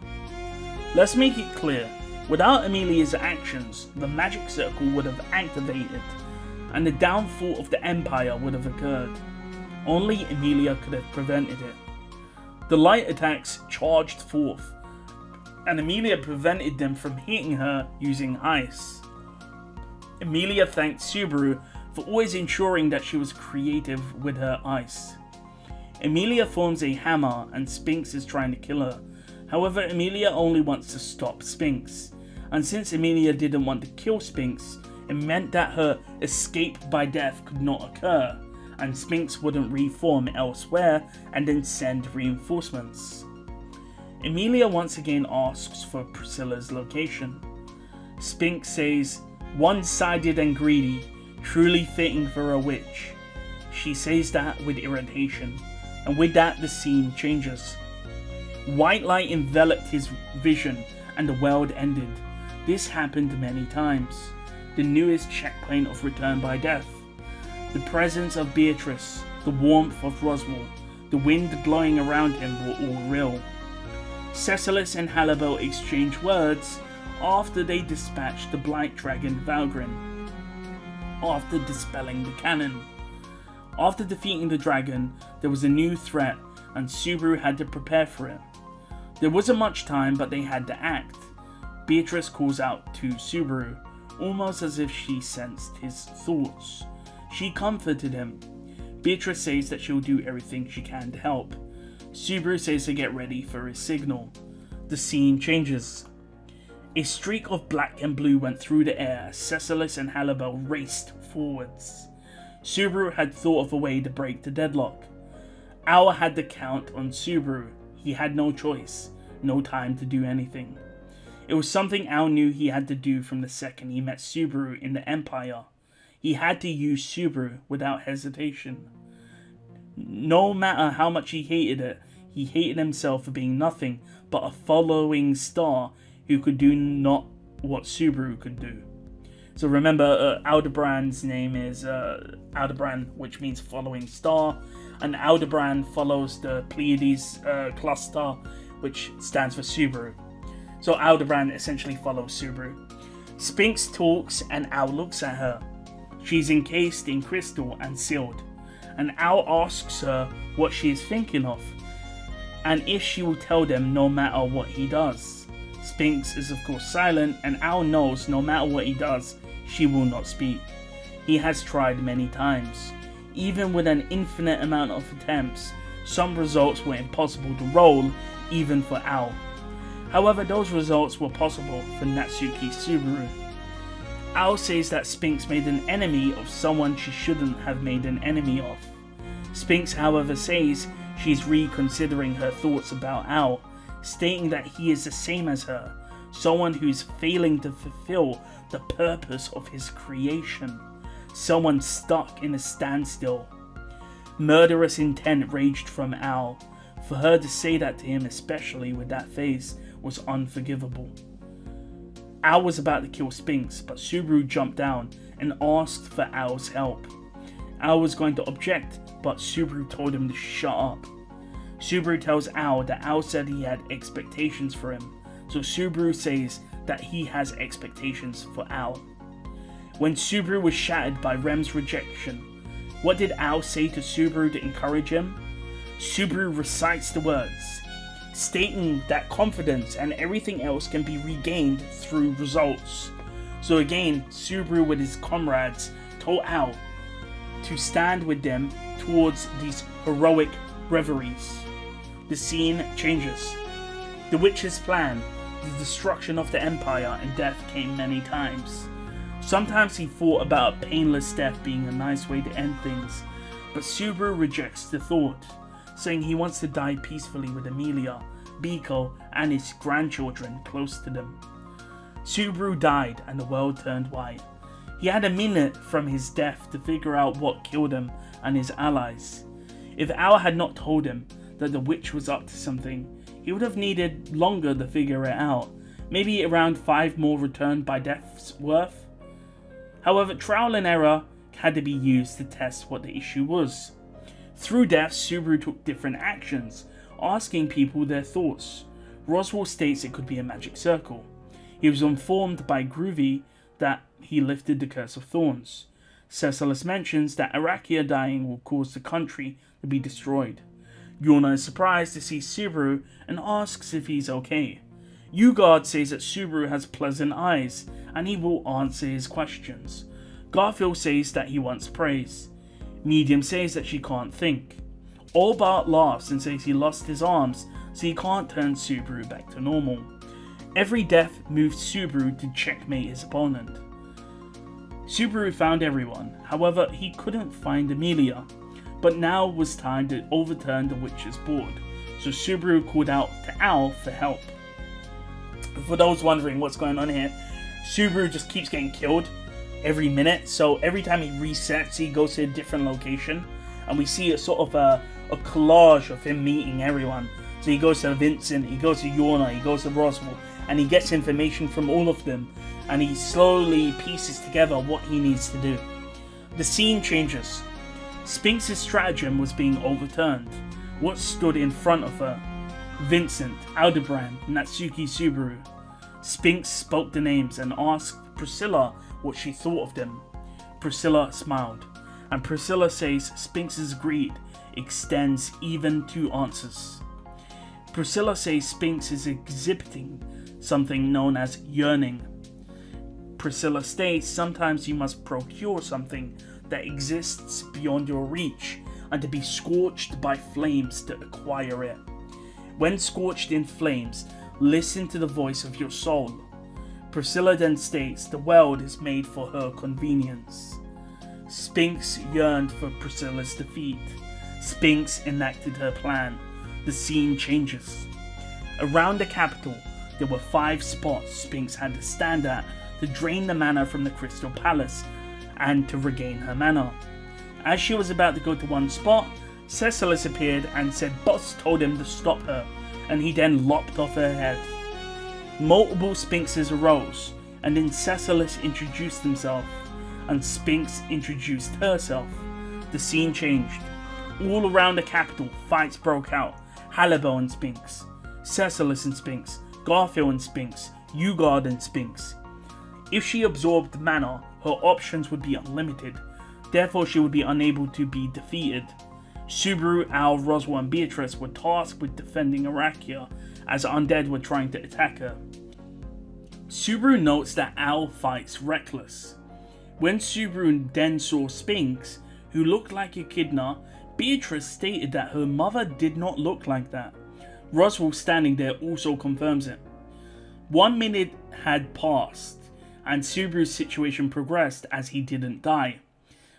Let's make it clear, without Emilia's actions, the magic circle would have activated and the downfall of the Empire would have occurred. Only Emilia could have prevented it. The light attacks charged forth, and Emilia prevented them from hitting her using ice. Emilia thanked Subaru for always ensuring that she was creative with her ice. Emilia forms a hammer and Sphinx is trying to kill her. However, Emilia only wants to stop Sphinx, and since Emilia didn't want to kill Sphinx, it meant that her escape by death could not occur, and Sphinx wouldn't reform elsewhere and then send reinforcements. Emilia once again asks for Priscilla's location. Sphinx says, "One-sided and greedy, truly fitting for a witch." She says that with irritation, and with that the scene changes. White light enveloped his vision and the world ended. This happened many times. The newest checkpoint of return by death. The presence of Beatrice, the warmth of Roswell, the wind blowing around him were all real. Cecilis and Halibel exchange words after they dispatched the blight dragon Valgrind. After dispelling the cannon. After defeating the dragon, there was a new threat and Subaru had to prepare for it. There wasn't much time, but they had to act. Beatrice calls out to Subaru, almost as if she sensed his thoughts. She comforted him. Beatrice says that she'll do everything she can to help. Subaru says to get ready for his signal. The scene changes. A streak of black and blue went through the air as Cecilis and Halibel raced forwards. Subaru had thought of a way to break the deadlock. Al had the count on Subaru. He had no choice, no time to do anything. It was something Al knew he had to do from the second he met Subaru in the Empire. He had to use Subaru without hesitation. No matter how much he hated it, he hated himself for being nothing but a following star who could do not what Subaru could do. So remember, Aldebrand's name is Aldebrand, which means following star, and Aldebrand follows the Pleiades cluster, which stands for Subaru. So Aldebrand essentially follows Subaru. Sphinx talks and Al looks at her. She's encased in crystal and sealed, and Al asks her what she is thinking of, and if she will tell them no matter what he does. Sphinx is of course silent, and Al knows no matter what he does, she will not speak. He has tried many times. Even with an infinite amount of attempts, some results were impossible to roll, even for Al. However, those results were possible for Natsuki Subaru. Al says that Sphinx made an enemy of someone she shouldn't have made an enemy of. Sphinx, however, says she's reconsidering her thoughts about Al, stating that he is the same as her, someone who is failing to fulfill the purpose of his creation, someone stuck in a standstill. Murderous intent raged from Al. For her to say that to him, especially with that face, was unforgivable. Al was about to kill Sphinx, but Subaru jumped down and asked for Al's help. Al was going to object, but Subaru told him to shut up. Subaru tells Al that Al said he had expectations for him, so Subaru says that he has expectations for Al. When Subaru was shattered by Rem's rejection, what did Al say to Subaru to encourage him? Subaru recites the words, stating that confidence and everything else can be regained through results. So again, Subaru with his comrades told Al to stand with them towards these heroic reveries. The scene changes. The witch's plan, the destruction of the Empire and death came many times. Sometimes he thought about a painless death being a nice way to end things, but Subaru rejects the thought, saying he wants to die peacefully with Emilia, Biko, and his grandchildren close to them. Subaru died and the world turned white. He had a minute from his death to figure out what killed him and his allies. If Al had not told him that the witch was up to something, he would have needed longer to figure it out, maybe around 5 more return by deaths worth. However, trial and error had to be used to test what the issue was. Through death, Subaru took different actions, asking people their thoughts. Roswell states it could be a magic circle. He was informed by Groovy that he lifted the Curse of Thorns. Cecilis mentions that Arachia dying will cause the country to be destroyed. Yuna is surprised to see Subaru and asks if he's okay. Ugard says that Subaru has pleasant eyes and he will answer his questions. Garfiel says that he wants praise. Medium says that she can't think. Albart laughs and says he lost his arms so he can't turn Subaru back to normal. Every death moved Subaru to checkmate his opponent. Subaru found everyone, however he couldn't find Emilia, but now was time to overturn the witch's board, so Subaru called out to Owl for help. For those wondering what's going on here, Subaru just keeps getting killed every minute, so every time he resets he goes to a different location, and we see a sort of a collage of him meeting everyone. So he goes to Vincent, he goes to Yuna, he goes to Roswell, and he gets information from all of them, and he slowly pieces together what he needs to do. The scene changes. Sphinx's stratagem was being overturned. What stood in front of her? Vincent, Aldebaran, Natsuki Subaru. Sphinx spoke the names and asked Priscilla what she thought of them. Priscilla smiled, and Priscilla says Sphinx's greed extends even to answers. Priscilla says Sphinx is exhibiting something known as yearning. Priscilla states sometimes you must procure something that exists beyond your reach and to be scorched by flames to acquire it. When scorched in flames, listen to the voice of your soul. Priscilla then states the world is made for her convenience. Sphinx yearned for Priscilla's defeat. Sphinx enacted her plan. The scene changes. Around the capital, there were 5 spots Sphinx had to stand at to drain the mana from the Crystal Palace and to regain her mana. As she was about to go to one spot, Cecilis appeared and said Boss told him to stop her, and he then lopped off her head. Multiple Sphinxes arose, and then Cecilis introduced himself, and Sphinx introduced herself. The scene changed. All around the capital, fights broke out. Halibo and Sphinx, Cecilis and Sphinx, Garfiel and Sphinx, Ugard and Sphinx. If she absorbed mana, her options would be unlimited, therefore she would be unable to be defeated. Subaru, Owl, Roswell and Beatrice were tasked with defending Arachia, as undead were trying to attack her. Subaru notes that Owl fights reckless. When Subaru then saw Sphinx, who looked like Echidna, Beatrice stated that her mother did not look like that. Roswell standing there also confirms it. 1 minute had passed, and Subaru's situation progressed as he didn't die.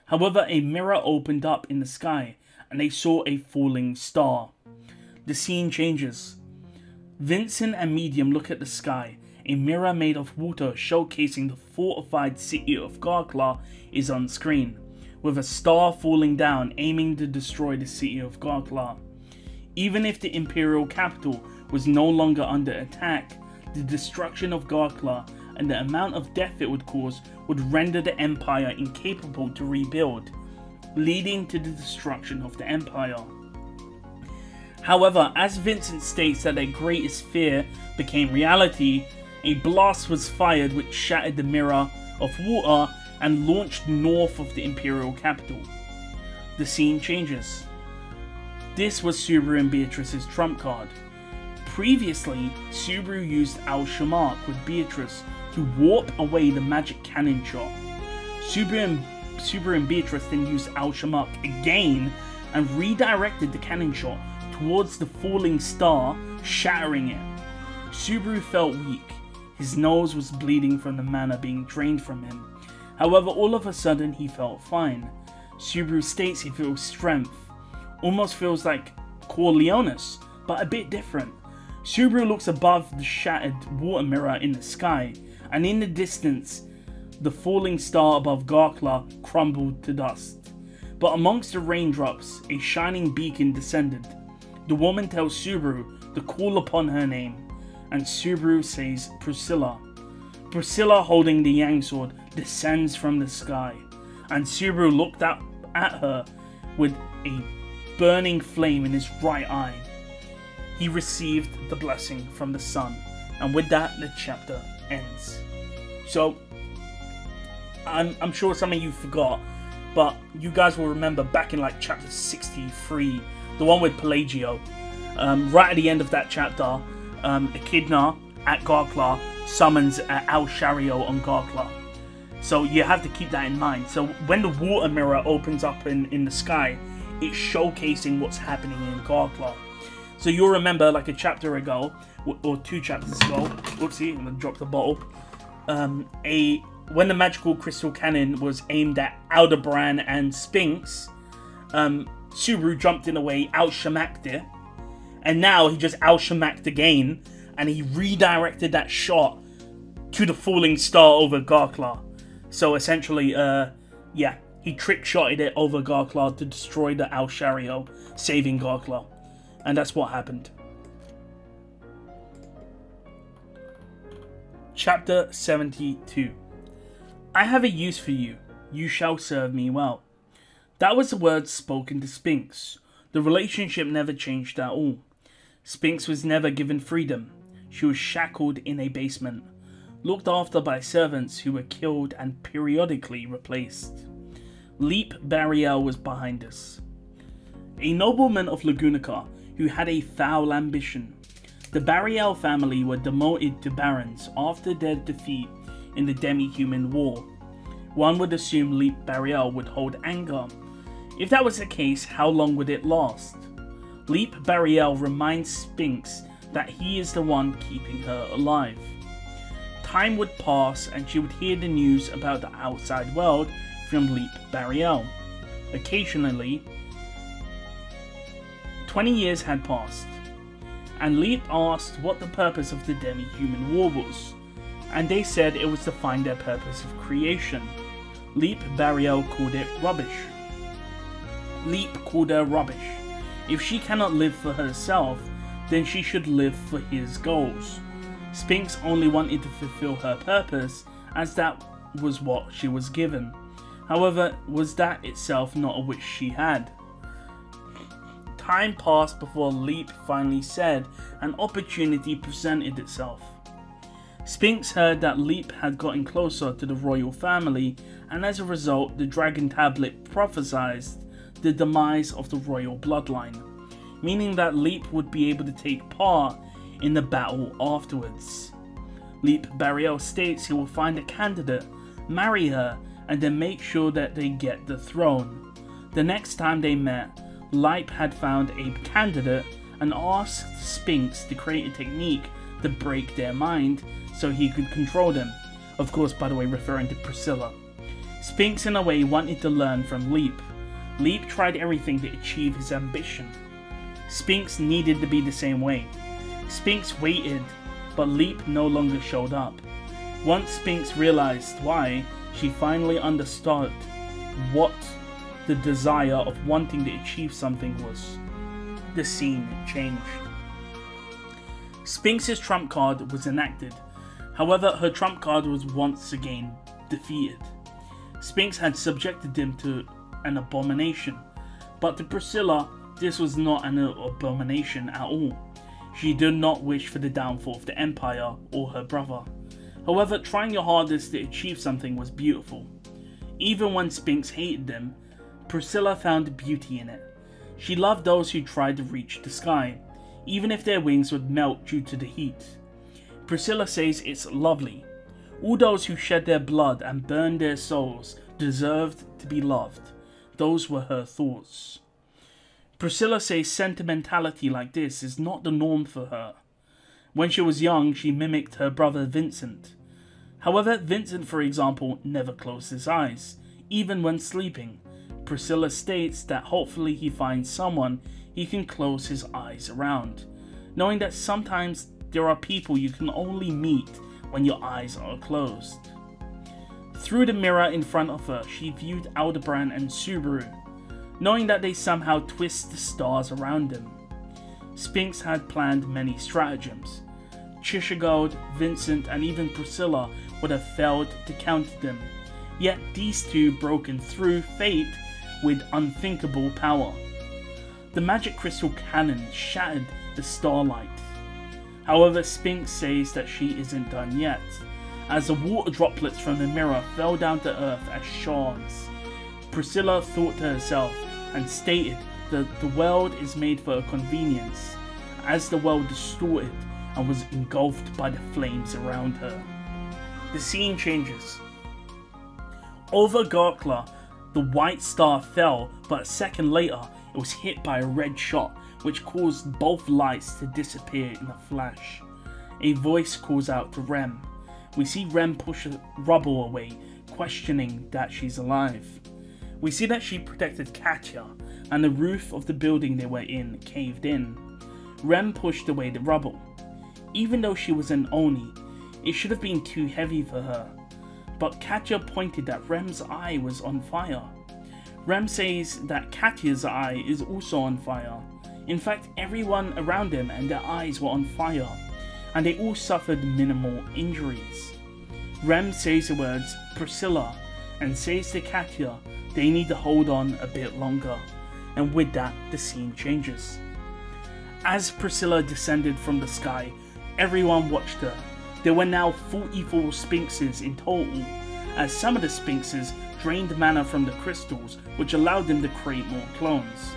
However, a mirror opened up in the sky, and they saw a falling star. The scene changes. Vincent and Medium look at the sky. A mirror made of water showcasing the fortified city of Garkla is on screen, with a star falling down aiming to destroy the city of Garkla. Even if the imperial capital was no longer under attack, the destruction of Garkla and the amount of death it would cause would render the empire incapable to rebuild, leading to the destruction of the empire. However, as Vincent states that their greatest fear became reality, a blast was fired which shattered the mirror of water and launched north of the imperial capital. The scene changes. This was Subaru and Beatrice's trump card. Previously, Subaru used Al-Shamak with Beatrice to warp away the magic cannon shot. Subaru and Beatrice then used Al-Shamak again and redirected the cannon shot towards the falling star, shattering it. Subaru felt weak. His nose was bleeding from the mana being drained from him. However, all of a sudden he felt fine. Subaru states he feels strength. Almost feels like Corleonis, but a bit different. Subaru looks above the shattered water mirror in the sky, and in the distance, the falling star above Garkla crumbled to dust. But amongst the raindrops, a shining beacon descended. The woman tells Subaru to call upon her name, and Subaru says Priscilla. Priscilla, holding the Yang sword, descends from the sky, and Subaru looked up at her with a burning flame in his right eye. He received the blessing from the sun, and with that, the chapter ends. So, I'm sure some of you forgot, but you guys will remember back in like chapter 63, the one with Pelagio. Right at the end of that chapter, Echidna at Garkla summons Al Shario on Garkla. So you have to keep that in mind. So when the water mirror opens up in the sky, it's showcasing what's happening in Garkla. So you'll remember like a chapter ago, or 2 chapters ago, oopsie, I'm gonna drop the bottle. When the magical crystal cannon was aimed at Aldebaran and Sphinx, Subaru jumped in the way, out-shamacked it, and now he just out-shamacked again, and he redirected that shot to the falling star over Garkla. So essentially, yeah, he trick-shotted it over Garkla to destroy the Al Shario, saving Garkla. And that's what happened. Chapter 72. I have a use for you. You shall serve me well. That was the words spoken to Sphinx. The relationship never changed at all. Sphinx was never given freedom. She was shackled in a basement, looked after by servants who were killed and periodically replaced. Leap Bariel was behind us. A nobleman of Lagunica who had a foul ambition. The Bariel family were demoted to barons after their defeat in the demi-human war. One would assume Leap Bariel would hold anger. If that was the case, how long would it last? Leap Bariel reminds Sphinx that he is the one keeping her alive. Time would pass and she would hear the news about the outside world from Leap Bariel. Occasionally, 20 years had passed, and Leap asked what the purpose of the demi-human war was, and they said it was to find their purpose of creation. Leap Bariel called it rubbish. Leap called her rubbish. If she cannot live for herself, then she should live for his goals. Sphinx only wanted to fulfill her purpose, as that was what she was given. However, was that itself not a wish she had? Time passed before Leap finally said an opportunity presented itself. Sphinx heard that Leap had gotten closer to the royal family, and as a result, the dragon tablet prophesied the demise of the royal bloodline, meaning that Leap would be able to take part in the battle afterwards. Leap Bariel states he will find a candidate, marry her, and then make sure that they get the throne. The next time they met, Leap had found a candidate and asked Sphinx to create a technique to break their mind so he could control them. Of course, by the way, referring to Priscilla. Sphinx in a way wanted to learn from Leap. Leap tried everything to achieve his ambition. Sphinx needed to be the same way. Sphinx waited, but Leap no longer showed up. Once Sphinx realized why, she finally understood what the desire of wanting to achieve something was. The scene changed. Sphinx's trump card was enacted. However, her trump card was once again defeated. Sphinx had subjected him to an abomination, but to Priscilla, this was not an abomination at all. She did not wish for the downfall of the Empire or her brother. However, trying your hardest to achieve something was beautiful. Even when Sphinx hated them, Priscilla found beauty in it. She loved those who tried to reach the sky, even if their wings would melt due to the heat. Priscilla says it's lovely. All those who shed their blood and burned their souls deserved to be loved. Those were her thoughts. Priscilla says sentimentality like this is not the norm for her. When she was young, she mimicked her brother Vincent. However, Vincent, for example, never closed his eyes, even when sleeping. Priscilla states that hopefully he finds someone he can close his eyes around, knowing that sometimes there are people you can only meet when your eyes are closed. Through the mirror in front of her, she viewed Aldebaran and Subaru, knowing that they somehow twist the stars around them. Sphinx had planned many stratagems. Chichagold, Vincent, and even Priscilla would have failed to counter them, Yet these two broken through fate with unthinkable power. The magic crystal cannon shattered the starlight. However, Sphinx says that she isn't done yet, as the water droplets from the mirror fell down to earth as shards. Priscilla thought to herself and stated that the world is made for her convenience, as the world distorted and was engulfed by the flames around her. The scene changes. Over Garkla, the white star fell, but a second later it was hit by a red shot, which caused both lights to disappear in a flash. A voice calls out to Rem. We see Rem push rubble away, questioning that she's alive. We see that she protected Katya, and the roof of the building they were in caved in. Rem pushed away the rubble. Even though she was an Oni, it should have been too heavy for her. But Katya pointed that Rem's eye was on fire. Rem says that Katya's eye is also on fire. In fact, everyone around them and their eyes were on fire, and they all suffered minimal injuries. Rem says the words Priscilla and says to Katya they need to hold on a bit longer, and with that the scene changes. As Priscilla descended from the sky, everyone watched her. There were now 44 sphinxes in total, as some of the sphinxes drained mana from the crystals, which allowed them to create more clones.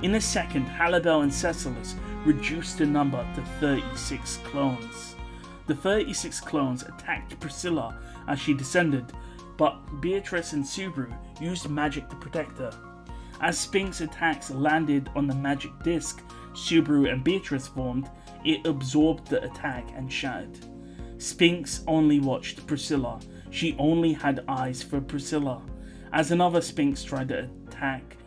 In a second, Halibel and Cecilis reduced the number to 36 clones. The 36 clones attacked Priscilla as she descended, but Beatrice and Subaru used magic to protect her. As Sphinx attacks landed on the magic disc Subaru and Beatrice formed, it absorbed the attack and shattered. Sphinx only watched Priscilla. She only had eyes for Priscilla. As another Sphinx tried to attack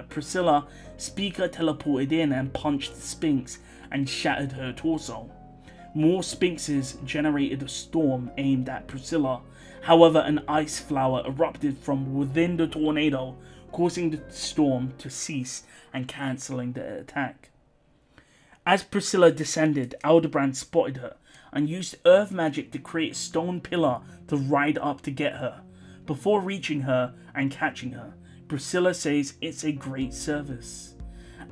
Priscilla, Speaker teleported in and punched the Sphinx and shattered her torso. More Sphinxes generated a storm aimed at Priscilla. However, an ice flower erupted from within the tornado, causing the storm to cease and cancelling the attack. As Priscilla descended, Aldebrand spotted her and used earth magic to create a stone pillar to ride up to get her. Before reaching her and catching her, Priscilla says it's a great service.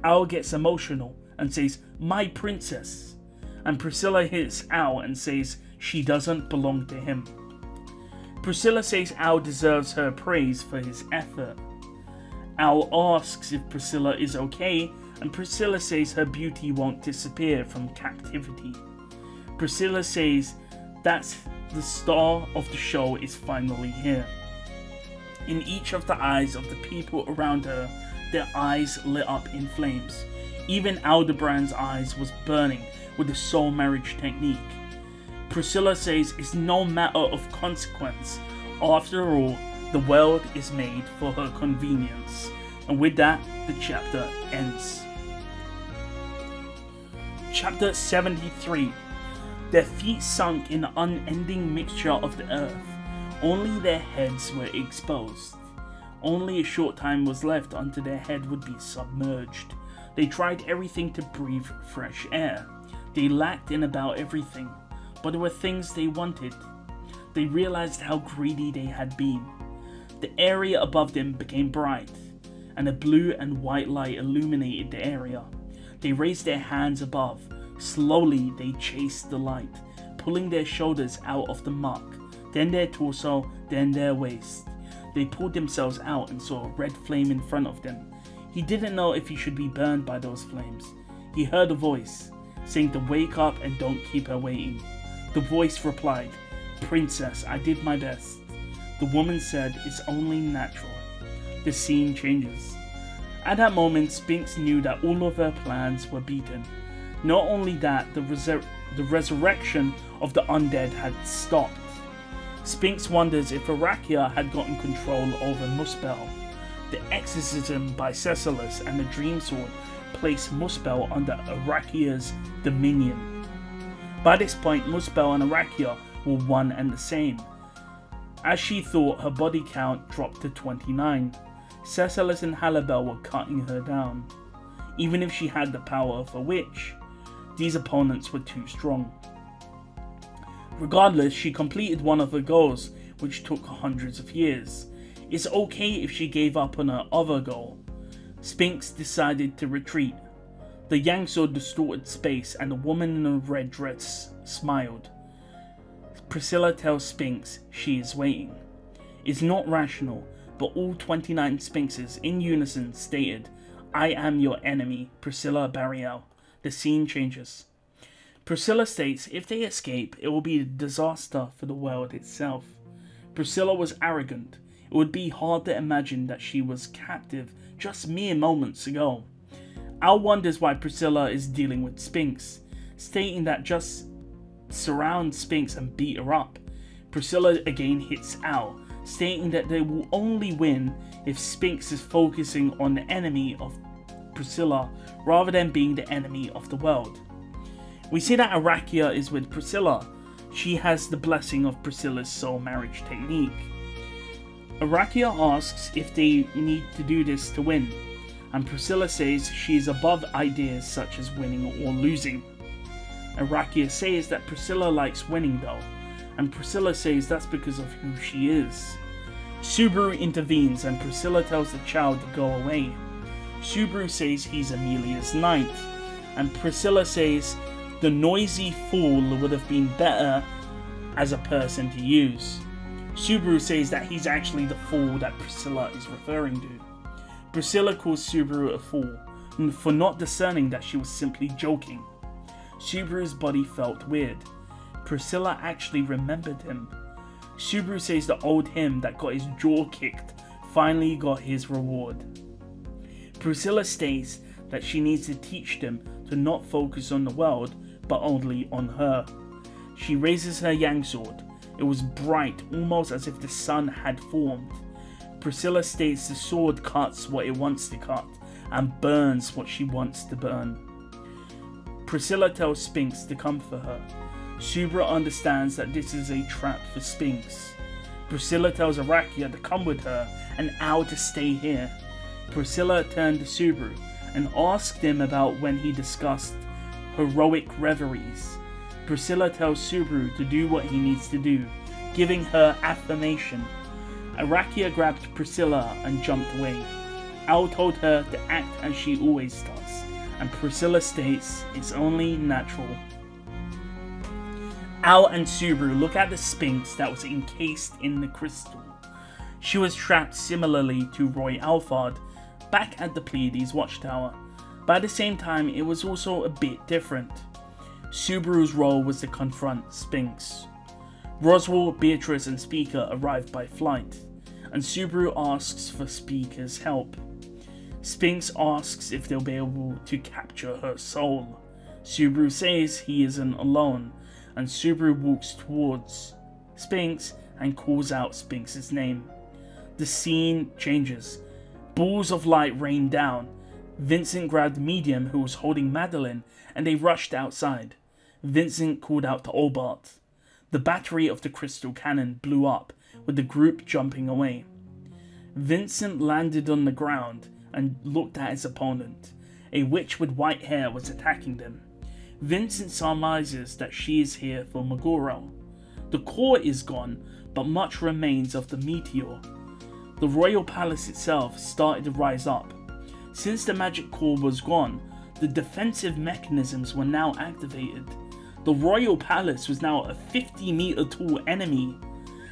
Al gets emotional and says, "My princess." And Priscilla hits Al and says she doesn't belong to him. Priscilla says Al deserves her praise for his effort. Al asks if Priscilla is okay, and Priscilla says her beauty won't disappear from captivity. Priscilla says that the star of the show is finally here. In each of the eyes of the people around her, their eyes lit up in flames. Even Aldebrand's eyes was burning with the soul marriage technique. Priscilla says it's no matter of consequence. After all, the world is made for her convenience. And with that, the chapter ends. Chapter 73. Their feet sunk in the unending mixture of the earth. Only their heads were exposed. Only a short time was left until their head would be submerged. They tried everything to breathe fresh air. They lacked in about everything, but there were things they wanted. They realized how greedy they had been. The area above them became bright, and a blue and white light illuminated the area. They raised their hands above. Slowly they chased the light, pulling their shoulders out of the muck, then their torso, then their waist. They pulled themselves out and saw a red flame in front of them. He didn't know if he should be burned by those flames. He heard a voice, saying to wake up and don't keep her waiting. The voice replied, "Princess, I did my best." The woman said, "It's only natural." The scene changes. At that moment, Sphinx knew that all of her plans were beaten. Not only that, the resurrection of the undead had stopped. Sphinx wonders if Arakia had gotten control over Muspel. The exorcism by Cecilis and the Dream Sword placed Muspel under Arakia's dominion. By this point, Muspel and Arakia were one and the same. As she thought, her body count dropped to 29. Cecilis and Halibel were cutting her down. Even if she had the power of a witch, these opponents were too strong. Regardless, she completed one of her goals, which took hundreds of years. It's okay if she gave up on her other goal. Sphinx decided to retreat. The Yangsword distorted space and the woman in a red dress smiled. Priscilla tells Sphinx she is waiting. It's not rational, but all 29 Sphinxes in unison stated, "I am your enemy, Priscilla Barriel." The scene changes. Priscilla states if they escape, it will be a disaster for the world itself. Priscilla was arrogant. It would be hard to imagine that she was captive just mere moments ago. Al wonders why Priscilla is dealing with Sphinx, stating that just surround Sphinx and beat her up. Priscilla again hits Al, stating that they will only win if Sphinx is focusing on the enemy of Priscilla rather than being the enemy of the world. We see that Arakia is with Priscilla. She has the blessing of Priscilla's soul marriage technique. Arakia asks if they need to do this to win, and Priscilla says she is above ideas such as winning or losing. Arakia says that Priscilla likes winning though, and Priscilla says that's because of who she is. Subaru intervenes and Priscilla tells the child to go away. Subaru says he's Emilia's knight, and Priscilla says the noisy fool would have been better as a person to use. Subaru says that he's actually the fool that Priscilla is referring to. Priscilla calls Subaru a fool for not discerning that she was simply joking. Subaru's body felt weird. Priscilla actually remembered him. Subaru says the old him that got his jaw kicked finally got his reward. Priscilla states that she needs to teach them to not focus on the world, but only on her. She raises her yang sword. It was bright, almost as if the sun had formed. Priscilla states the sword cuts what it wants to cut, and burns what she wants to burn. Priscilla tells Sphinx to come for her. Subaru understands that this is a trap for Sphinx. Priscilla tells Arakia to come with her, and Al to stay here. Priscilla turned to Subaru and asked him about when he discussed heroic reveries. Priscilla tells Subaru to do what he needs to do, giving her affirmation. Arakia grabbed Priscilla and jumped away. Al told her to act as she always does, and Priscilla states it's only natural. Al and Subaru look at the Sphinx that was encased in the crystal. She was trapped similarly to Roy Alphard back at the Pleiades watchtower, but at the same time it was also a bit different. Subaru's role was to confront Sphinx. Roswell, Beatrice and Speaker arrived by flight, and Subaru asks for Speaker's help. Sphinx asks if they'll be able to capture her soul. Subaru says he isn't alone, and Subaru walks towards Sphinx and calls out Sphinx's name. The scene changes. Balls of light rain down. Vincent grabbed Medium, who was holding Madeline, and they rushed outside. Vincent called out to Olbart. The battery of the crystal cannon blew up, with the group jumping away. Vincent landed on the ground and looked at his opponent. A witch with white hair was attacking them. Vincent surmises that she is here for Meguro. The core is gone, but much remains of the meteor. The royal palace itself started to rise up. Since the magic core was gone, the defensive mechanisms were now activated. The royal palace was now a 50-meter tall enemy.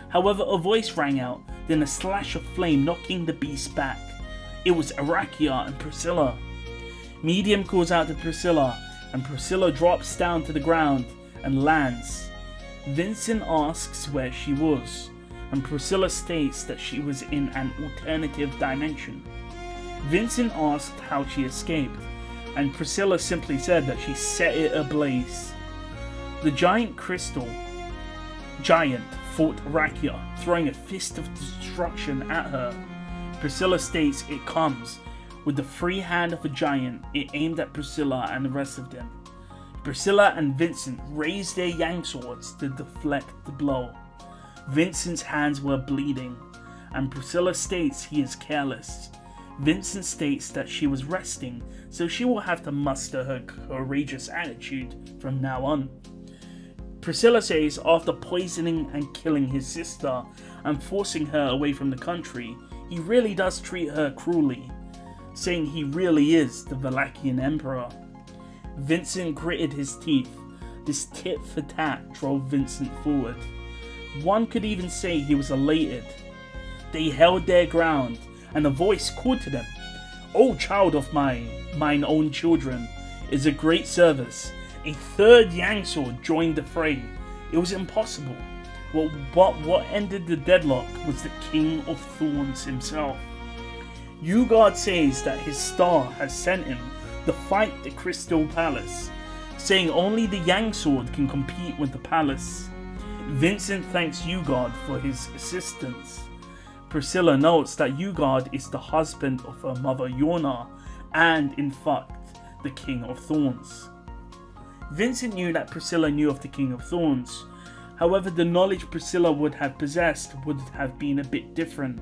However, a voice rang out, then a slash of flame knocking the beast back. It was Arakia and Priscilla. Medium calls out to Priscilla, and Priscilla drops down to the ground and lands. Vincent asks where she was, and Priscilla states that she was in an alternative dimension. Vincent asked how she escaped, and Priscilla simply said that she set it ablaze. The giant crystal giant fought Arakia, throwing a fist of destruction at her. Priscilla states it comes. With the free hand of a giant, it aimed at Priscilla and the rest of them. Priscilla and Vincent raised their yang swords to deflect the blow. Vincent's hands were bleeding, and Priscilla states he is careless. Vincent states that she was resting, so she will have to muster her courageous attitude from now on. Priscilla says after poisoning and killing his sister, and forcing her away from the country, he really does treat her cruelly, saying he really is the Valachian Emperor. Vincent gritted his teeth. This tit for tat drove Vincent forward. One could even say he was elated. They held their ground, and a voice called to them, "O child of mine own children, is a great service." A third Yang sword joined the fray. It was impossible. What ended the deadlock was the King of Thorns himself. Ugard says that his star has sent him to fight the Crystal Palace, saying only the Yang sword can compete with the palace. Vincent thanks Ugard for his assistance. Priscilla notes that Ugard is the husband of her mother Yorna, and in fact, the King of Thorns. Vincent knew that Priscilla knew of the King of Thorns. However, the knowledge Priscilla would have possessed would have been a bit different.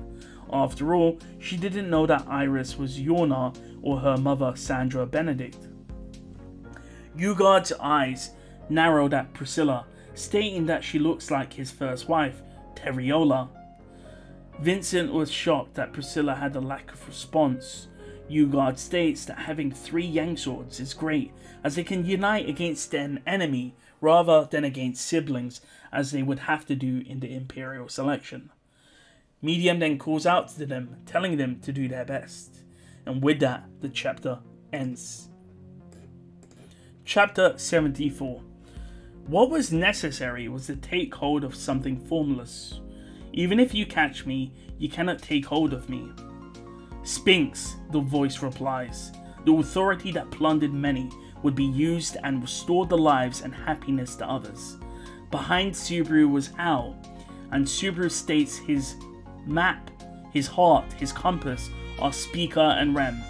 After all, she didn't know that Iris was Yorna or her mother Sandra Benedict. Ugard's eyes narrowed at Priscilla, stating that she looks like his first wife, Terriola. Vincent was shocked that Priscilla had a lack of response. Ugard states that having 3 Yang swords is great, as they can unite against an enemy rather than against siblings, as they would have to do in the Imperial selection. Medium then calls out to them, telling them to do their best. And with that, the chapter ends. Chapter 74. What was necessary was to take hold of something formless. Even if you catch me, you cannot take hold of me. Sphinx, the voice replies. The authority that plundered many would be used and restore the lives and happiness to others. Behind Subaru was Al, and Subaru states his map, his heart, his compass are Speaker and Rem.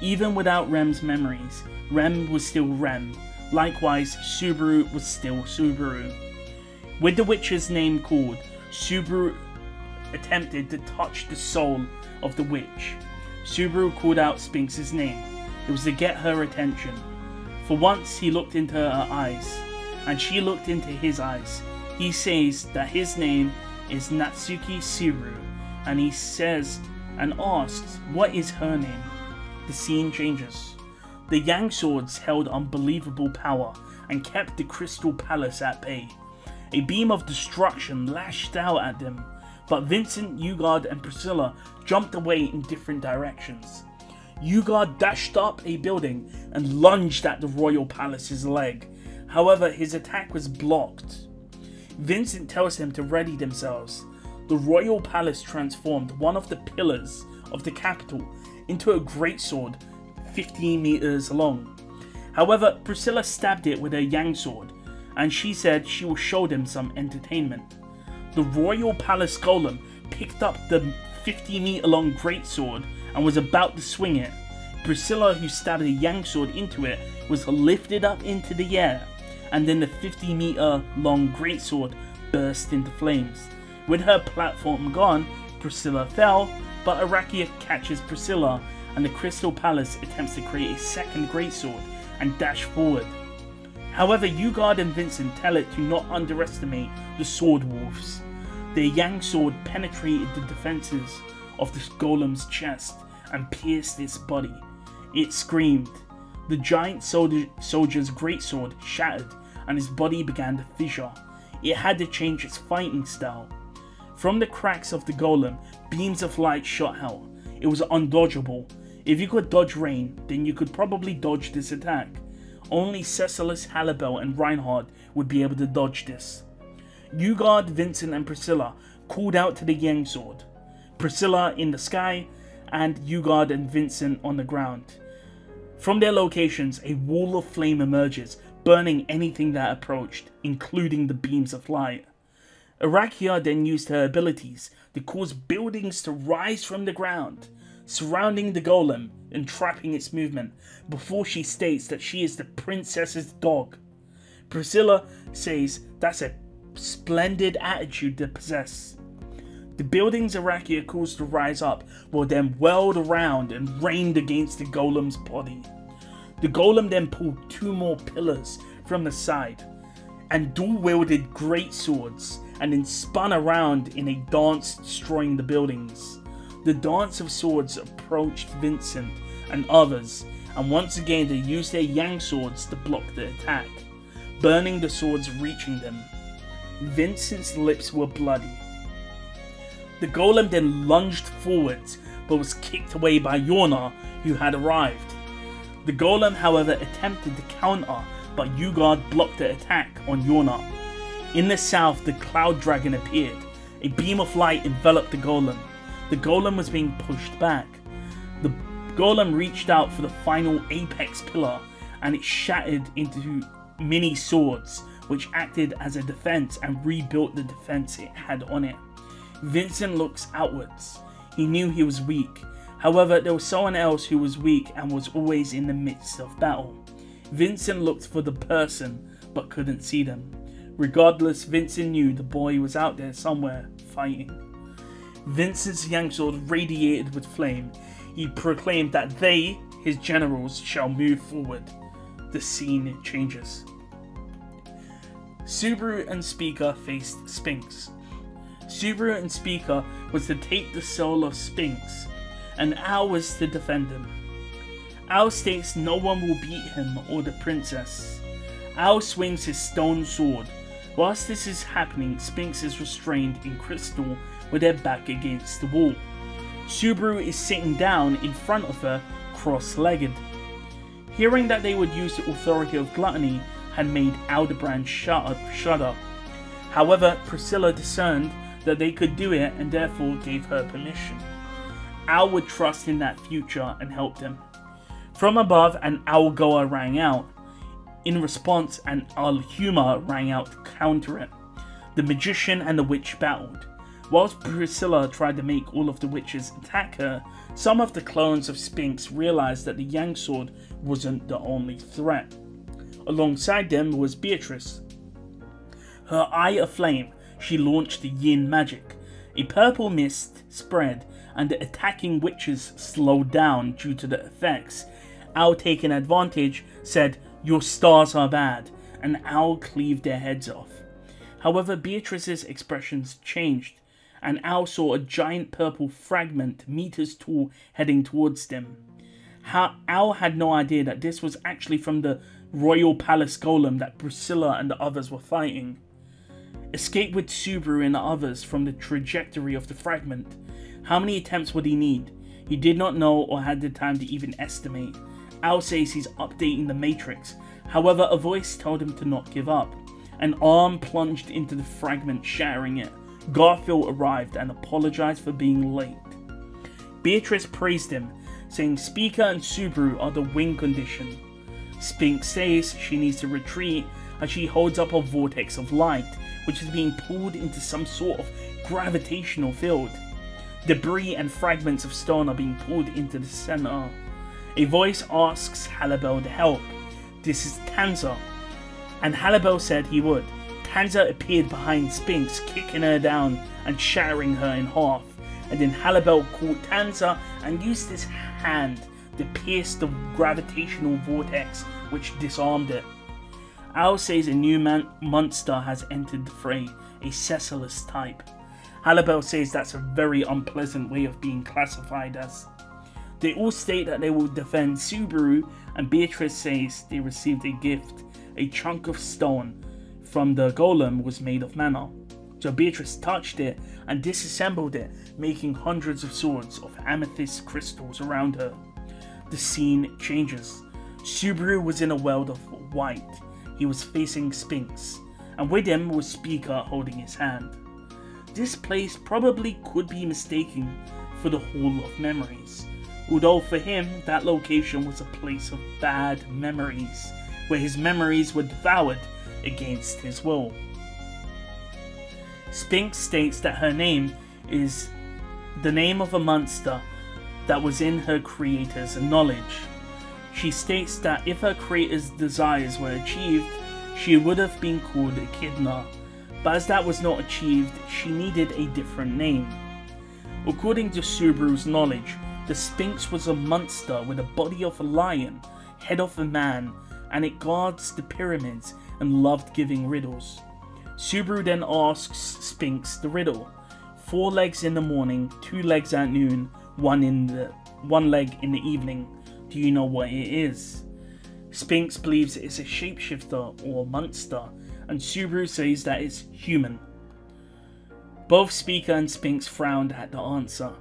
Even without Rem's memories, Rem was still Rem. Likewise, Subaru was still Subaru. With the witch's name called, Subaru attempted to touch the soul of the witch. Subaru called out Sphinx's name. It was to get her attention. For once he looked into her eyes, and she looked into his eyes. He says that his name is Natsuki Subaru, and he says and asks what is her name. The scene changes. The Yang swords held unbelievable power and kept the Crystal Palace at bay. A beam of destruction lashed out at them, but Vincent, Ugard and Priscilla jumped away in different directions. Ugard dashed up a building and lunged at the royal palace's leg. However, his attack was blocked. Vincent tells him to ready themselves. The royal palace transformed one of the pillars of the capital into a greatsword 15 meters long. However, Priscilla stabbed it with her Yang sword, and she said she will show them some entertainment. The royal palace golem picked up the 50-meter long greatsword and was about to swing it. Priscilla, who stabbed a Yang sword into it, was lifted up into the air, and then the 50-meter long greatsword burst into flames. With her platform gone, Priscilla fell, but Arakia catches Priscilla, and the Crystal Palace attempts to create a second greatsword and dash forward. However, Ugard and Vincent tell it to not underestimate the sword wolves. The Yang sword penetrated the defenses of the golem's chest and pierced its body. It screamed. The giant soldier's greatsword shattered and his body began to fissure. It had to change its fighting style. From the cracks of the golem, beams of light shot out. It was undodgeable. If you could dodge rain, then you could probably dodge this attack. Only Cecilis, Halibel and Reinhard would be able to dodge this. Ugard, Vincent and Priscilla called out to the Yang sword. Priscilla in the sky and Ugard and Vincent on the ground. From their locations, a wall of flame emerges, burning anything that approached, including the beams of light. Arakia then used her abilities to cause buildings to rise from the ground, surrounding the golem and trapping its movement, before she states that she is the princess's dog. Priscilla says that's a splendid attitude to possess. The buildings Arakia caused to rise up were then whirled around and rained against the golem's body. The golem then pulled 2 more pillars from the side, and dual-wielded great swords, and then spun around in a dance destroying the buildings. The dance of swords approached Vincent and others, and once again they used their yang swords to block the attack, burning the swords reaching them. Vincent's lips were bloody. The golem then lunged forwards, but was kicked away by Yorna, who had arrived. The golem, however, attempted to counter, but Ugard blocked the attack on Yorna. In the south, the cloud dragon appeared. A beam of light enveloped the golem. The golem was being pushed back. The golem reached out for the final apex pillar, and it shattered into mini swords, which acted as a defense and rebuilt the defense it had on it. Vincent looks outwards. He knew he was weak. However, there was someone else who was weak and was always in the midst of battle. Vincent looked for the person, but couldn't see them. Regardless, Vincent knew the boy was out there somewhere, fighting. Vincent's yang sword radiated with flame. He proclaimed that they, his generals, shall move forward. The scene changes. Subaru and Speaker faced Sphinx. Subaru and Speaker was to take the soul of Sphinx, and Al was to defend him. Al states no one will beat him or the princess. Al swings his stone sword. Whilst this is happening, Sphinx is restrained in crystal with their back against the wall. Subaru is sitting down in front of her, cross-legged. Hearing that they would use the authority of gluttony had made Aldebrand shudder. However, Priscilla discerned that they could do it and therefore gave her permission. Al would trust in that future and help them. From above, an Algoa rang out. In response, an Alhuma rang out to counter it. The magician and the witch battled. Whilst Priscilla tried to make all of the witches attack her, some of the clones of Sphinx realized that the Yang Sword wasn't the only threat. Alongside them was Beatrice. Her eye aflame, she launched the yin magic. A purple mist spread, and the attacking witches slowed down due to the effects. Al, taking advantage, said, "Your stars are bad," and Al cleaved their heads off. However, Beatrice's expressions changed, and Al saw a giant purple fragment, meters tall, heading towards them. Al had no idea that this was actually from the royal palace golem that Priscilla and the others were fighting. Escape with Subaru and the others from the trajectory of the fragment. How many attempts would he need? He did not know or had the time to even estimate. Al says he's updating the matrix. However, a voice told him to not give up. An arm plunged into the fragment, shattering it. Garfiel arrived and apologized for being late. Beatrice praised him, saying Speaker and Subaru are the win condition. Sphinx says she needs to retreat as she holds up a vortex of light, which is being pulled into some sort of gravitational field. Debris and fragments of stone are being pulled into the center. A voice asks Halibel to help. This is Tanza, and Halibel said he would. Tanza appeared behind Sphinx, kicking her down and shattering her in half, and then Halibel caught Tanza and used his hand to pierce the gravitational vortex, which disarmed it. Al says a new monster has entered the fray, a Cecilus type. Halibel says that's a very unpleasant way of being classified as. They all state that they will defend Subaru, and Beatrice says they received a gift. A chunk of stone from the golem was made of mana. So Beatrice touched it and disassembled it, making hundreds of swords of amethyst crystals around her. The scene changes. Subaru was in a world of white. He was facing Sphinx, and with him was Speaker holding his hand. This place probably could be mistaken for the Hall of Memories, although for him that location was a place of bad memories, where his memories were devoured against his will. Sphinx states that her name is the name of a monster that was in her creator's knowledge. She states that if her creator's desires were achieved, she would have been called Echidna, but as that was not achieved, she needed a different name. According to Subaru's knowledge, the Sphinx was a monster with a body of a lion, head of a man, and it guards the pyramids and loved giving riddles. Subaru then asks Sphinx the riddle. 4 legs in the morning, 2 legs at noon, one leg in the evening. Do you know what it is? Sphinx believes it's a shapeshifter or monster, and Subaru says that it's human. Both Speaker and Sphinx frowned at the answer,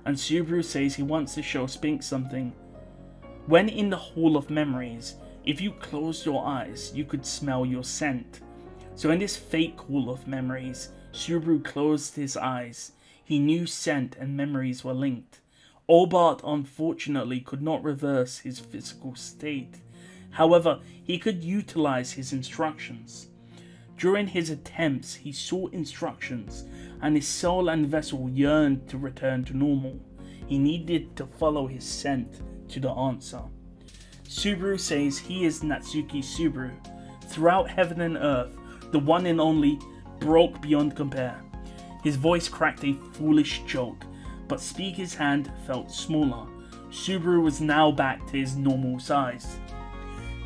and Subaru says he wants to show Sphinx something. When in the Hall of Memories, if you closed your eyes, you could smell your scent. So in this fake Hall of Memories, Subaru closed his eyes. He knew scent and memories were linked. Obart unfortunately could not reverse his physical state. However, he could utilize his instructions. During his attempts, he saw instructions, and his soul and vessel yearned to return to normal. He needed to follow his scent to the answer. Subaru says he is Natsuki Subaru. Throughout heaven and earth, the one and only, broke beyond compare. His voice cracked a foolish joke, but Speaker's hand felt smaller. Subaru was now back to his normal size.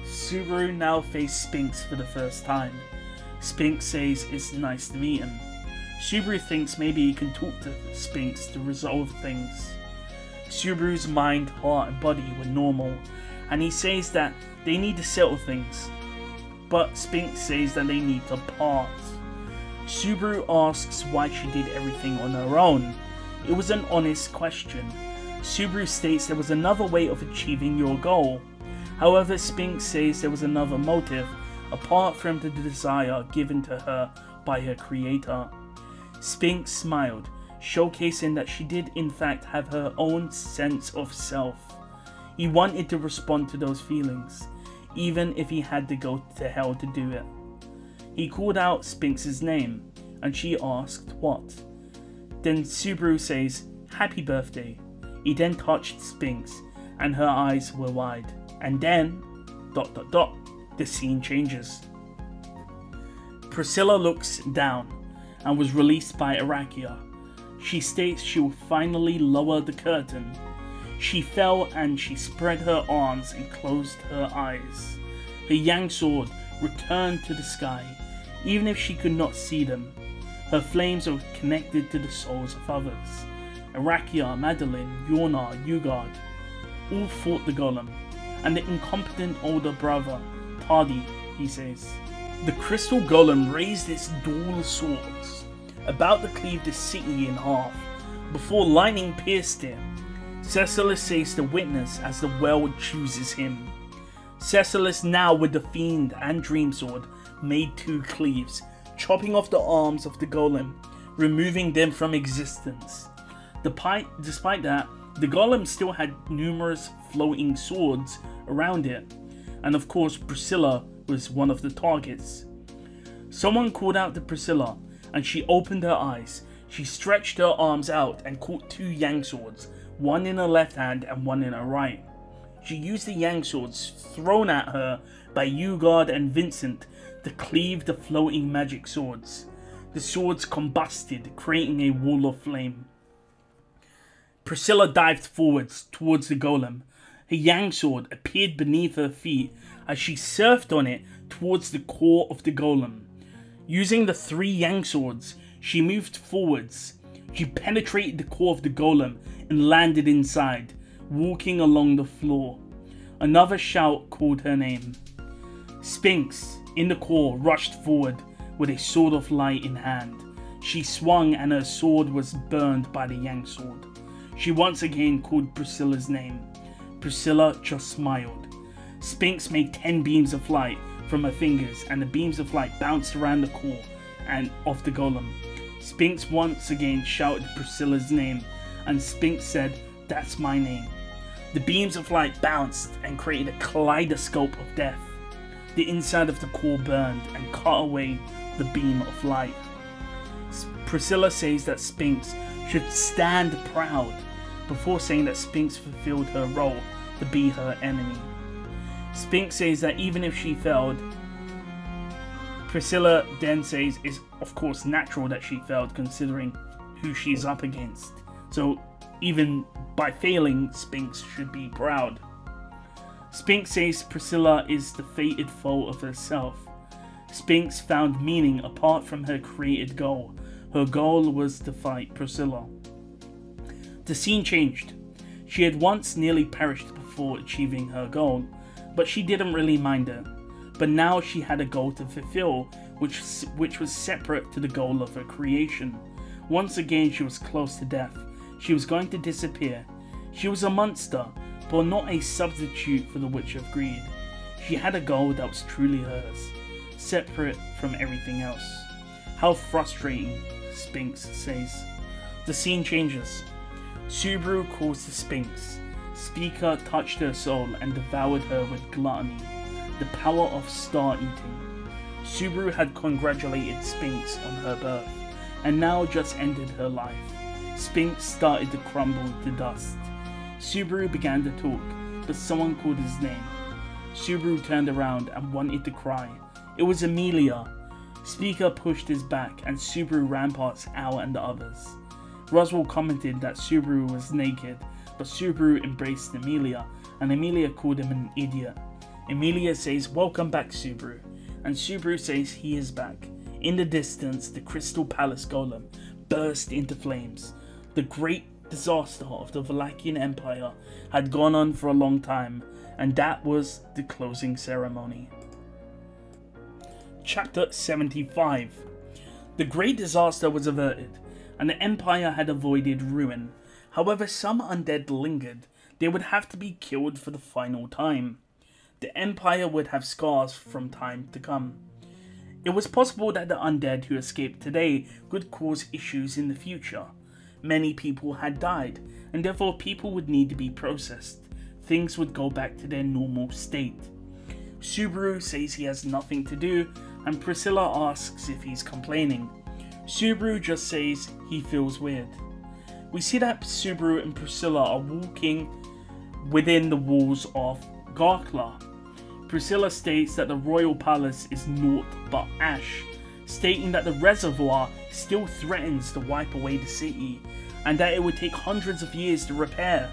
Subaru now faced Sphinx for the first time. Sphinx says it's nice to meet him. Subaru thinks maybe he can talk to Sphinx to resolve things. Subaru's mind, heart and body were normal, and he says that they need to settle things. But Sphinx says that they need to part. Subaru asks why she did everything on her own. It was an honest question. Subaru states there was another way of achieving your goal. However, Sphinx says there was another motive, apart from the desire given to her by her creator. Sphinx smiled, showcasing that she did in fact have her own sense of self. He wanted to respond to those feelings, even if he had to go to hell to do it. He called out Sphinx's name, and she asked what. Then Subaru says, "Happy birthday." He then touched Sphinx, and her eyes were wide. And then, ... the scene changes. Priscilla looks down, and was released by Arakia. She states she will finally lower the curtain. She fell and she spread her arms and closed her eyes. Her yang sword returned to the sky, even if she could not see them. Her flames are connected to the souls of others. Arakia, Madeline, Yorna, Ugard all fought the golem, and the incompetent older brother, Tardy, he says. The crystal golem raised its dual swords, about to cleave the city in half, before lightning pierced it. Cecilis says to witness as the world chooses him. Cecilis, now with the fiend and dream sword, made 2 cleaves, chopping off the arms of the golem, removing them from existence. Despite that, the golem still had numerous floating swords around it, and of course Priscilla was one of the targets. Someone called out to Priscilla, and she opened her eyes. She stretched her arms out and caught 2 yang swords, one in her left hand and one in her right. She used the yang swords thrown at her by Ugard and Vincent to cleave the floating magic swords. The swords combusted, creating a wall of flame. Priscilla dived forwards towards the golem. Her yang sword appeared beneath her feet as she surfed on it towards the core of the golem. Using the 3 yang swords, she moved forwards. She penetrated the core of the golem and landed inside, walking along the floor. Another shout called her name. Sphinx, in the core, rushed forward with a sword of light in hand. She swung and her sword was burned by the yang sword. She once again called Priscilla's name. Priscilla just smiled. Sphinx made 10 beams of light from her fingers, and the beams of light bounced around the core and of the golem. Sphinx once again shouted Priscilla's name, and Sphinx said, "That's my name." The beams of light bounced and created a kaleidoscope of death. The inside of the core burned and cut away the beam of light. Priscilla says that Sphinx should stand proud, before saying that Sphinx fulfilled her role to be her enemy. Sphinx says that even if she failed, Priscilla then says it's of course natural that she failed considering who she's up against. So even by failing, Sphinx should be proud. Sphinx says Priscilla is the fated foe of herself. Sphinx found meaning apart from her created goal. Her goal was to fight Priscilla. The scene changed. She had once nearly perished before achieving her goal, but she didn't really mind it. But now she had a goal to fulfill, which was separate to the goal of her creation. Once again she was close to death. She was going to disappear. She was a monster, but not a substitute for the Witch of Greed. She had a goal that was truly hers, separate from everything else. How frustrating, Sphinx says. The scene changes. Subaru calls the Sphinx. Speaker touched her soul and devoured her with gluttony, the power of star eating. Subaru had congratulated Sphinx on her birth, and now just ended her life. Sphinx started to crumble to dust. Subaru began to talk, but someone called his name. Subaru turned around and wanted to cry. It was Emilia. Speaker pushed his back and Subaru ran past Al and the others. Roswell commented that Subaru was naked, but Subaru embraced Emilia, and Emilia called him an idiot. Emilia says, "Welcome back, Subaru," and Subaru says he is back. In the distance, the Crystal Palace Golem burst into flames. The great disaster of the Valachian Empire had gone on for a long time, and that was the closing ceremony. Chapter 75. The great disaster was averted, and the Empire had avoided ruin. However, some undead lingered. They would have to be killed for the final time. The Empire would have scars from time to come. It was possible that the undead who escaped today could cause issues in the future. Many people had died, and therefore people would need to be processed. Things would go back to their normal state. Subaru says he has nothing to do, and Priscilla asks if he's complaining. Subaru just says he feels weird. We see that Subaru and Priscilla are walking within the walls of Garkla. Priscilla states that the royal palace is naught but ash, stating that the reservoir still threatens to wipe away the city, and that it would take hundreds of years to repair.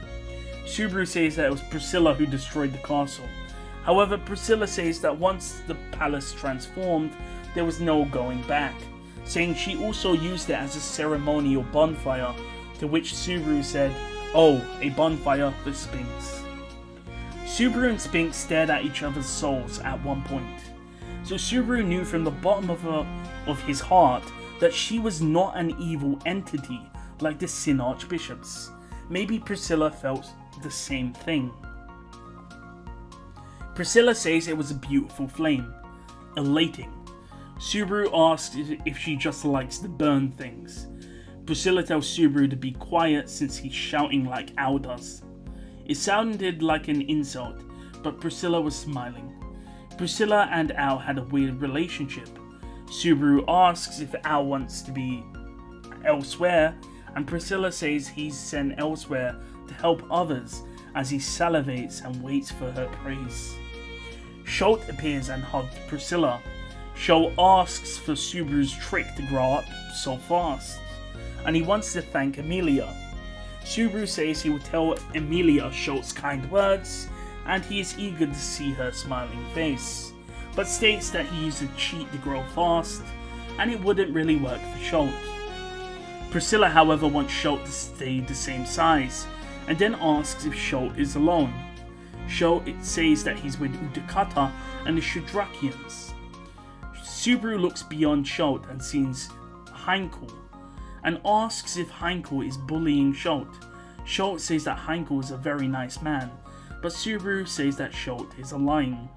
Subaru says that it was Priscilla who destroyed the castle. However, Priscilla says that once the palace transformed, there was no going back, saying she also used it as a ceremonial bonfire, to which Subaru said, "Oh, a bonfire for Sphinx." Subaru and Sphinx stared at each other's souls at one point. So Subaru knew from the bottom of his heart that she was not an evil entity like the Sin Archbishops. Maybe Priscilla felt the same thing. Priscilla says it was a beautiful flame, elating. Subaru asks if she just likes to burn things. Priscilla tells Subaru to be quiet since he's shouting like Al does. It sounded like an insult, but Priscilla was smiling. Priscilla and Al had a weird relationship. Subaru asks if Al wants to be elsewhere, and Priscilla says he's sent elsewhere to help others as he salivates and waits for her praise. Schultz appears and hugs Priscilla. Schultz asks for Subaru's trick to grow up so fast, and he wants to thank Emilia. Subaru says he will tell Emilia Schultz's kind words, and he is eager to see her smiling face, but states that he used a cheat to grow fast, and it wouldn't really work for Schultz. Priscilla, however, wants Schultz to stay the same size, and then asks if Schultz is alone. Schultz says that he's with Udakata and the Shudrakians. Subaru looks beyond Schultz and sees Heinkel, and asks if Heinkel is bullying Schultz. Schultz says that Heinkel is a very nice man, but Subaru says that Schultz is lying.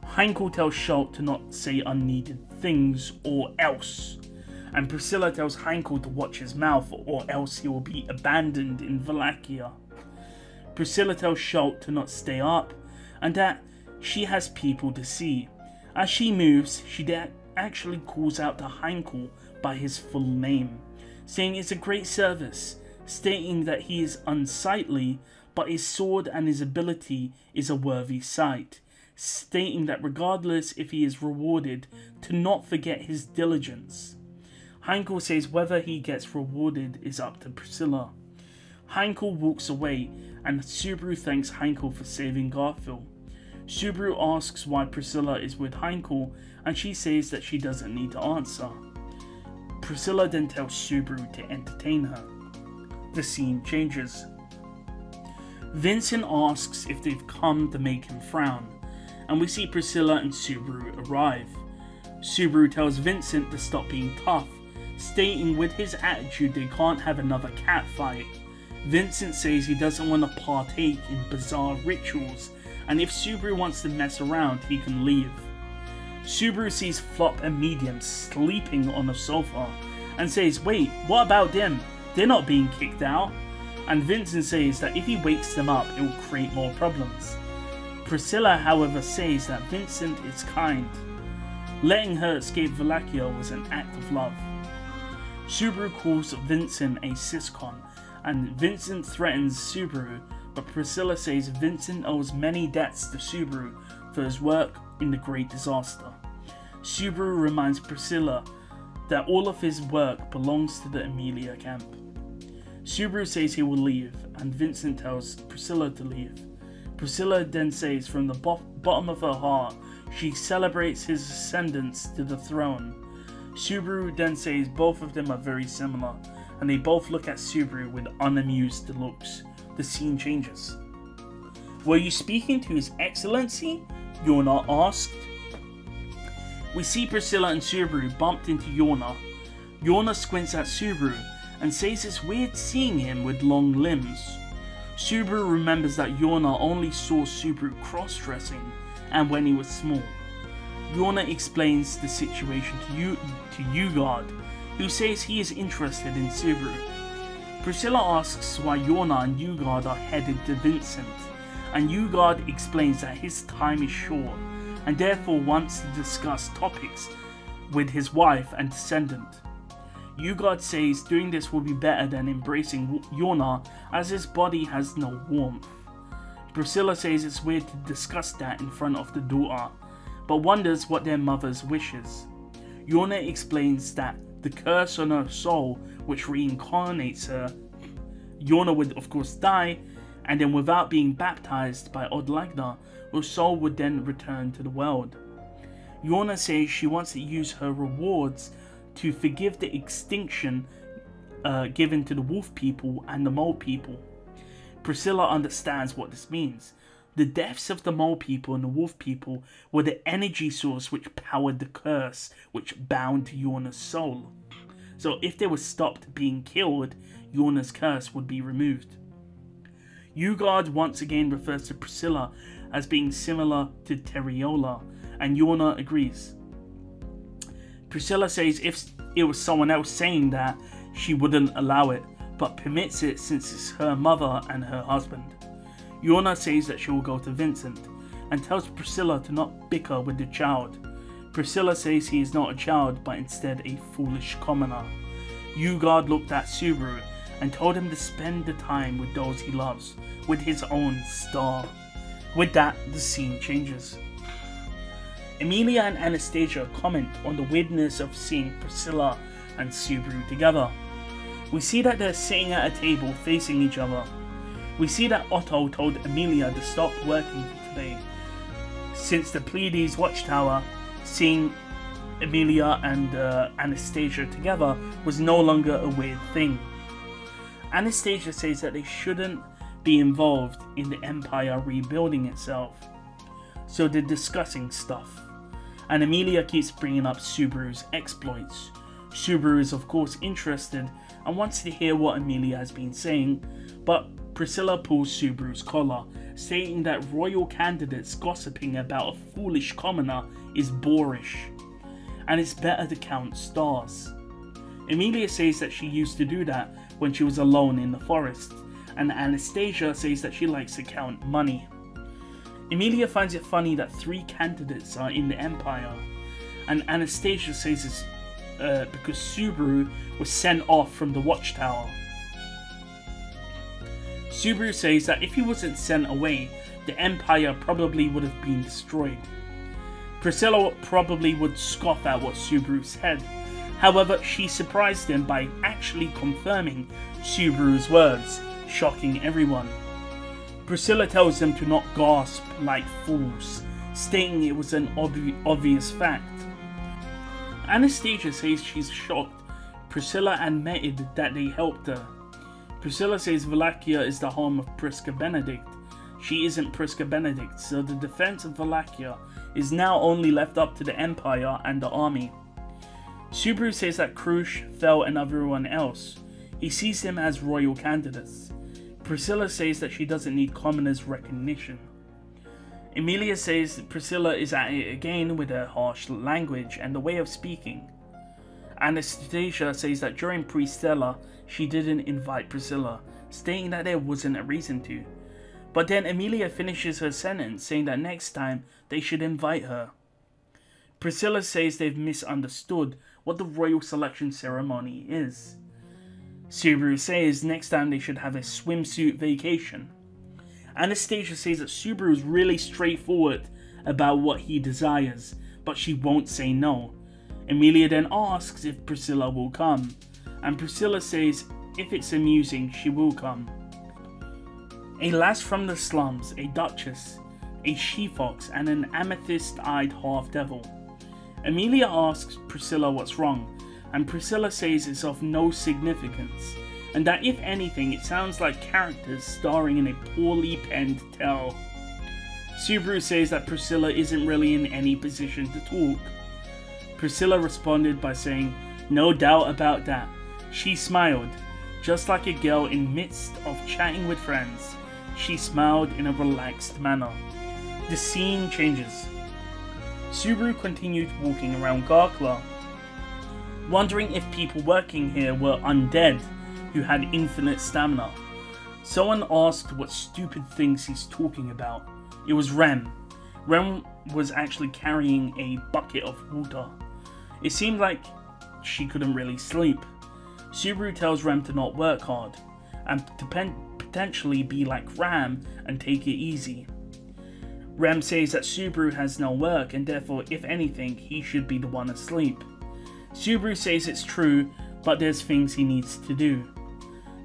Heinkel tells Schultz to not say unneeded things or else, and Priscilla tells Heinkel to watch his mouth or else he will be abandoned in Wallachia. Priscilla tells Schultz to not stay up, and that she has people to see. As she moves, she actually calls out to Heinkel by his full name, saying it's a great service, stating that he is unsightly, but his sword and his ability is a worthy sight, stating that regardless if he is rewarded, to not forget his diligence. Heinkel says whether he gets rewarded is up to Priscilla. Heinkel walks away, and Subaru thanks Heinkel for saving Garfiel. Subaru asks why Priscilla is with Heinkel, and she says that she doesn't need to answer. Priscilla then tells Subaru to entertain her. The scene changes. Vincent asks if they've come to make him frown, and we see Priscilla and Subaru arrive. Subaru tells Vincent to stop being tough, stating with his attitude they can't have another cat fight. Vincent says he doesn't want to partake in bizarre rituals, and if Subaru wants to mess around, he can leave. Subaru sees Flop and Medium sleeping on the sofa, and says, "Wait, what about them? They're not being kicked out." And Vincent says that if he wakes them up, it will create more problems. Priscilla, however, says that Vincent is kind. Letting her escape Wallachia was an act of love. Subaru calls Vincent a siscon, and Vincent threatens Subaru, but Priscilla says Vincent owes many debts to Subaru for his work in the Great Disaster. Subaru reminds Priscilla that all of his work belongs to the Emilia camp. Subaru says he will leave, and Vincent tells Priscilla to leave. Priscilla then says from the bottom of her heart she celebrates his ascendance to the throne. Subaru then says both of them are very similar, and they both look at Subaru with unamused looks. The scene changes. "Were you speaking to His Excellency?" Yona asked. We see Priscilla and Subaru bumped into Yona. Yona squints at Subaru and says it's weird seeing him with long limbs. Subaru remembers that Yona only saw Subaru cross-dressing and when he was small. Yona explains the situation to Ugard, who says he is interested in Subaru. Priscilla asks why Yona and Ugard are headed to Vincent, and Ugard explains that his time is short, and therefore wants to discuss topics with his wife and descendant. Ugard says doing this will be better than embracing Yona, as his body has no warmth. Priscilla says it's weird to discuss that in front of the daughter, but wonders what their mother's wishes. Yona explains that the curse on her soul, which reincarnates her, Yona would of course die, and then without being baptized by Odlagda, her soul would then return to the world. Yona says she wants to use her rewards to forgive the extinction given to the wolf people and the mole people. Priscilla understands what this means. The deaths of the mole people and the wolf people were the energy source which powered the curse which bound Yona's soul. So if they were stopped being killed, Yona's curse would be removed. Ugard once again refers to Priscilla as being similar to Terriola, and Yona agrees. Priscilla says if it was someone else saying that, she wouldn't allow it, but permits it since it's her mother and her husband. Yona says that she will go to Vincent, and tells Priscilla to not bicker with the child. Priscilla says he is not a child, but instead a foolish commoner. Ugard looked at Subaru, and told him to spend the time with those he loves, with his own star. With that, the scene changes. Emilia and Anastasia comment on the weirdness of seeing Priscilla and Subaru together. We see that they're sitting at a table facing each other. We see that Otto told Emilia to stop working for today, since the Pleiades watchtower, seeing Emilia and Anastasia together was no longer a weird thing. Anastasia says that they shouldn't be involved in the Empire rebuilding itself, so they're discussing stuff. And Emilia keeps bringing up Subaru's exploits. Subaru is of course interested and wants to hear what Emilia has been saying, but Priscilla pulls Subaru's collar, stating that royal candidates gossiping about a foolish commoner is boorish, and it's better to count stars. Emilia says that she used to do that when she was alone in the forest, and Anastasia says that she likes to count money. Emilia finds it funny that 3 candidates are in the Empire, and Anastasia says it's because Subaru was sent off from the watchtower. Subaru says that if he wasn't sent away, the Empire probably would have been destroyed. Priscilla probably would scoff at what Subaru said. However, she surprised him by actually confirming Subaru's words, shocking everyone. Priscilla tells them to not gasp like fools, stating it was an obvious fact. Anastasia says she's shocked Priscilla admitted that they helped her. Priscilla says Wallachia is the home of Prisca Benedict. She isn't Prisca Benedict, so the defense of Wallachia is now only left up to the Empire and the army. Subaru says that Krush, Fel and everyone else, he sees them as royal candidates. Priscilla says that she doesn't need commoners' recognition. Emilia says that Priscilla is at it again with her harsh language and the way of speaking. Anastasia says that during Pre-Stella, she didn't invite Priscilla, stating that there wasn't a reason to. But then Emilia finishes her sentence, saying that next time they should invite her. Priscilla says they've misunderstood what the royal selection ceremony is. Subaru says next time they should have a swimsuit vacation. Anastasia says that Subaru is really straightforward about what he desires, but she won't say no. Emilia then asks if Priscilla will come, and Priscilla says if it's amusing she will come. A lass from the slums, a duchess, a she-fox and an amethyst-eyed half-devil. Emilia asks Priscilla what's wrong, and Priscilla says it's of no significance, and that if anything it sounds like characters starring in a poorly penned tale. Subaru says that Priscilla isn't really in any position to talk. Priscilla responded by saying, "No doubt about that." She smiled, just like a girl in midst of chatting with friends. She smiled in a relaxed manner. The scene changes. Subaru continued walking around Garkla, wondering if people working here were undead who had infinite stamina. Someone asked what stupid things he's talking about. It was Rem. Rem was actually carrying a bucket of water. It seemed like she couldn't really sleep. Subaru tells Rem to not work hard, and to potentially be like Ram and take it easy. Rem says that Subaru has no work and therefore, if anything, he should be the one asleep. Subaru says it's true, but there's things he needs to do.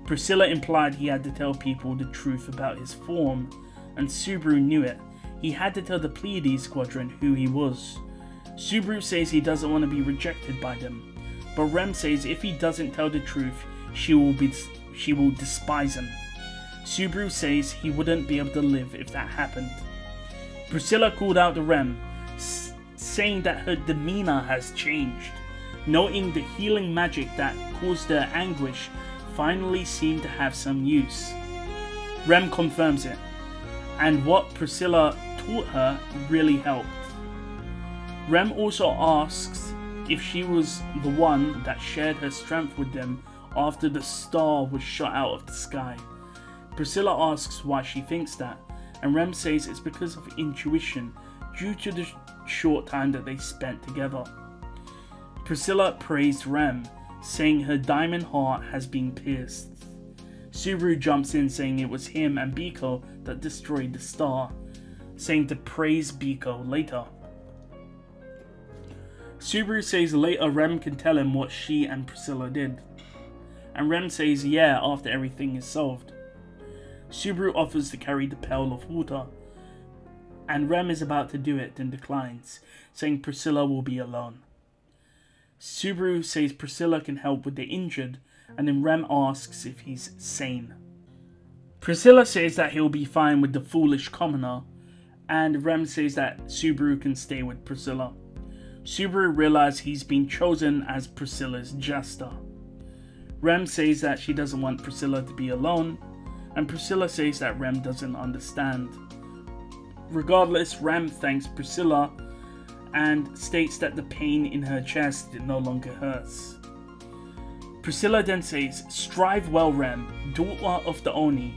Priscilla implied he had to tell people the truth about his form, and Subaru knew it. He had to tell the Pleiades Squadron who he was. Subaru says he doesn't want to be rejected by them, but Rem says if he doesn't tell the truth, she will despise him. Subaru says he wouldn't be able to live if that happened. Priscilla called out to Rem, saying that her demeanor has changed, noting the healing magic that caused her anguish finally seemed to have some use. Rem confirms it, and what Priscilla taught her really helped. Rem also asks if she was the one that shared her strength with them after the star was shot out of the sky. Priscilla asks why she thinks that, and Rem says it's because of intuition due to the short time that they spent together. Priscilla praised Rem, saying her diamond heart has been pierced. Subaru jumps in saying it was him and Biko that destroyed the star, saying to praise Biko later. Subaru says later Rem can tell him what she and Priscilla did, and Rem says yeah after everything is solved. Subaru offers to carry the pail of water, and Rem is about to do it then declines, saying Priscilla will be alone. Subaru says Priscilla can help with the injured, and then Rem asks if he's sane. Priscilla says that he'll be fine with the foolish commoner, and Rem says that Subaru can stay with Priscilla. Subaru realizes he's been chosen as Priscilla's jester. Rem says that she doesn't want Priscilla to be alone, and Priscilla says that Rem doesn't understand. Regardless, Rem thanks Priscilla and states that the pain in her chest no longer hurts. Priscilla then says, "Strive well, Rem, daughter of the Oni,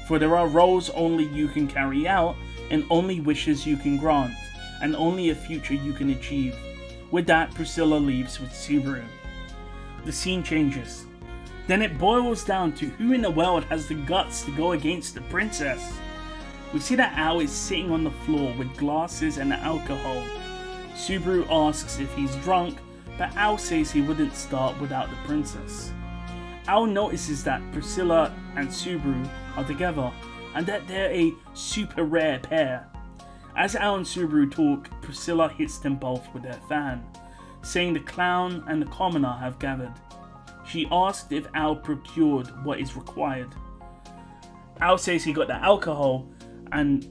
for there are roles only you can carry out, and only wishes you can grant, and only a future you can achieve." With that, Priscilla leaves with Subaru. The scene changes. Then it boils down to who in the world has the guts to go against the princess. We see that Ao is sitting on the floor with glasses and alcohol. Subaru asks if he's drunk, but Ao says he wouldn't start without the princess. Ao notices that Priscilla and Subaru are together, and that they're a super rare pair. As Al and Subaru talk, Priscilla hits them both with her fan, saying the clown and the commoner have gathered. She asked if Al procured what is required. Al says he got the alcohol, and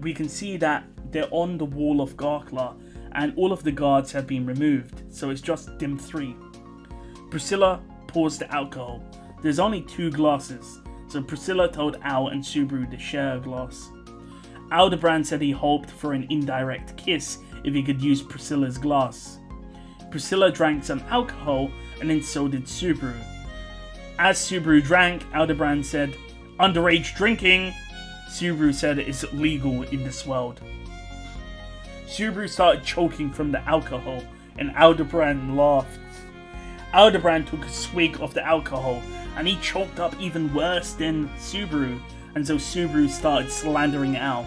we can see that they're on the wall of Garkla, and all of the guards have been removed, so it's just them three. Priscilla pours the alcohol. There's only 2 glasses, so Priscilla told Al and Subaru to share a glass. Aldebaran said he hoped for an indirect kiss if he could use Priscilla's glass. Priscilla drank some alcohol, and then so did Subaru. As Subaru drank, Aldebaran said, "Underage drinking." Subaru said it's legal in this world. Subaru started choking from the alcohol, and Aldebaran laughed. Aldebaran took a swig of the alcohol, and he choked up even worse than Subaru, and so Subaru started slandering Al.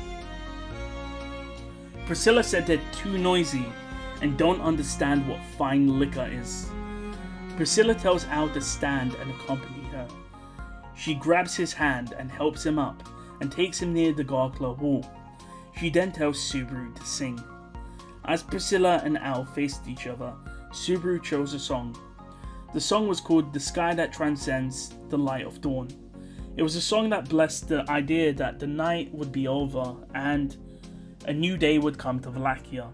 Priscilla said they're too noisy and don't understand what fine liquor is. Priscilla tells Al to stand and accompany her. She grabs his hand and helps him up and takes him near the Garkla wall. She then tells Subaru to sing. As Priscilla and Al faced each other, Subaru chose a song. The song was called "The Sky That Transcends the Light of Dawn." It was a song that blessed the idea that the night would be over and a new day would come to Wallachia.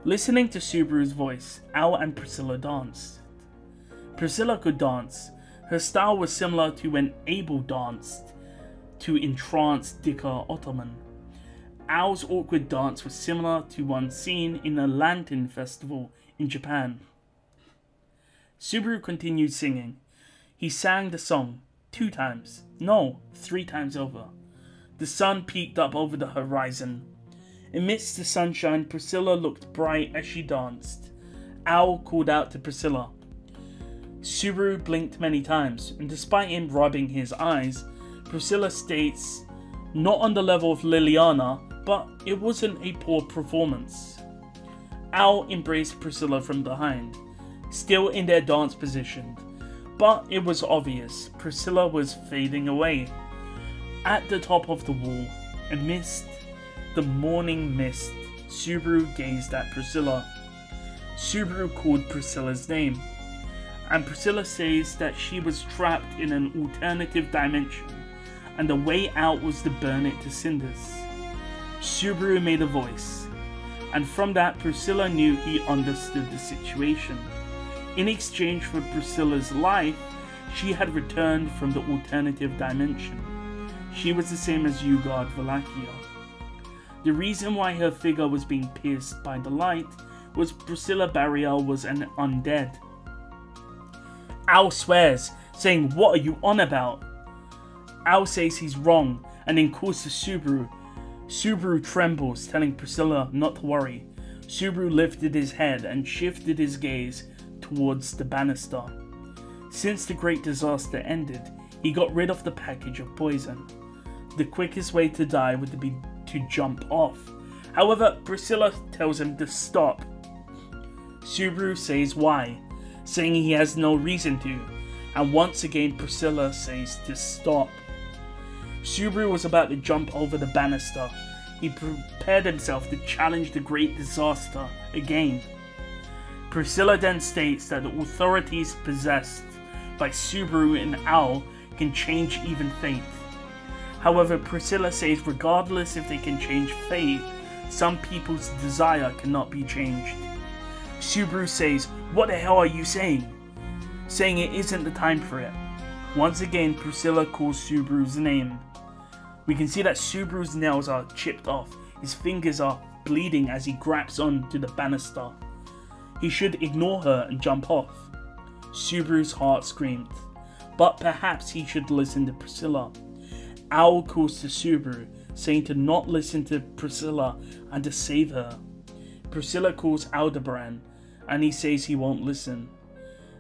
Listening to Subaru's voice, Al and Priscilla danced. Priscilla could dance. Her style was similar to when Abel danced to entranced Dicker Ottoman. Al's awkward dance was similar to one seen in a lantern festival in Japan. Subaru continued singing. He sang the song 2 times. No, 3 times over. The sun peeked up over the horizon. Amidst the sunshine, Priscilla looked bright as she danced. Al called out to Priscilla. Subaru blinked many times, and despite him rubbing his eyes, Priscilla states, "Not on the level of Liliana, but it wasn't a poor performance." Al embraced Priscilla from behind, still in their dance position, but it was obvious Priscilla was fading away. At the top of the wall, amidst the morning mist, Subaru gazed at Priscilla. Subaru called Priscilla's name, and Priscilla says that she was trapped in an alternative dimension, and the way out was to burn it to cinders. Subaru made a voice, and from that Priscilla knew he understood the situation. In exchange for Priscilla's life, she had returned from the alternative dimension. She was the same as Ugard Wallachia. The reason why her figure was being pierced by the light was Priscilla Barriel was an undead. Al swears, saying, "What are you on about?" Al says he's wrong, and then calls to Subaru. Subaru trembles, telling Priscilla not to worry. Subaru lifted his head and shifted his gaze towards the banister. Since the great disaster ended, he got rid of the package of poison. The quickest way to die would be to jump off. However, Priscilla tells him to stop. Subaru says why, saying he has no reason to, and once again Priscilla says to stop. Subaru was about to jump over the banister. He prepared himself to challenge the great disaster again. Priscilla then states that the authorities possessed by Subaru and Al can change even fate. However, Priscilla says regardless if they can change fate, some people's desire cannot be changed. Subaru says, "What the hell are you saying?" Saying it isn't the time for it. Once again, Priscilla calls Subaru's name. We can see that Subaru's nails are chipped off. His fingers are bleeding as he grabs onto the banister. He should ignore her and jump off. Subaru's heart screamed, but perhaps he should listen to Priscilla. Al calls to Subaru, saying to not listen to Priscilla and to save her. Priscilla calls Aldebaran, and he says he won't listen.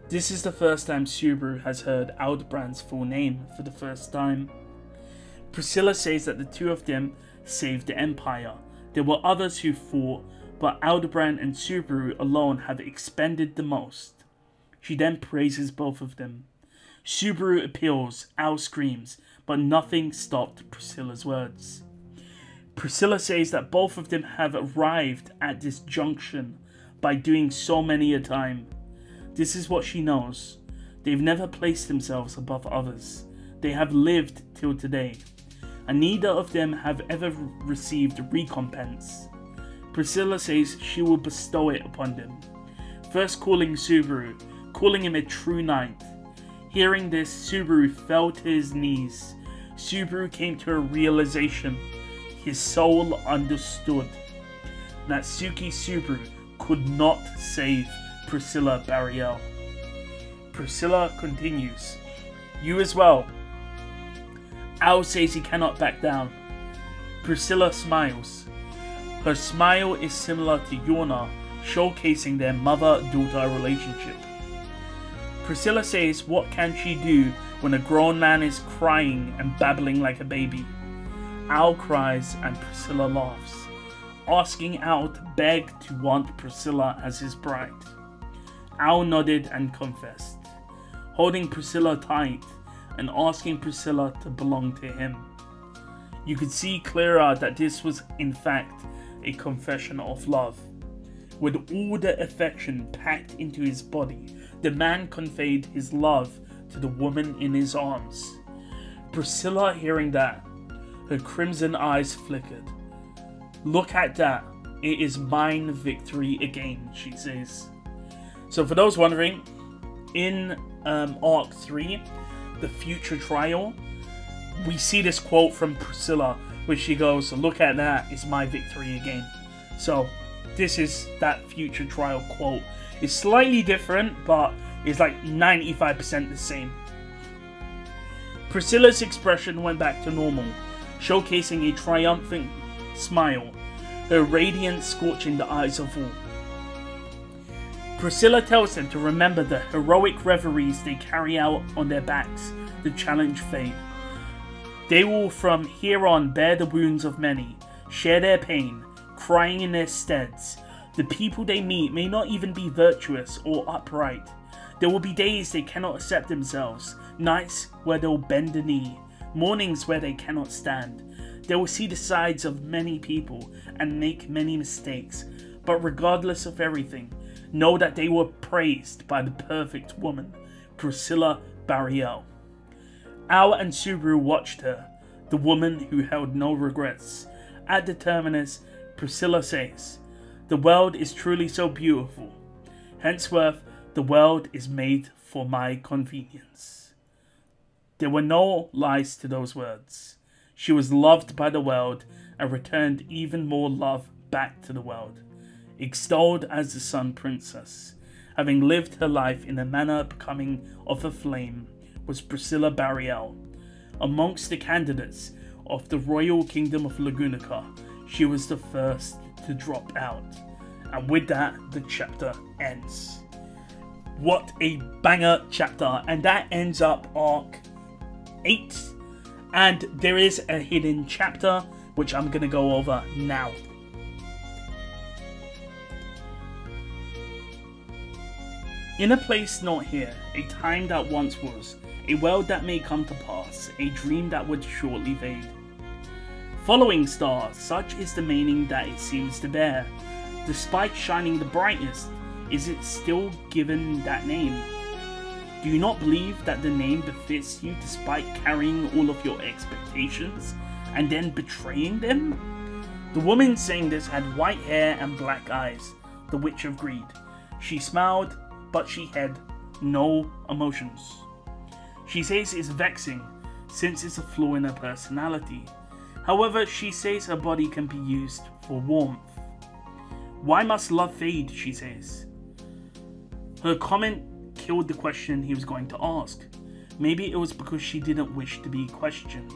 This is the first time Subaru has heard Aldebaran's full name for the first time. Priscilla says that the 2 of them saved the Empire. There were others who fought, but Aldebaran and Subaru alone have expended the most. She then praises both of them. Subaru appeals, Al screams, but nothing stopped Priscilla's words. Priscilla says that both of them have arrived at this junction by doing so many a time. This is what she knows. They've never placed themselves above others. They have lived till today, and neither of them have ever received recompense. Priscilla says she will bestow it upon them. First calling Subaru, calling him a true knight. Hearing this, Subaru fell to his knees. Subaru came to a realization. His soul understood. Natsuki Subaru could not save Priscilla Bariel. Priscilla continues. You as well. Ao says he cannot back down. Priscilla smiles. Her smile is similar to Yorna, showcasing their mother-daughter relationship. Priscilla says what can she do when a grown man is crying and babbling like a baby. Ao cries and Priscilla laughs, asking Ao to beg to want Priscilla as his bride. Ao nodded and confessed, holding Priscilla tight and asking Priscilla to belong to him. You could see clearer that this was in fact a confession of love. With all the affection packed into his body, the man conveyed his love to the woman in his arms. Priscilla, hearing that, her crimson eyes flickered. Look at that. It is mine victory again, she says. So for those wondering, in Arc 3, the future trial, we see this quote from Priscilla where she goes, look at that, it's my victory again. So this is that future trial quote. It's slightly different, but it's like 95% the same. Priscilla's expression went back to normal, showcasing a triumphant smile, her radiance scorching the eyes of all. Priscilla tells them to remember the heroic reveries they carry out on their backs to challenge fate. They will from here on bear the wounds of many, share their pain, crying in their steads. The people they meet may not even be virtuous or upright. There will be days they cannot accept themselves, nights where they'll bend the knee, mornings where they cannot stand. They will see the sides of many people and make many mistakes, but regardless of everything, know that they were praised by the perfect woman, Priscilla Bariel. Ao and Subaru watched her, the woman who held no regrets. At the terminus, Priscilla says, the world is truly so beautiful. Henceforth, the world is made for my convenience. There were no lies to those words. She was loved by the world and returned even more love back to the world. Extolled as the Sun Princess, having lived her life in a manner becoming of a flame, was Priscilla Bariel. Amongst the candidates of the royal kingdom of Lagunica, she was the first to drop out. And with that, the chapter ends. What a banger chapter, and that ends up Arc 8. And there is a hidden chapter, which I'm going to go over now. In a place not here, a time that once was, a world that may come to pass, a dream that would shortly fade. Following star, such is the meaning that it seems to bear. Despite shining the brightest, is it still given that name? Do you not believe that the name befits you despite carrying all of your expectations and then betraying them? The woman saying this had white hair and black eyes, the witch of greed. She smiled, but she had no emotions. She says it's vexing, since it's a flaw in her personality. However, she says her body can be used for warmth. Why must love fade, she says. Her comment killed the question he was going to ask. Maybe it was because she didn't wish to be questioned.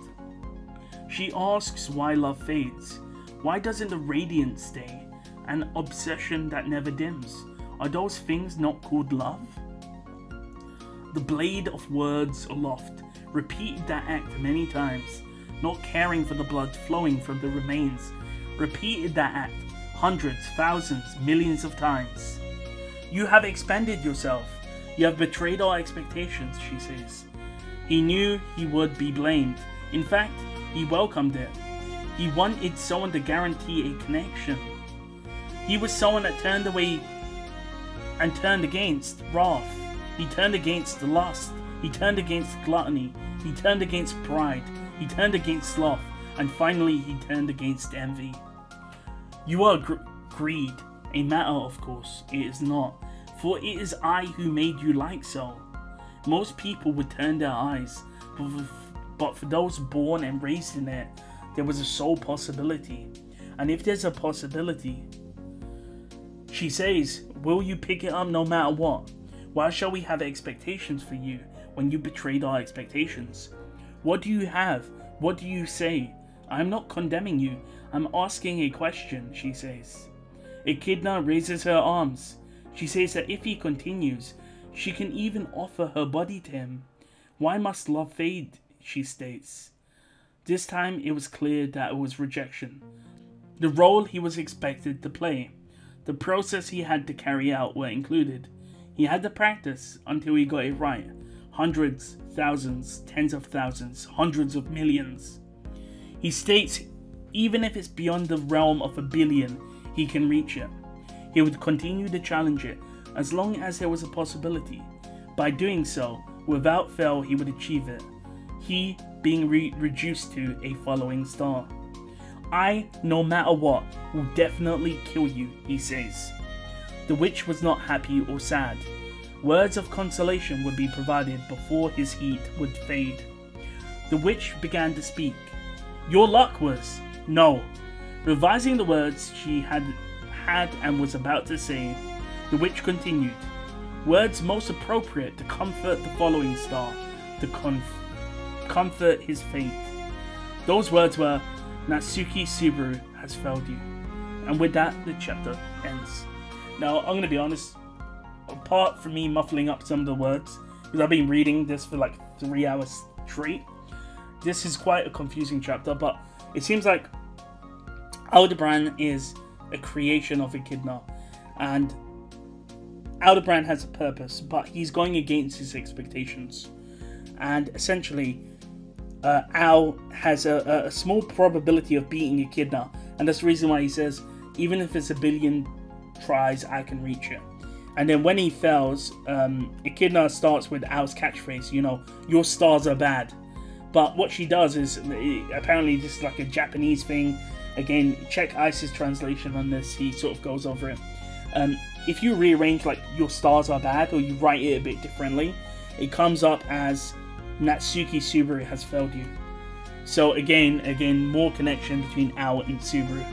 She asks why love fades. Why doesn't the radiance stay? An obsession that never dims. Are those things not called love? The blade of words aloft repeated that act many times, not caring for the blood flowing from the remains. Repeated that act hundreds, thousands, millions of times. You have expended yourself. You have betrayed our expectations, she says. He knew he would be blamed. In fact, he welcomed it. He wanted someone to guarantee a connection. He was someone that turned away and turned against wrath. He turned against lust. He turned against gluttony. He turned against pride. He turned against sloth. And finally, he turned against envy. You are greed. A matter, of course, it is not. For it is I who made you like so. Most people would turn their eyes. But for those born and raised in it, there was a sole possibility. And if there's a possibility, she says, will you pick it up no matter what? Why shall we have expectations for you when you betrayed our expectations? What do you have? What do you say? I'm not condemning you. I'm asking a question, she says. Echidna raises her arms. She says that if he continues, she can even offer her body to him. Why must love fade, she states. This time it was clear that it was rejection. The role he was expected to play, the process he had to carry out were included. He had to practice until he got it right. Hundreds, thousands, tens of thousands, hundreds of millions. He states even if it's beyond the realm of a billion, he can reach it. He would continue to challenge it as long as there was a possibility. By doing so, without fail, he would achieve it. He being reduced to a following star. I, no matter what, will definitely kill you, he says. The witch was not happy or sad. Words of consolation would be provided before his heat would fade. The witch began to speak. Your luck was, no. Revising the words she had and was about to say, the witch continued. Words most appropriate to comfort the following star, to comfort his fate. Those words were, Natsuki Subaru has failed you. And with that, the chapter ends. Now, I'm going to be honest, apart from me muffling up some of the words, because I've been reading this for like 3 hours straight, this is quite a confusing chapter, but it seems like Aldebaran is a creation of Echidna, and Aldebaran has a purpose, but he's going against his expectations. And essentially, Al has a small probability of beating Echidna, and that's the reason why he says, even if it's a billion tries, I can reach it. And then when he fails, Echidna starts with Al's catchphrase, you know, your stars are bad. But what she does is, apparently this is like a Japanese thing. Again, check Ice's translation on this, he sort of goes over it. If you rearrange like your stars are bad, or you write it a bit differently, it comes up as Natsuki Subaru has failed you. So again, more connection between Al and Subaru.